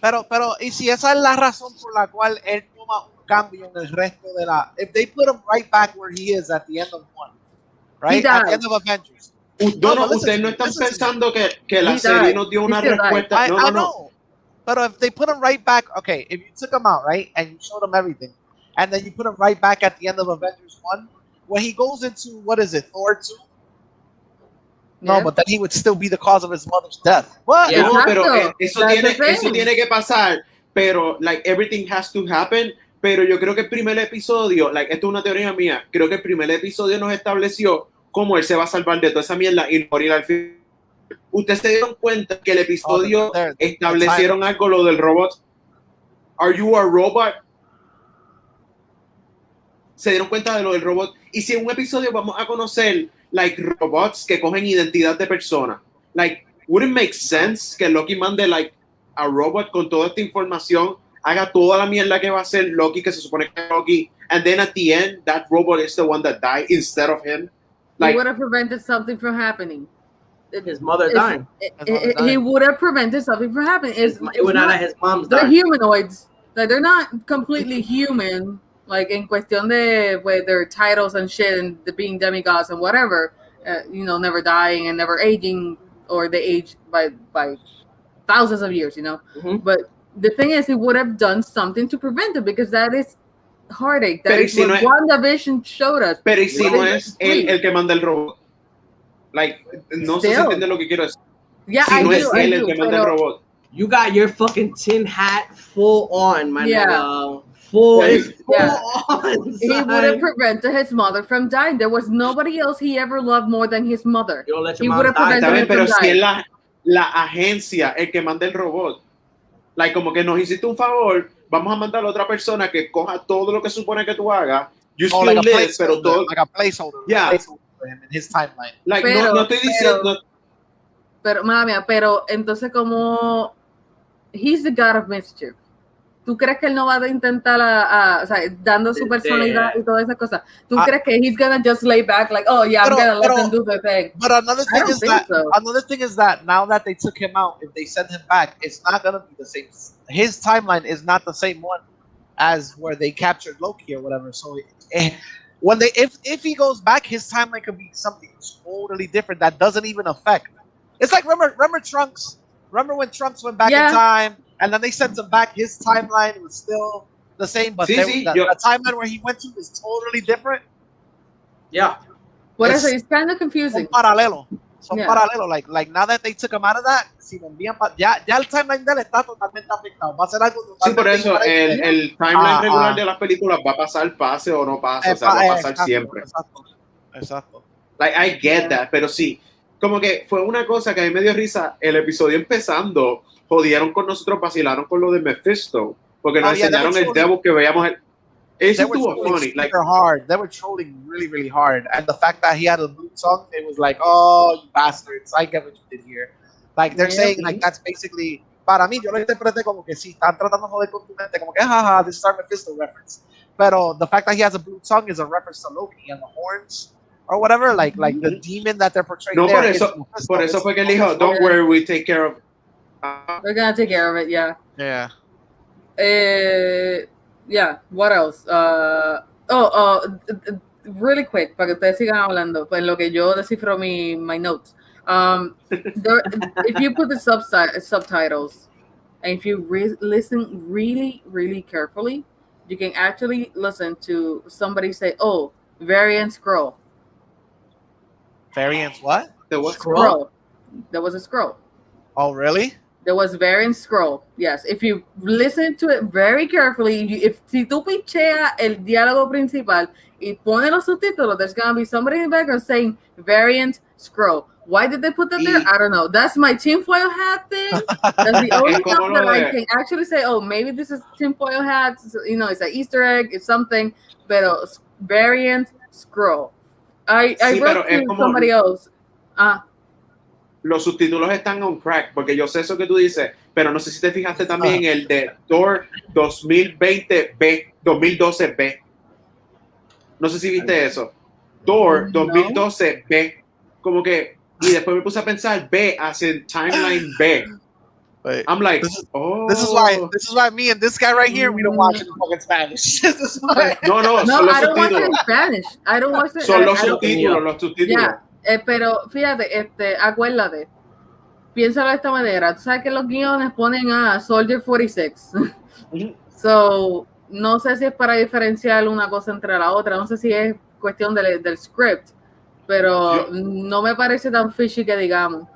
Pero, y si esa es la razón por la cual él toma un cambio en el resto de la... If they put him right back where he is at the end of one, right? At the end of Avengers. Ustedes no están pensando que la serie nos dio una respuesta. I know. But if they put him right back, okay, if you took him out, right, and you showed him everything, and then you put him right back at the end of Avengers 1, when he goes into, what is it, Thor 2? No, but then he would still be the cause of his mother's death. What? Yeah, no, pero eso tiene que pasar, pero like everything has to happen. Pero yo creo que el primer episodio, like esto es una teoría mía, creo que el primer episodio nos estableció cómo él se va a salvar de toda esa mierda y morir al fin. Ustedes se dieron cuenta que el episodio establecieron algo, lo del robot. Are you a robot? Se dieron cuenta de lo del robot. Y si en un episodio vamos a conocer like robots que cogen identidad de persona, like wouldn't make sense que Loki mande like a robot con toda esta información, haga toda la mierda que va a hacer Loki, que se supone que es Loki, and then at the end that robot is the one that died instead of him. Like, he would have prevented something from happening. his mother dying. He would have prevented something from happening. It would not have his mom's They're dying. humanoids. Like they're not completely human. Like in cuestión de with their titles and shit and the being demigods and whatever. Never dying and never aging, or they age by thousands of years. But the thing is, he would have done something to prevent it, because that is heartache. That is what WandaVision showed us. Pero y si no es el que manda el robot. Like, no sé si entiendes lo que quiero decir. Yeah, si no es él el que manda el robot. You got your fucking tin hat full on, my nigga. Full on. He would have prevented his mother from dying. There was nobody else he ever loved more than his mother. He would have prevented her pero from si dying. es la agencia el que manda el robot, like, como que nos hiciste un favor, vamos a mandar a otra persona que coja todo lo que supone que tú hagas. You still like live, pero todo. Like a placeholder. Yeah. For him in his timeline. Like, no estoy diciendo. Pero, madre mía, pero entonces, como he's the god of mischief, ¿tú crees que él no va a intentar o sea, dando su personalidad y todas esas cosas? ¿Tú crees que he's gonna just lay back like, oh yeah, I'm gonna let them do the thing? But another thing is that now that they took him out, if they send him back, it's not gonna be the same. His timeline is not the same one as where they captured Loki or whatever. So when if he goes back, his timeline could be something totally different that doesn't even affect. It's like remember Trunks. Remember when Trunks went back in time, and then they sent him back? His timeline was still the same, but the timeline where he went to is totally different. Yeah. What is it? It's kind of confusing. Son paralelo. Like now that they took him out of that, si lo envían ya el timeline de él está totalmente afectado. Va a ser algo totalmente por eso el timeline regular de las películas va a pasar, pase o no pase, o sea, va a pasar siempre. Exacto. Like, I get that, pero sí, como que fue una cosa que a mí me dio risa. El episodio empezando, jodieron con nosotros, vacilaron con lo de Mephisto, porque nos enseñaron el demo que veíamos. Eso estuvo funny. Like, hard. They were trolling really, really hard. And the fact that he had a blue tongue, it was like, oh, you bastards, I get what you did here. Like, they're saying, like, that's basically, para mí, yo lo interpreté como que sí, están tratando de joder con tu mente, como que, jaja, this is our Mephisto reference. Pero the fact that he has a blue tongue is a reference to Loki and the horns, or whatever, like the demon that they're portraying. No, there por eso fue que él dijo, don't worry, we take care of it. We're gonna take care of it, yeah. Yeah. Yeah, what else? Really quick, para que ustedes sigan hablando, pues lo que yo descifro my notes. If you put the subtitles, and if you listen really, really carefully, you can actually listen to somebody say, oh, variant scroll. Variant what? There was scroll. There was a scroll. Oh, really? There was variant scroll. Yes. If you listen to it very carefully, si tú picheas el diálogo principal y pones los subtítulos, there's going to be somebody in the background saying variant scroll. Why did they put that there? I don't know. That's my tinfoil hat thing. That's the only time that I can actually say, oh, maybe this is tinfoil hat. It's an Easter egg. It's something. Pero variant scroll. I wrote to somebody else. Los subtítulos están on crack, porque yo sé eso que tú dices, pero no sé si te fijaste también el de Thor 2020B, 2012B. No sé si viste eso. Thor 2012B. Como que, y después me puse a pensar, B hace timeline B. Wait, I'm like, this is why me and this guy right here, we don't watch it in fucking Spanish. This is why. No, I don't watch it in Spanish. I don't watch it. Son los subtítulos. Yeah. Pero fíjate, acuérdate, piénsalo de esta manera. Tú sabes que los guiones ponen a Soldier 46. So, no sé si es para diferenciar una cosa entre la otra. No sé si es cuestión del script. Pero no me parece tan fishy que digamos.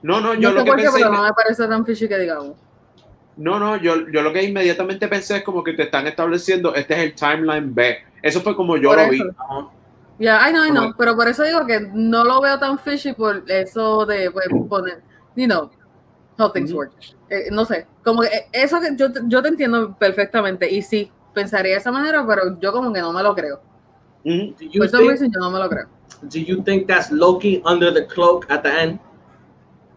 No, yo lo que pensé, pero no me parece tan fishy que digamos. No, yo lo que inmediatamente pensé es como que te están estableciendo, este es el timeline B. Eso fue como yo lo vi. I know, pero por eso digo que no lo veo tan fishy por eso de poner, how things work. No sé, como que eso que yo te entiendo perfectamente y sí, pensaría de esa manera, pero yo como que no me lo creo. Por eso yo no me lo creo. Do you think that's Loki under the cloak at the end?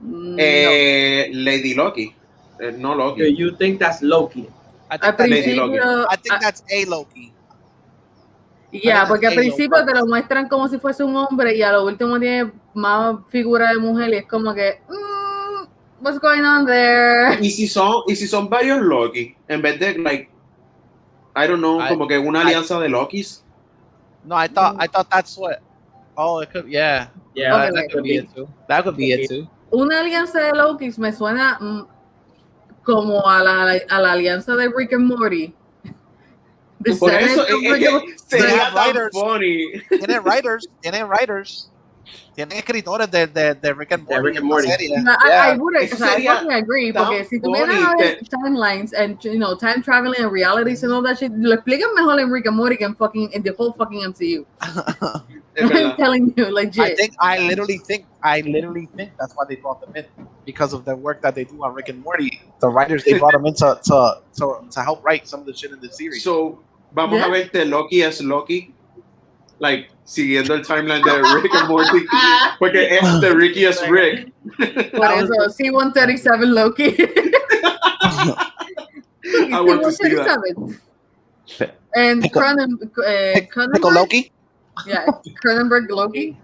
No. Lady Loki. No Loki. Do you think that's Loki? I think that's a Loki. Porque al principio te lo muestran como si fuese un hombre y a lo último tiene más figura de mujer y es como que what's going on there? Y si son varios Loki, en vez de like, I don't know, como que una alianza de Lokis. No, I thought that's what. Oh, it could. Yeah. Yeah, That could be it too. That could be it too. Una alianza de Lokis me suena como a la alianza de Rick and Morty. Por eso es que sería tan writers. funny. Tienen writers. Tienen escritores de Rick and Morty. Rick and Morty. I would Eso sería I agree, porque si tuvieran timelines and time traveling and realities and all that shit, lo explican mejor en Rick and Morty que in the whole fucking MCU. I'm telling you, legit. I literally think that's why they brought them in, because of the work that they do on Rick and Morty. The writers, they brought them in to help write some of the shit in the series. So vamos a ver Loki as Loki, like siguiendo el timeline de Rick and Morty, porque es the Ricky as Rick. Por eso, C-137 Loki. I want to see that. And Pickle Loki. Yeah, Cronenberg Loki.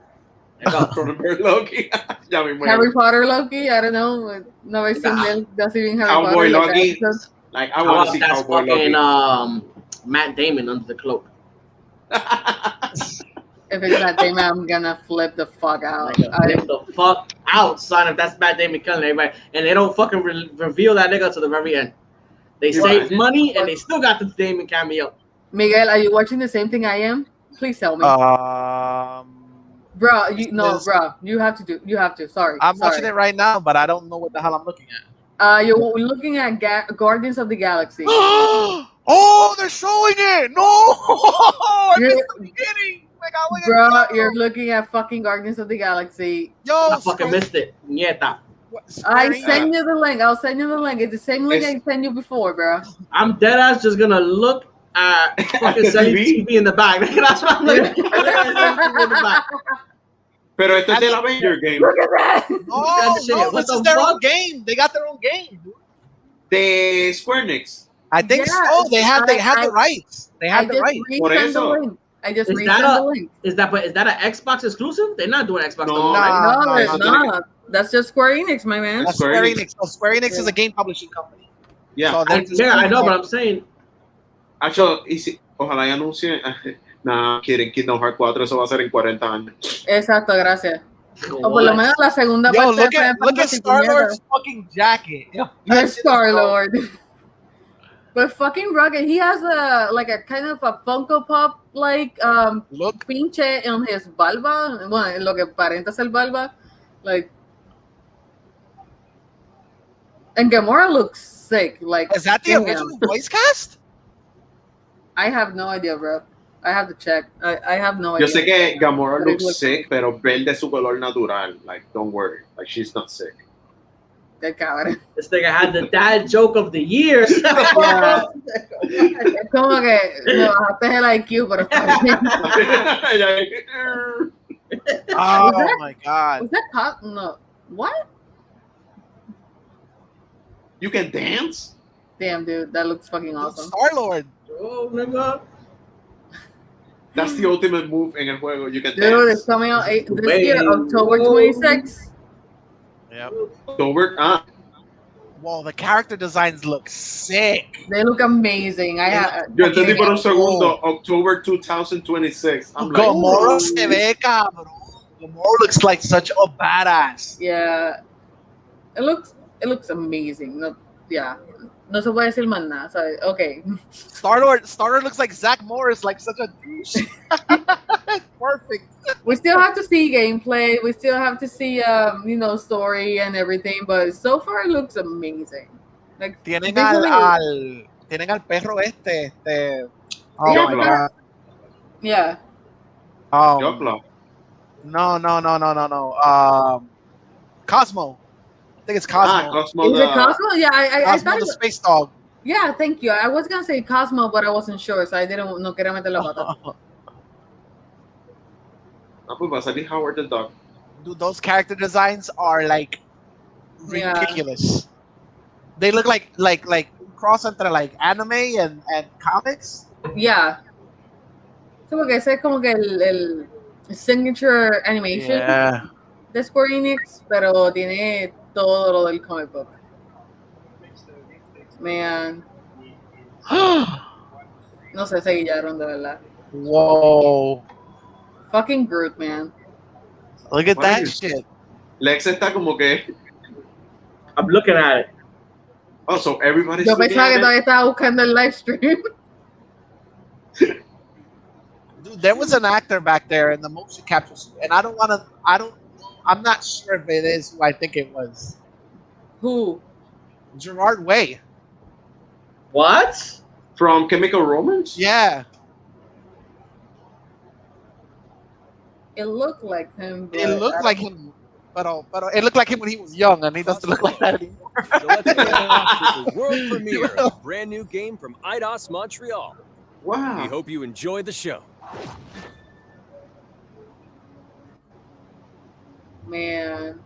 Cronenberg Loki. Ya me muero. Harry Potter Loki. I don't know. No versión de él de así bien Harry Cowboy Potter. Loki. Like I want to see Cowboy Loki. Matt Damon under the cloak. If it's Matt Damon, I'm gonna flip the fuck out. Flip the fuck out, son. If that's Matt Damon killing everybody, and they don't fucking reveal that nigga to the very end. They saved money and they still got the Damon cameo. Miguel, are you watching the same thing I am? Please tell me. Bro, you have to. Sorry. I'm watching it right now, but I don't know what the hell I'm looking at. You're looking at Guardians of the Galaxy. Oh, they're showing it! No! I missed the beginning! Bro, you're looking at fucking Guardians of the Galaxy. Yo, I fucking missed it. Nieta. I send you the link. I'll send you the link. It's the same link I sent you before, bro. I'm dead ass just gonna look at fucking selling TV in the back. That's what I'm looking at. TV in the back. Pero este es del Avenger game. Look at that. No, this is their own game. They got their own game, dude. De Square Enix. I think so. They have the rights. They have the rights. Por eso. I just resend the link. Is that an Xbox exclusive? They're not doing Xbox. No, it's not. That's just Square Enix, my man. That's Square Enix. So Square Enix is a game publishing company. Yeah, so I know, but I'm saying. Actually, ojalá y anuncien. Nah, quieren Kingdom Hearts 4, eso va a ser en 40 años. Exacto, gracias. O por lo menos la segunda parte. Look at Star-Lord's fucking jacket. Yes, Star-Lord. But fucking rugged. He has a kind of a Funko Pop like look pinche on his barba. Bueno, en lo que aparenta ser barba. Like, and Gamora looks sick. Like, is that the original voice cast? I have no idea, bro. I have to check. I have no idea. Yo sé que Gamora looks sick, pero verde es su color natural. Like, don't worry. Like, she's not sick. Qué cabrón. This nigga had the dad joke of the year. Yeah. Como que no bajaste el IQ, pero está bien. Oh my god. Was that no. What? You can dance? Damn, dude, that looks fucking awesome. Star-Lord. Oh, nigga. That's the ultimate move in el juego. You can Dude, dance. it's coming out this year, October 26th. Yep. October. Whoa, the character designs look sick. They look amazing. Yo entendí por un segundo. October 2026. I'm like, Gamora se ve, cabrón. Gamora looks like such a badass. Yeah, it looks amazing. No, yeah, no se puede decir más nada. So, okay. Star-Lord looks like Zach Morris, like such a douche. Perfect. We still have to see gameplay. We still have to see, story and everything. But so far, it looks amazing. Like Tienen al perro este. Yeah. Yopla. No. Cosmo. I think it's Cosmo. Cosmo. Is it Cosmo? Yeah, I thought the space dog. Yeah, thank you. I was gonna say Cosmo, but I wasn't sure, so I didn't. No quería meter la pata. Pues va a salir Howard the Duck. Dude, those character designs are like ridiculous. They look like cross entre like anime and comics. Yeah. So porque ese es como que el signature animation. Yeah. de Square Enix, pero tiene todo lo del comic book. Man, no sé, se guillaron de verdad. Whoa. Fucking Groot, man. Look at What that is- shit. Lex está como que. I'm looking at it. Oh, so everybody's Yo looking pensaba que at todavía it? estaba buscando el live stream. Dude, there was an actor back there in the motion capture suit, and I'm not sure if it is who I think it was. Who? Gerard Way. What? From Chemical Romance? Yeah. It looked like him. But It looked like him, but it looked like him when he was young, and he doesn't look like that anymore. So let's get off with the world premiere of a brand new game from Eidos Montreal. We Wow. hope you enjoy the show. Man.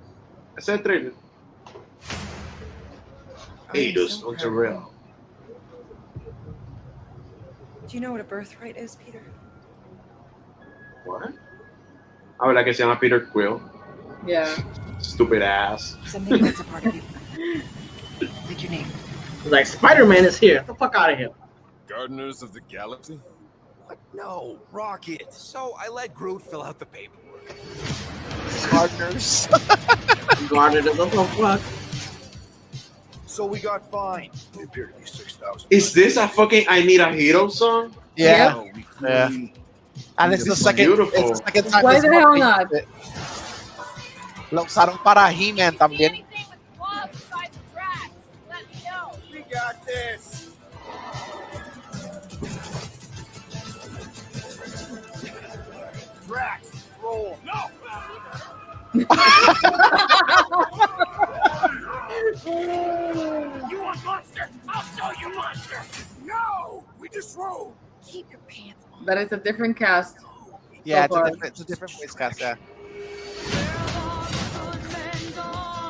Ese es el trailer. Eidos Montreal. Do you know what a birthright is, Peter? What? Ah, ¿verdad que se llama Peter Quill? Yeah. Stupid ass. Something that's a part of you. Like your name. It's like Spider-Man is here. Get the fuck out of here. Gardeners of the Galaxy? What? No, Rocket. So I let Groot fill out the paperwork. Gardeners. Guarded it. What the fuck? So we got fined. It appeared to be 6,000. Is this a fucking I Need a Hero song? Yeah. No, we Yeah. clearly- And it's the It's second. beautiful. It's the second time. Why this the hell month not? they- Lo usaron para He-Man también. We got this. Drax, roll. No. You want monster? I'll show you monster. No, we just roll. Keep your pants on. That is a different cast. Yeah, So far. it's a different voice cast. Yeah.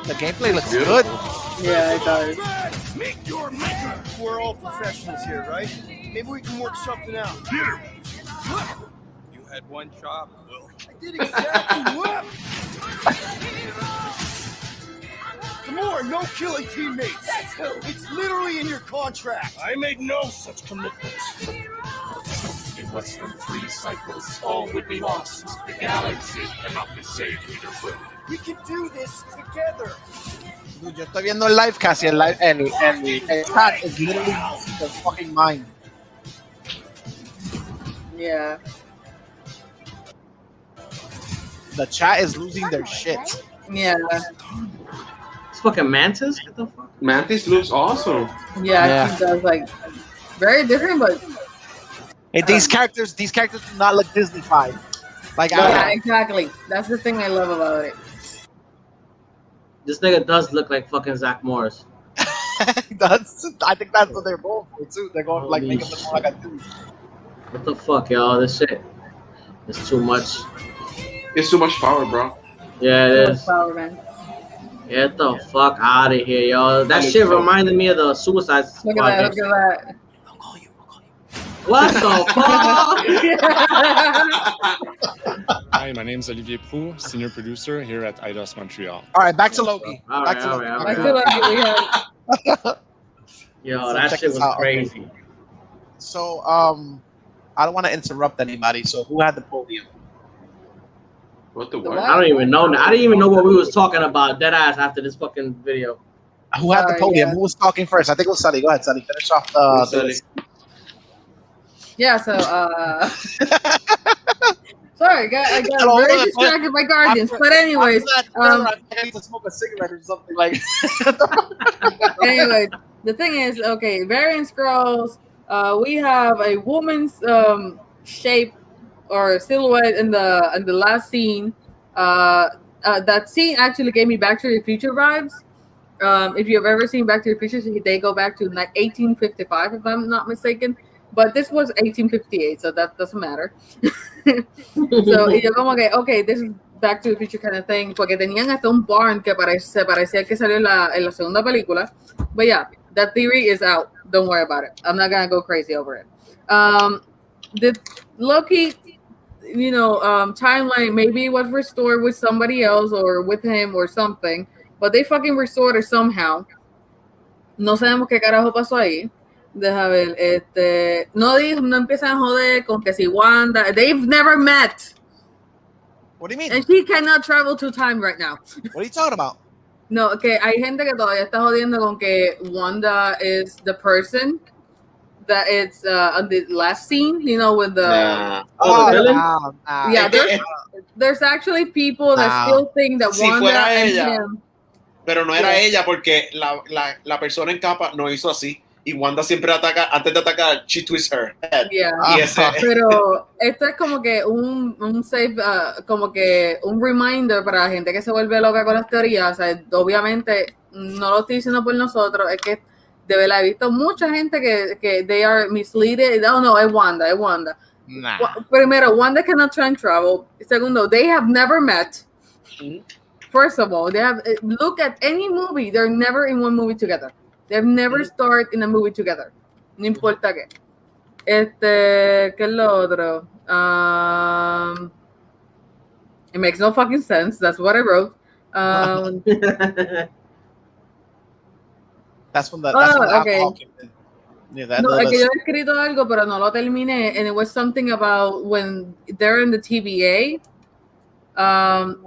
The gameplay looks good. Yeah, it does. Drax, meet your maker. We're all professionals here, right? Maybe we can work something out. Peter, You had one job. Well, I did exactly what? Come on, no killing teammates. It's literally in your contract. I made no such commitments. In less than 3 cycles, all would be lost. The galaxy cannot be saved, Peter Quill. We can do this together. Dude, yo estoy viendo el live casi, el chat is literally losing their fucking mind. Yeah. The chat is losing their shit. Yeah. It's fucking Mantis? What the fuck? Mantis looks awesome. Yeah, he does like very different, but Hey, these characters do not look Disney-fied. Like, yeah, exactly. That's the thing I love about it. This nigga does look like fucking Zach Morris. I think that's what they're going for too. They're going like make him look more like a dude. What the fuck, y'all? This shit is too much. It's too much power, bro. Yeah, it is. Power Man. Get the fuck out of here, y'all. That shit reminded me of the Suicide Squad. Look at that. Look at that. What the fuck? Hi, my name is Olivier Proux, senior producer here at Eidos Montreal. All right, back to Loki. All Back right, to all Loki. right, I feel like we have. Yo, So that check shit this was out. crazy. So, I don't want to interrupt anybody. So, who had the podium? What the The what? what? I don't even know. I didn't even know what we was talking about. Dead ass after this fucking video. Who had the Sorry, podium? yeah. Who was talking first? I think it was Sully. Go ahead, Sully. Finish off Sully. Yeah, so sorry, I got Hello, very hold on, distracted by Guardians. But anyways, I need to smoke a cigarette or something like. anyway, the thing is, okay, variant scrolls. We have a woman's shape or silhouette in the last scene. That scene actually gave me Back to the Future vibes. If you've ever seen Back to the Future, they go back to like 1855, if I'm not mistaken. But this was 1858, so that doesn't matter. So, y yo como que, okay, this is Back to the Future kind of thing, porque tenían hasta un barn que se parecía que salió en la segunda película. But yeah, that theory is out. Don't worry about it. I'm not gonna go crazy over it. The Loki, timeline. Maybe it was restored with somebody else or with him or something, but they fucking restored it somehow. No sabemos qué carajo pasó ahí. Deja ver, no empiezan a joder con que si Wanda, they've never met. What do you mean? And she cannot travel to time right now. What are you talking about? No, que hay gente que todavía está jodiendo con que Wanda is the person that it's on the last scene, with the there's actually people that still think that si Wanda fuera and ella, him. pero no era ella porque la persona en capa no hizo así y Wanda siempre ataca, antes de atacar, she twists her head. Yeah. Y Pero esto es como que un safe, como que un reminder para la gente que se vuelve loca con las teorías. O sea, obviamente no lo estoy diciendo por nosotros, es que de verdad he visto mucha gente que they are misleaded. No, es Wanda. Nah. Primero, Wanda cannot time travel. Segundo, they have never met. First of all, they have look at any movie. They're never in one movie together. They've never starred in a movie together. No importa qué. ¿Qué es lo otro? It makes no fucking sense. That's what I wrote. That's when the alcohol came in. Yeah, no, es que yo he escrito algo, pero no lo terminé. And it was something about when they're in the TVA.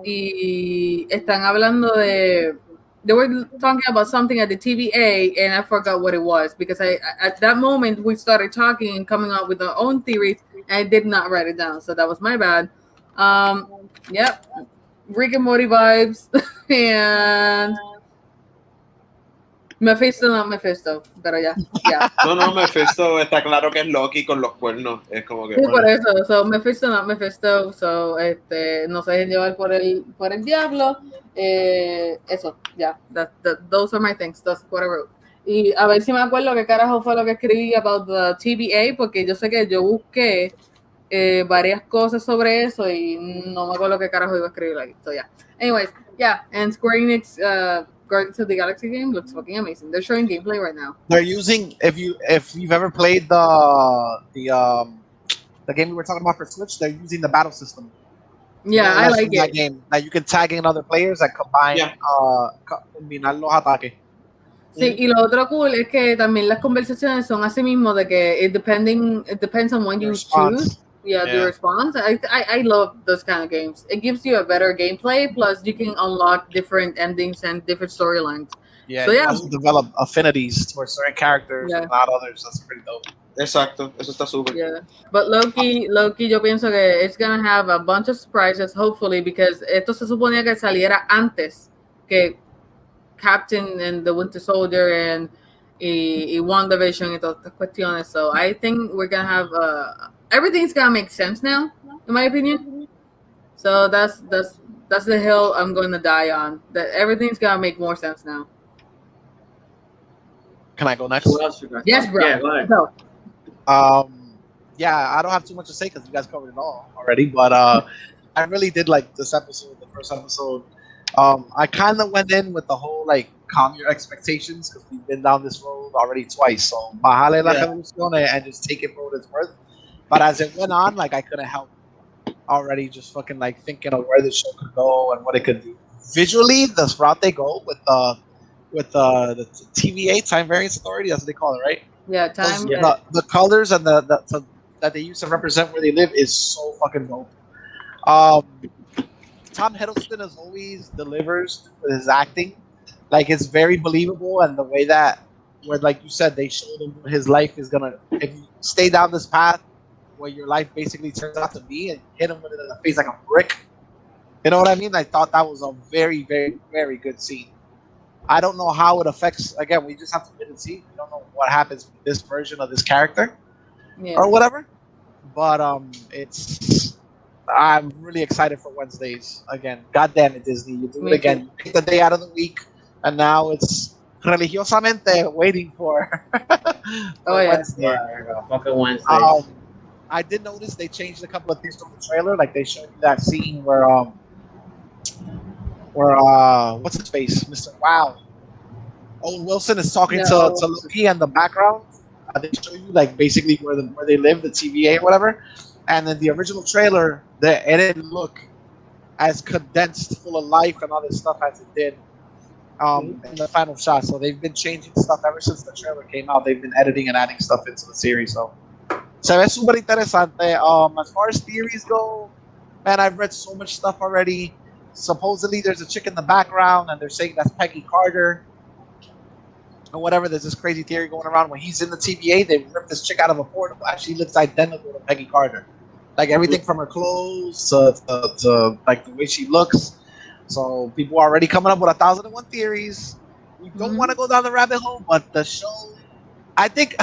Y están hablando de. They were talking about something at the TVA, and I forgot what it was because at that moment we started talking and coming up with our own theories, and I did not write it down, so that was my bad. Yep, Rick and Morty vibes, and Mephisto, not Mephisto, pero ya. No, Mephisto está claro que es Loki con los cuernos, es como que. Sí, por eso, so Mephisto, not Mephisto, so no se dejen llevar por el diablo. Eso, ya, those are my things, that's what I wrote. Y a ver si me acuerdo qué carajo fue lo que escribí about the TVA, porque yo sé que yo busqué varias cosas sobre eso y no me acuerdo qué carajo iba a escribir ahí. So yeah. Anyways, yeah, and Square Enix Guardians of the Galaxy game looks fucking amazing. They're showing gameplay right now. They're using if you've ever played the game we were talking about for Switch, they're using the battle system. Yeah, I like that it. game that you can tag in other players and combine combinar los ataques. Sí, y lo otro cool es que también las conversaciones son así mismo de que it depends on when you choose. Yeah, the response. I love those kind of games. It gives you a better gameplay, plus you can unlock different endings and different storylines. Yeah, so, you also develop affinities towards certain characters and not others. That's pretty dope. Exacto, eso está súper. Yeah, but Loki, yo pienso que it's gonna have a bunch of surprises, hopefully, because esto se suponía que saliera antes que Captain and the Winter Soldier and WandaVision y todas estas cuestiones. So I think we're gonna have everything's gonna make sense now, in my opinion. So that's the hill I'm gonna die on. That everything's gonna make more sense now. Can I go next? Yes, bro. Yeah, go ahead. Go. Yeah, I don't have too much to say because you guys covered it all already. But I really did like this episode, the first episode. I kind of went in with the whole like calm your expectations because we've been down this road already twice. So bájale la revolución and just take it for what it's worth. But as it went on, like I couldn't help already just fucking like thinking of where the show could go and what it could do. Visually, the route they go with the TVA, Time Variance Authority, that's what they call it, right? Yeah, time. The colors and the that they use to represent where they live is so fucking dope. Tom Hiddleston as always delivers with his acting. Like it's very believable, and the way that, where like you said, they showed him his life is gonna, if you stay down this path where your life basically turns out to be, and hit him with it in the face like a brick. You know what I mean? I thought that was a very, very, very good scene. I don't know how it affects. Again, we just have to wait and see. We don't know what happens with this version of this character or whatever. But I'm really excited for Wednesdays again. God damn it, Disney! You do it again. You pick the day out of the week, and now it's religiosamente waiting for. Wednesday. Yeah, fucking Wednesday. I did notice they changed a couple of things from the trailer. Like they showed you that scene where what's his face, Mr. Wow, Owen Wilson is talking to Loki in the background. They show you like basically where they live, the TVA or whatever. And in the original trailer, it didn't look as condensed, full of life and all this stuff as it did in the final shot. So they've been changing stuff ever since the trailer came out. They've been editing and adding stuff into the series. So se ve súper interesante. As far as theories go, man, I've read so much stuff already. Supposedly there's a chick in the background and they're saying that's Peggy Carter or whatever. There's this crazy theory going around when he's in the TVA, they ripped this chick out of a portal. She looks identical to Peggy Carter. Like everything from her clothes to like the way she looks. So people are already coming up with 1,001 theories. We don't want to go down the rabbit hole, but the show, I think,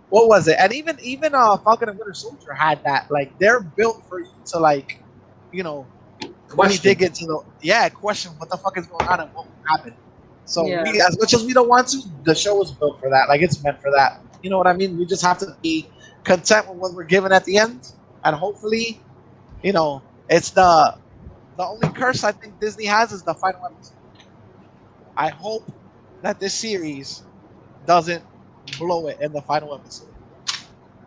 what was it? And even Falcon and Winter Soldier had that. Like they're built for you to like, you know, really dig into question what the fuck is going on and what will happen. So we, as much as we don't want to, the show is built for that. Like it's meant for that. You know what I mean? We just have to be content with what we're given at the end, and hopefully, you know, it's the only curse I think Disney has is the final episode. I hope that this series doesn't blow it in the final episode.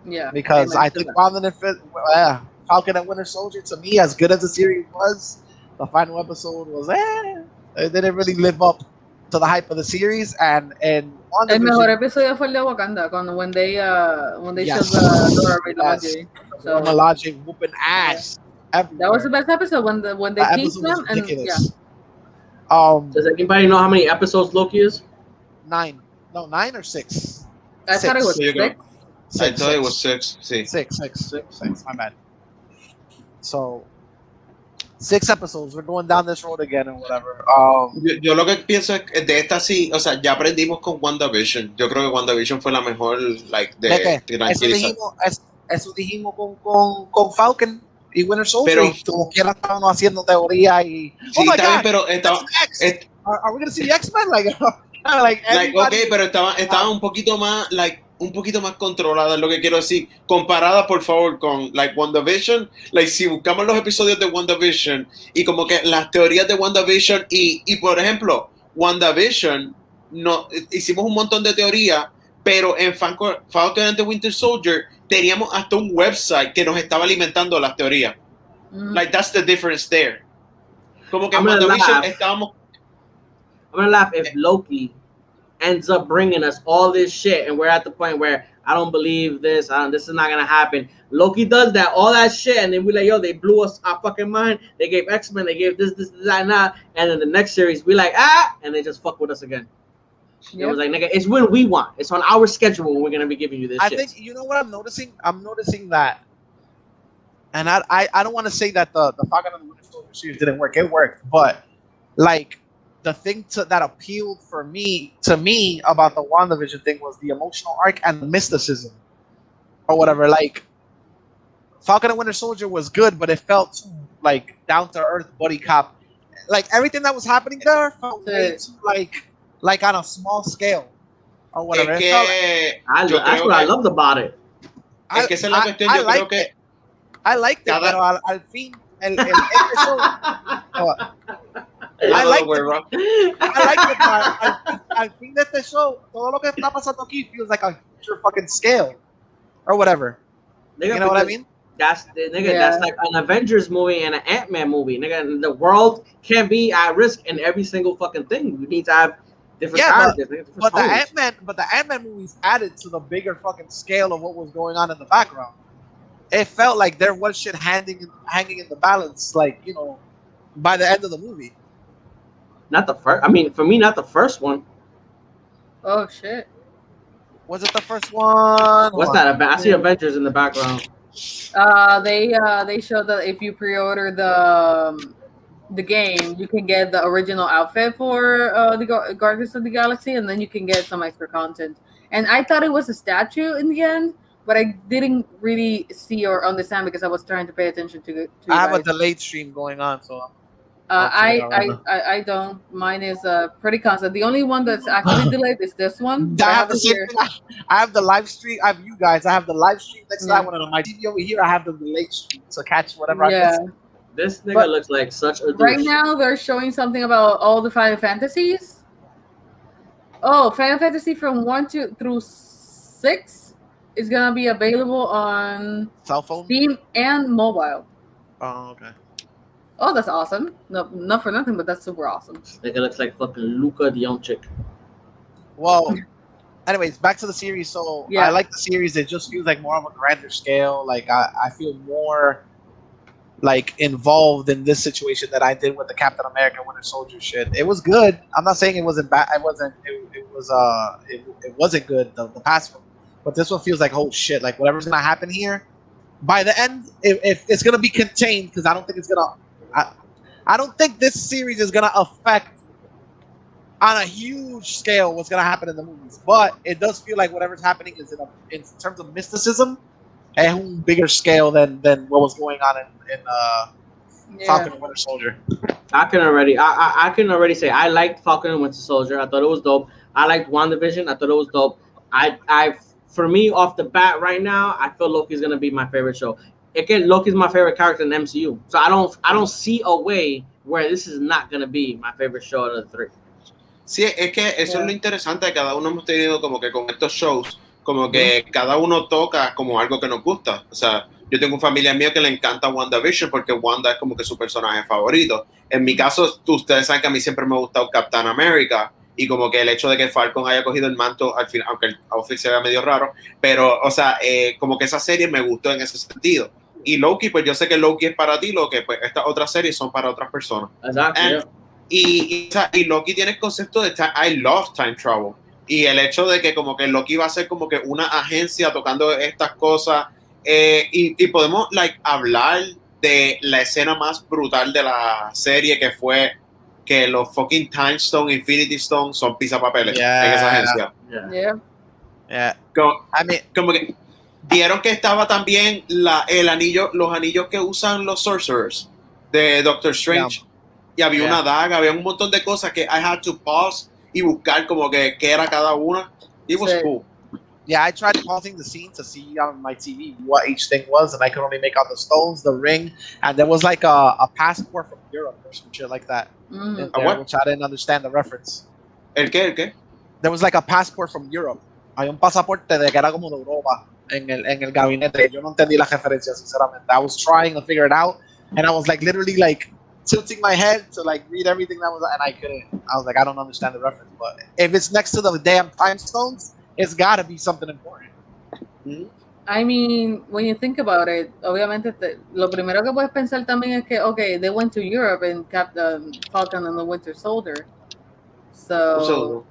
Yeah. Because I think Falcon and Winter Soldier, to me, as good as the series was, the final episode was it didn't really live up to the hype of the series. And el mejor episodio fue el de Wakanda, when they showed the Dora Milaje. So Milaje whooping ass. Everywhere. That was the best episode when they teased them and Does anybody know how many episodes Loki is? 9. No, 9 or 6. I thought it was 6. I thought it was 6. Sí. 6. My bad. So 6 episodes. We're going down this road again and whatever. Yo lo que pienso es que de esta sí, o sea, ya aprendimos con WandaVision. Yo creo que WandaVision fue la mejor, like, de tranquilizar. Eso dijimos con Falcon y Winter Soldier. Pero como quiera estábamos haciendo teoría y sí, está bien, pero estaba are we gonna see the X-Men? Like okay, pero estaba un poquito más controlada, es lo que quiero decir, comparada por favor con like WandaVision. Like si buscamos los episodios de WandaVision y como que las teorías de WandaVision y por ejemplo WandaVision, no hicimos un montón de teorías, pero en Falcon and the Winter Soldier teníamos hasta un website que nos estaba alimentando las teorías. Like that's the difference there. Como que en WandaVision estábamos. I'm gonna laugh if Loki ends up bringing us all this shit, and we're at the point where I don't believe this. This is not gonna happen. Loki does all that shit, and then we like, yo, they blew us our fucking mind. They gave X-Men, they gave this, that, and that, and then the next series, we like and they just fuck with us again. Yep. It was like, nigga, it's when we want. It's on our schedule when we're gonna be giving you this shit. I think you know what I'm noticing. I'm noticing that, and I don't want to say that the Falcon and the Winter Soldier series didn't work. It worked, but like. The thing that appealed to me about the WandaVision thing was the emotional arc and the mysticism or whatever. Like Falcon and Winter Soldier was good, but it felt too like down to earth buddy cop. Like everything that was happening there felt way too like on a small scale or whatever. That's what I loved about it. I liked it. I liked it, pero al fin el show. I like the part. I think that the show, todo lo que está pasando aquí feels like a future fucking scale, or whatever. Nigga, you know what I mean? That's like an Avengers movie and an Ant-Man movie. Nigga, the world can't be at risk in every single fucking thing. You need to have different characters. But the Ant-Man movies added to the bigger fucking scale of what was going on in the background. It felt like there was shit hanging in the balance, like, you know, by the end of the movie. Not the first. I mean, for me, not the first one. Oh shit! Was it the first one? What's that? I see Avengers in the background. They showed that if you pre-order the game, you can get the original outfit for the Guardians of the Galaxy, and then you can get some extra content. And I thought it was a statue in the end, but I didn't really see or understand because I was trying to pay attention to I have a delayed stream going on, so. I don't. Mine is pretty constant. The only one that's actually delayed is this one. I have the live stream. I have you guys. I have the live stream next time. When on my TV over here, I have the delayed stream to catch whatever I miss. This nigga looks like such a douche. Right now, they're showing something about all the Final Fantasies. Oh, Final Fantasy from 1 through 6. is gonna be available on Cell phone? Steam and mobile. Oh, okay. Oh, that's awesome. No, not for nothing, but that's super awesome. Nigga looks like fucking Luca the young chick. Well, anyways, back to the series. So Yeah. I like the series. It just feels like more of a grander scale. Like I feel more like involved in this situation that I did with the Captain America Winter Soldier shit. It was good. I'm not saying it wasn't bad. It wasn't. It wasn't good. The past one, but this one feels like oh shit. Like whatever's gonna happen here, by the end, if it's gonna be contained because I don't think it's gonna. I don't think this series is gonna affect on a huge scale what's gonna happen in the movies, but it does feel like whatever's happening is in terms of mysticism, a bigger scale than what was going on in Falcon and Winter Soldier. I can already say I liked Falcon and Winter Soldier. I thought it was dope. I liked WandaVision. I thought it was dope. For me off the bat right now, I feel Loki's gonna be my favorite show. Again, Loki's my favorite character in the MCU, so I don't see a way where this is not gonna be my favorite show of the three. Sí, es que eso es lo interesante. Cada uno hemos tenido como que con estos shows, como que cada uno toca como algo que nos gusta. O sea, yo tengo un familiar mío que le encanta WandaVision porque Wanda es como que su personaje favorito. En mi caso, ustedes saben que a mí siempre me ha gustado Captain America y como que el hecho de que Falcon haya cogido el manto al final, aunque el outfit se vea medio raro, pero, o sea, como que esa serie me gustó en ese sentido. Y Loki, pues yo sé que Loki es para ti, lo que pues estas otras series son para otras personas. Exacto. Y Loki tiene el concepto de I love time travel. Y el hecho de que como que Loki va a ser como que una agencia tocando estas cosas. Y podemos hablar de la escena más brutal de la serie, que fue que los fucking Time Stone, Infinity Stone son pisapapeles en esa agencia. Como que vieron que estaba también los anillos que usan los sorcerers de Doctor Strange. Y había una daga, había un montón de cosas que I had to pause y buscar como que qué era cada una. It was cool. Yeah, I tried pausing the scene to see on my TV what each thing was, and I could only make out the stones, the ring, and there was like a passport from Europe or some shit like that. There, which I didn't understand the reference. ¿El qué? There was like a passport from Europe. Hay un pasaporte de que era como de Europa en el gabinete. Yo no entendí la referencia, sinceramente. I was trying to figure it out, and I was like literally like tilting my head to like read everything that was, and I couldn't. I was like, I don't understand the reference. But if it's next to the damn time stones, it's gotta be something important. I mean, when you think about it, obviamente lo primero que puedes pensar también es que, okay, they went to Europe and Captain Falcon and the Winter Soldier. So,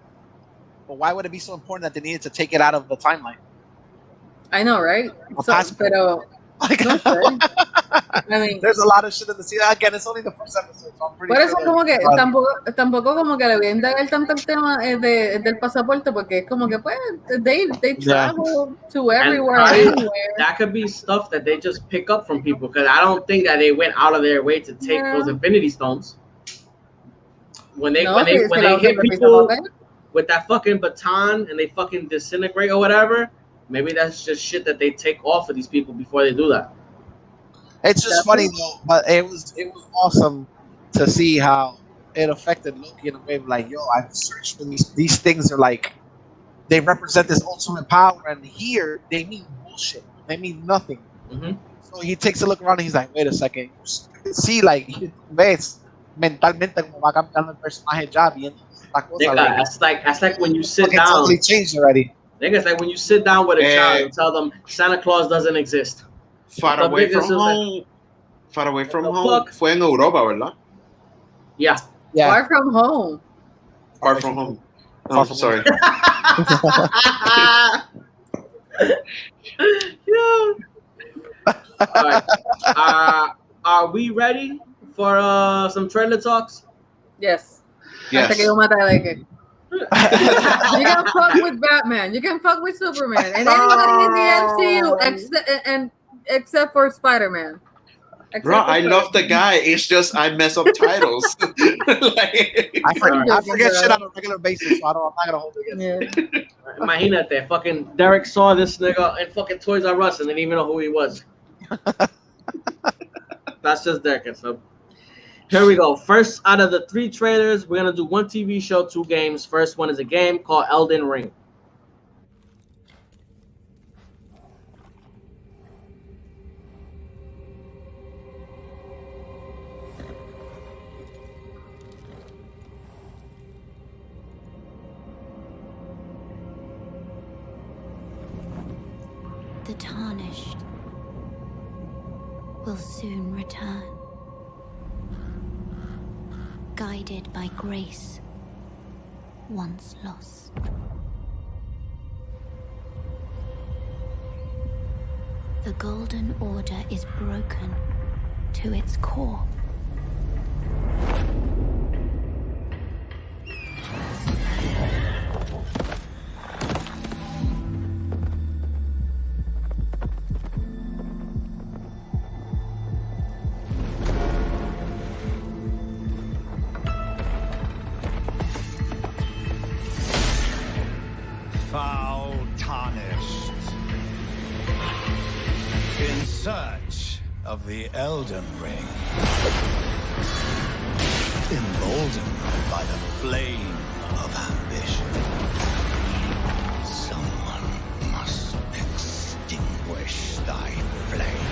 but why would it be so important that they needed to take it out of the timeline? I know, right? Pero, no sé. I mean, there's a lot of shit in the season. Again, it's only the first episode, so I'm pretty por eso sure como que tampoco como que le voy a indagar tanto el tema del pasaporte, porque es como que pues they travel to everywhere anywhere. That could be stuff that they just pick up from people, because I don't think that they went out of their way to take those Infinity Stones. When they hit people with that fucking baton and they fucking disintegrate or whatever, maybe that's just shit that they take off of these people before they do that. It's just funny though, but it was awesome to see how it affected Loki in a way of like, yo, I've searched for these things are like they represent this ultimate power, and here they mean bullshit. They mean nothing. So he takes a look around and he's like, wait a second. See, like, ves mentalmente como va cambiando el personaje ya viendo esta cosa. Nigga, that's like when you sit down. Totally changed already. Nigga, it's like when you sit down with a child and tell them Santa Claus doesn't exist. Far Away From Home fue en Europa, ¿verdad? Yeah. Far From Home. Far From Home. Oh, sorry. All right. Are we ready for some trailer talks? Yes. Hasta que yo mate a Leke. You can fuck with Batman. You can fuck with Superman and anybody in the MCU except for Spider-Man. Bro, I love the guy. It's just I mess up titles. I forget shit on a regular basis, so I'm not gonna hold it against you. Imagínate, fucking Derek saw this nigga in fucking Toys R Us and didn't even know who he was. That's just Derek. So here we go. First out of the 3 trailers, we're gonna do 1 TV show, 2 games. First one is a game called Elden Ring. The tarnished will soon return, guided by grace once lost. The Golden Order is broken to its core. Foul tarnished. In search of the Elden Ring. Emboldened by the flame of ambition. Someone must extinguish thy flame.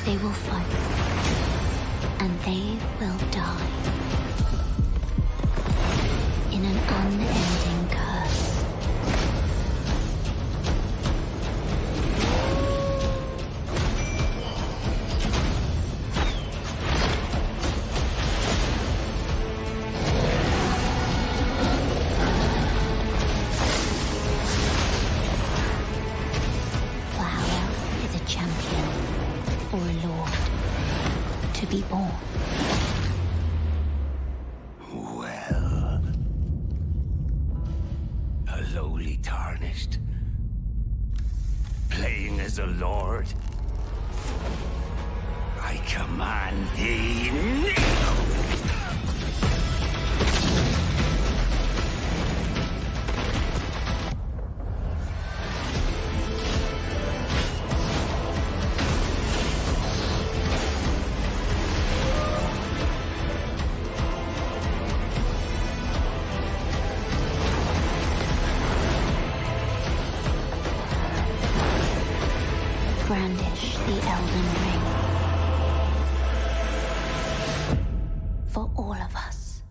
They will fight, and they will die. In an unending curse. For how else is a champion or a lord to be born? Well, a lowly tarnished, playing as a lord. I command thee now. Brandish the Elden Ring. For all of us.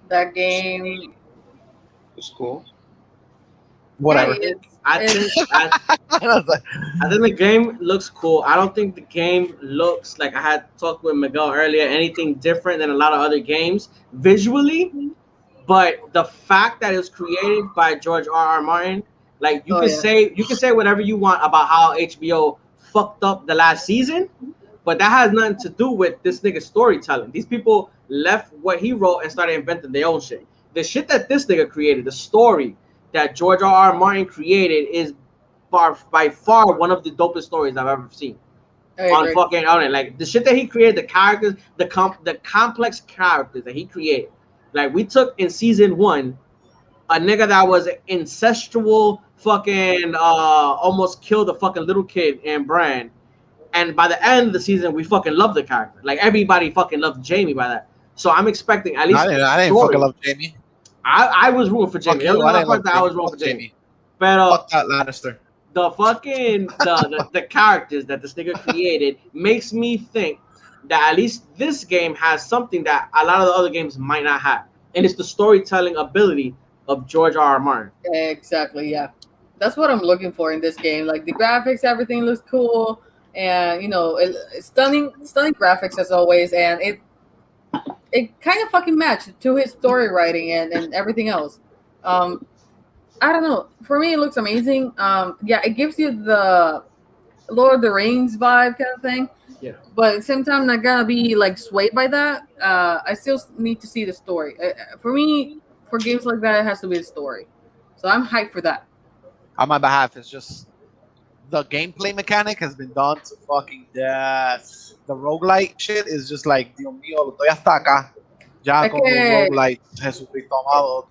That game. It's cool. Whatever. Yeah, I think I think the game looks cool. I don't think the game looks like I had talked with Miguel earlier. Anything different than a lot of other games visually, but the fact that it was created by George R. R. Martin, like you can say whatever you want about how HBO fucked up the last season, but that has nothing to do with this nigga's storytelling. These people left what he wrote and started inventing their own shit. The shit that this nigga created, the story that George R. R. Martin created, is by far one of the dopest stories I've ever seen on it. Like the shit that he created, the characters, the complex characters that he created. Like we took in season 1 a nigga that was incestual, fucking almost killed a fucking little kid in Bran, and by the end of the season we fucking loved the character. Like everybody fucking loved Jamie by that. So I'm expecting at least. I didn't fucking love Jamie. I was rooting for Jamie. I was rooting for Jamie. But fuck that Lannister. The fucking the characters that this nigga created makes me think that at least this game has something that a lot of the other games might not have, and it's the storytelling ability of George R. R. Martin. Exactly, yeah. That's what I'm looking for in this game. Like the graphics, everything looks cool, and you know, stunning graphics as always, and it kind of fucking matched to his story writing and everything else. I don't know. For me, it looks amazing. Yeah, it gives you the Lord of the Rings vibe kind of thing. Yeah. But at the same time, I'm not gonna be like swayed by that. I still need to see the story. For me, for games like that, it has to be the story. So I'm hyped for that. On my behalf, it's just the gameplay mechanic has been done to fucking death. The roguelike shit is just like, Dios mío, lo estoy hasta acá. Ya como roguelike, Jesucristo amado.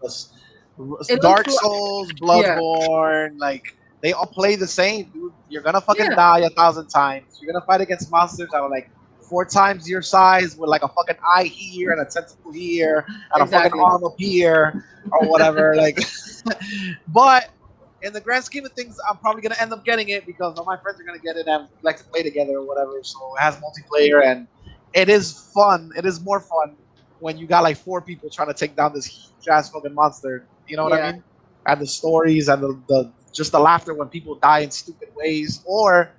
Dark Souls, Bloodborne, like they all play the same, dude. You're gonna fucking die 1,000 times. You're gonna fight against monsters that are like 4 times your size with like a fucking eye here and a tentacle here and a fucking arm up here or whatever. Like, but in the grand scheme of things, I'm probably gonna end up getting it because all my friends are gonna get it and we like to play together or whatever. So it has multiplayer and it is fun. It is more fun when you got like 4 people trying to take down this huge ass fucking monster. You know what I mean? And the stories and the just the laughter when people die in stupid ways or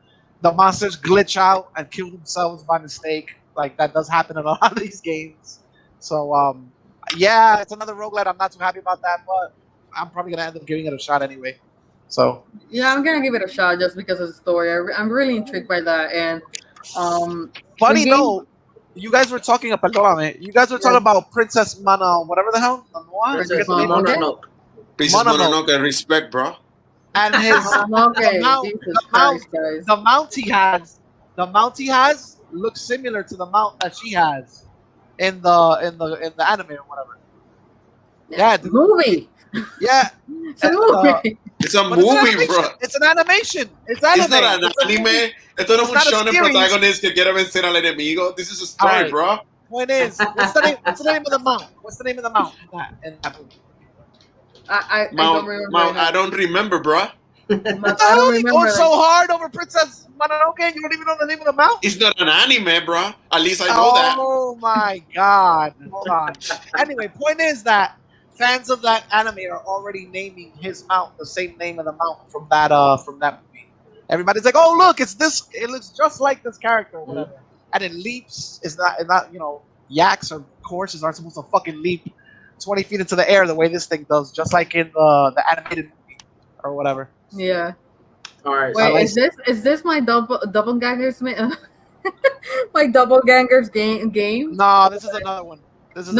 the monsters glitch out and kill themselves by mistake. Like that does happen in a lot of these games. So yeah, it's another roguelite. I'm not too happy about that, but I'm probably gonna end up giving it a shot anyway. So Yeah, I'm gonna give it a shot just because of the story. I'm really intrigued by that. And funny the game, though, you guys were talking about you guys were talking about Princess Mana, whatever the hell, Manoa? Princess Forget the name of it. Mononoke. Princess Mononoke. Mononoke, respect, bro. And his okay, Jesus Christ, guys. the mount he has looks similar to the mount that she has in the anime or whatever. Yeah, dude. Movie. Yeah, It's a movie. It's a but it's an movie, animation. bro. It's an animation. It's anime. It's not an It's a anime. movie. Esto no es It's un not a shonen series. protagonist que quiere vencer al enemigo. This is a story, Alright. bro. Point is, what's the name? What's the name of the mount? What's the name of the mount in that movie? I don't remember. Mount, I don't remember, bro. What the hell? You going so hard over Princess Mononoke? You don't even know the name of the mount? It's not an anime, bro. At least I know that. Oh my god! Hold on. Anyway, point is that fans of that anime are already naming his mount the same name of the mount from that movie. Everybody's like, "Oh, look, it's this. It looks just like this character, or whatever." And it leaps. It's not yaks or horses aren't supposed to fucking leap 20 feet into the air the way this thing does, just like in the animated movie or whatever. Yeah. All right. Wait, is this my doppelgangers? My doppelgangers game? No, this is another one. This is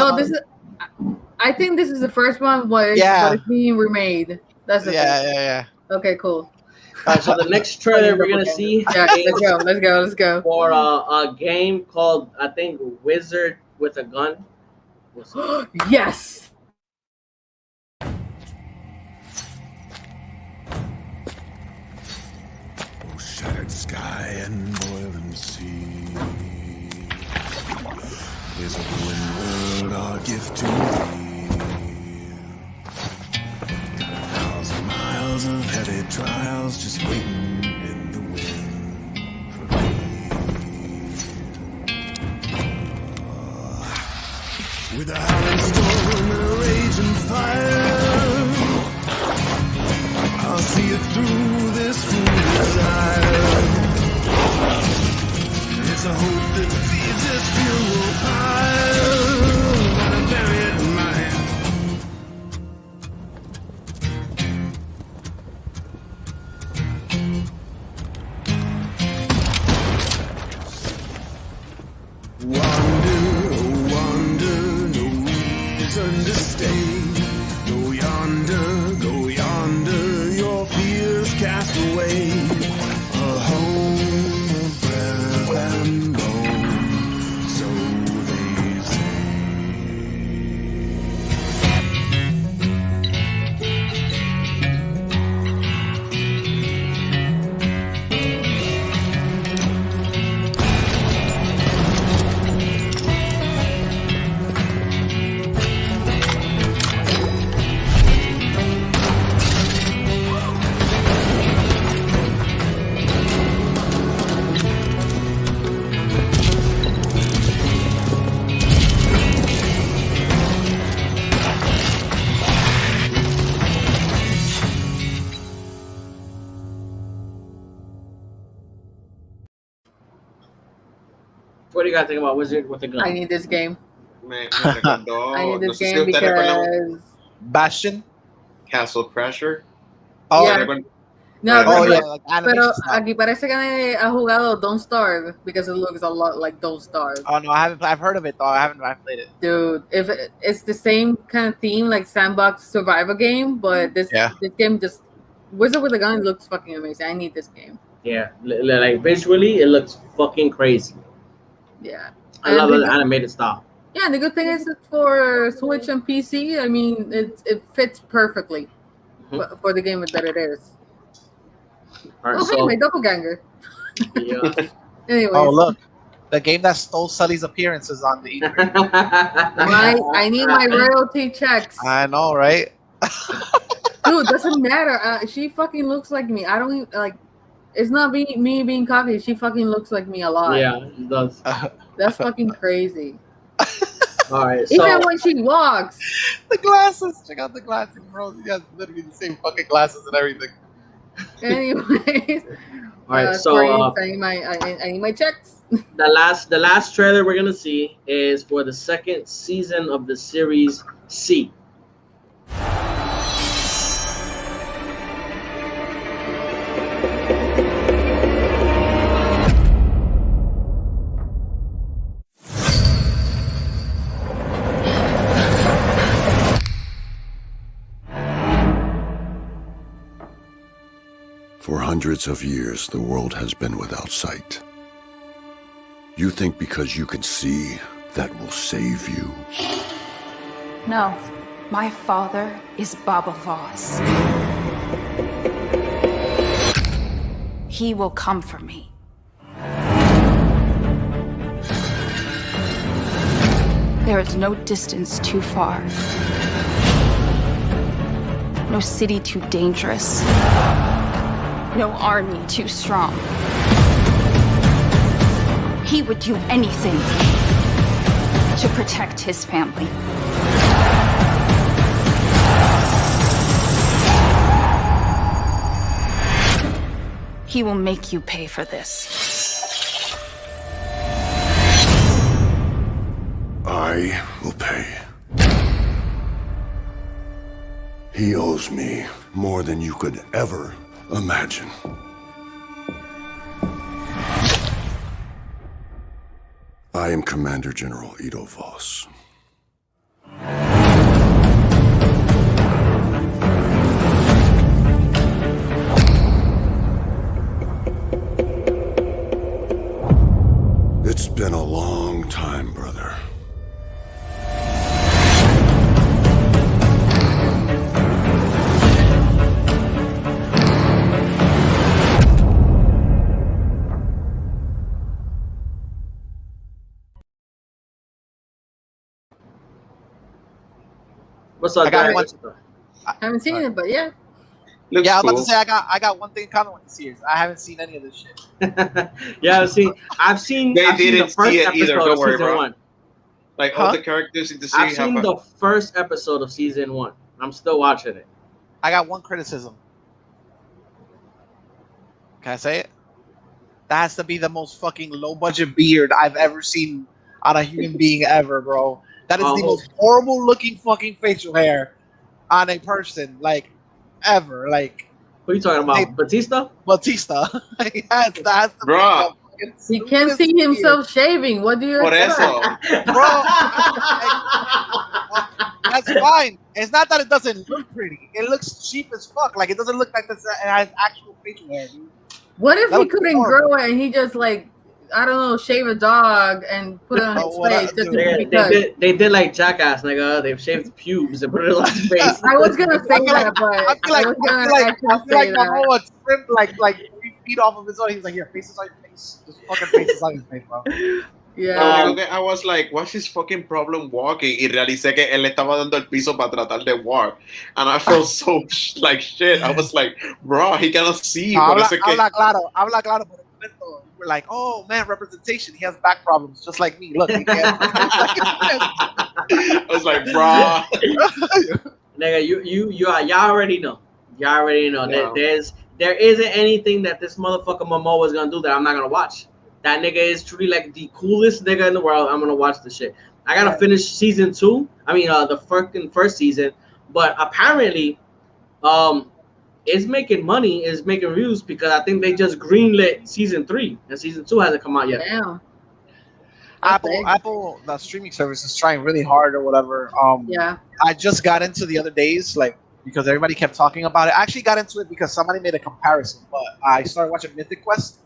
I think this is the first one, but it's being remade. That's the thing. Yeah. Okay, cool. All right, so the next trailer we're gonna see let's go. For a game called, I think, Wizard with a Gun. Yes. Oh, shattered sky and boiling sea. Is a ruined world our gift to thee? 1,000 miles of heavy trials just waiting in the wind for me. With a howling storm and a raging fire, I'll see it through this fool desire. It's a hope that feeds this funeral pyre, and I bury it in my hand. Wander, oh wander, no reason to stay. Go yonder, your fears cast away. A home of breath and bone, so they What do you guys think about Wizard with a Gun? I need this game. Me recordó, I need no this sé si game ustedes recuerdan because Bastion. Castle Crasher. Oh, Yeah. no, like pero animation style. aquí parece que nadie ha jugado Don't Starve because it looks a lot like Don't Starve. Oh no, I haven't. I've heard of it though. I haven't played it. Dude, if it's the same kind of theme like sandbox survival game, but this game just Wizard with a Gun looks fucking amazing. I need this game. Yeah, like visually, it looks fucking crazy. Yeah, I love the animated style. Yeah, the good thing is it's for Switch and PC. I mean, it fits perfectly for the game that it is. All right, hey, my doppelganger. Yeah. Anyways. Oh look, the game that stole Sully's appearances on the E3. I need my royalty checks. I know, right? Dude, doesn't matter. She fucking looks like me. I don't even, like. It's not me being cocky. She fucking looks like me a lot. Yeah, it does. That's fucking crazy. All right, Even so when she walks. The glasses. Check out the glasses, bro. He has literally the same fucking glasses and everything. Anyways. all right, I need my checks. the last trailer we're gonna see is for the second season of the series C. For hundreds of years, the world has been without sight. You think because you can see, that will save you? No, my father is Baba Voss. He will come for me. There is no distance too far. No city too dangerous. No army too strong. He would do anything to protect his family. He will make you pay for this. I will pay. He owes me more than you could ever imagine. I am Commander General Ido Voss. It's been a long time, brother. What's up, I got guys? one. I haven't seen it, but yeah. Looks Yeah, I was cool. about to say I got one thing in common with the series. I haven't seen any of this shit. Yeah, I've seen They the didn't first see it episode either. of Don't worry, season bro. 1. Like all the characters in the I've series seen have. the first episode of season 1. I'm still watching it. I got one criticism. Can I say it? That has to be the most fucking low budget beard I've ever seen on a human being ever, bro. That is the most horrible looking fucking facial hair on a person, like, ever. Like, what are you talking about? Batista? Batista. Yes, that has to Bruh. be He can't see himself shaving. What do you Por expect? eso. Bro, that's fine. It's not that it doesn't look pretty. It looks cheap as fuck. Like, it doesn't look like this. It has actual facial hair, dude. What if That he would be couldn't horrible. grow it and he just, like, I don't know, shave a dog and put it on his face? Just They did like Jackass, nigga. They've shaved pubes and put it on his face. I was gonna say that, but I feel like Momoa trimmed like 3 feet off of his own. He's like, here, faces on your face. Just fucking faces on his face, bro. Yeah. I was like, what's his fucking problem walking? Y realicé que él estaba dando el piso para tratar de walk. And I felt so like shit. I was like, bro, he cannot see. Habla claro. Por el momento, we're like, oh man, representation. He has back problems, just like me. Look, he can't. I was like, bro. Nigga, y'all already know. Y'all already know. Yeah. There isn't anything that this motherfucker Momoa is gonna do that I'm not gonna watch. That nigga is truly like the coolest nigga in the world. I'm gonna watch the shit. I gotta finish season 2. I mean, the fucking first season. But apparently, it's making money, it's making views because I think they just greenlit season 3 and season 2 hasn't come out yet. Damn. Apple, the streaming service is trying really hard or whatever. Yeah. I just got into the other days, like, because everybody kept talking about it. I actually got into it because somebody made a comparison, but I started watching Mythic Quest.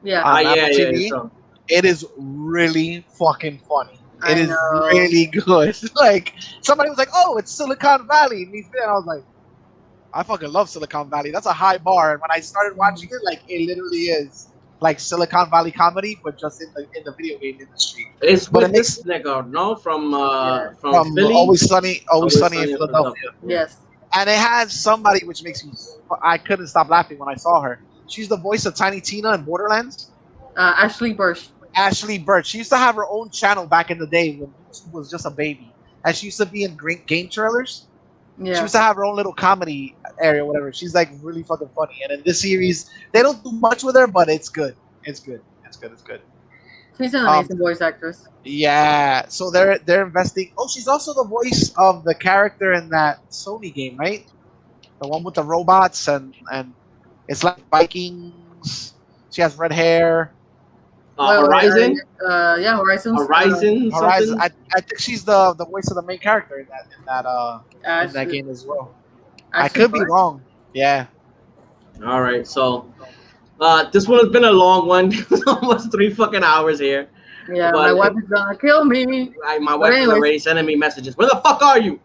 Yeah. On Apple yeah. TV. So. It is really fucking funny. It is really good. Like, somebody was like, oh, it's Silicon Valley. And I was like, I fucking love Silicon Valley. That's a high bar. And when I started watching it, like, it literally is like Silicon Valley comedy, but just in the video game industry. It's but with this nigga, no? From from Philly? Always Sunny in Philadelphia. Yes. And it has somebody which makes me. I couldn't stop laughing when I saw her. She's the voice of Tiny Tina in Borderlands. Ashley Burch. Ashley Burch. She used to have her own channel back in the day when YouTube was just a baby. And she used to be in great game trailers. Yeah. She used to have her own little comedy area, whatever. She's like really fucking funny. And in this series, they don't do much with her, but it's good. It's good. It's good. It's good. She's an amazing voice actress. Yeah. So they're investing. Oh, she's also the voice of the character in that Sony game, right? The one with the robots and it's like Vikings. She has red hair. Horizon. Yeah, Horizon. Horizon. Horizon. I think she's the voice of the main character in that game as well. I could be wrong. Yeah. All right. So this one has been a long one. Almost 3 fucking hours here. Yeah, but my wife is gonna kill me. My wife is already sending me messages. Where the fuck are you?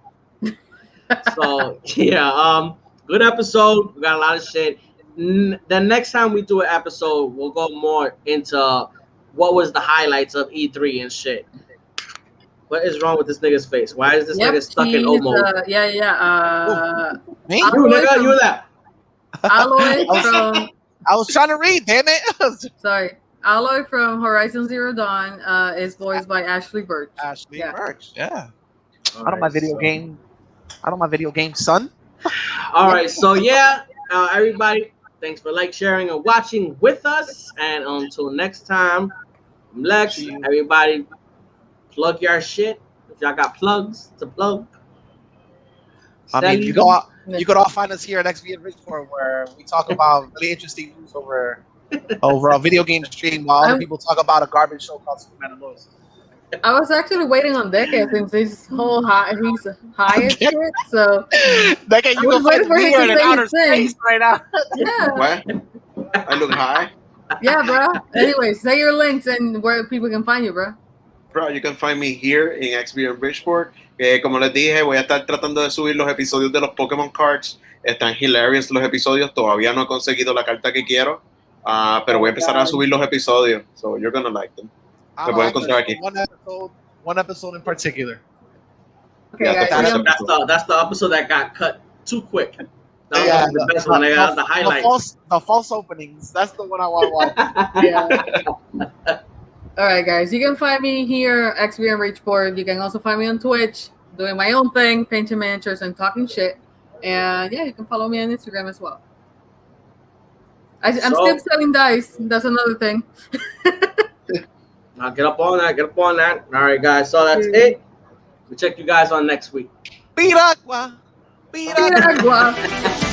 So yeah, good episode. We got a lot of shit. The next time we do an episode, we'll go more into what was the highlights of E3 and shit. What is wrong with this nigga's face? Why is this nigga stuck in O mode? Me? You nigga, you that? Alloy from. I was trying to read, damn it. Sorry. Alloy from Horizon Zero Dawn is voiced by Ashley Burch. Ashley Burch, yeah. I don't my video game. I don't my video game, son. All right, so yeah, everybody, thanks for sharing, and watching with us. And until next time, I'm Lex. Everybody, plug your shit. If y'all got plugs to plug. I mean, you could all find us here at XV and Bridgeport, where we talk about really interesting news over a video game stream, while other people talk about a garbage show called Superman and Lois. I was actually waiting on Decade since he's he's high as shit. So Decade, you can find me in outer space right now. Yeah. What? I look high. Yeah, bro. Anyway, say your links and where people can find you, bro. Bro, you can find me here in XB Bridgeport. Como les dije, voy a estar tratando de subir los episodios de los Pokémon Cards. Están hilarious los episodios. Todavía no he conseguido la carta que quiero. Pero voy a empezar a subir los episodios. So you're gonna like them. Me pueden encontrar aquí. One episode in particular. Okay, Yeah, that's the episode that got cut too quick. That was the best one. That was the highlight. The false openings. That's the one I want to watch. Yeah. All right, guys. You can find me here, XBM Reachboard. You can also find me on Twitch, doing my own thing, painting miniatures and talking shit. And yeah, you can follow me on Instagram as well. I'm still selling dice. That's another thing. Now get up on that. Get up on that. All right, guys. So that's it. We'll check you guys on next week. Piragua. Piragua.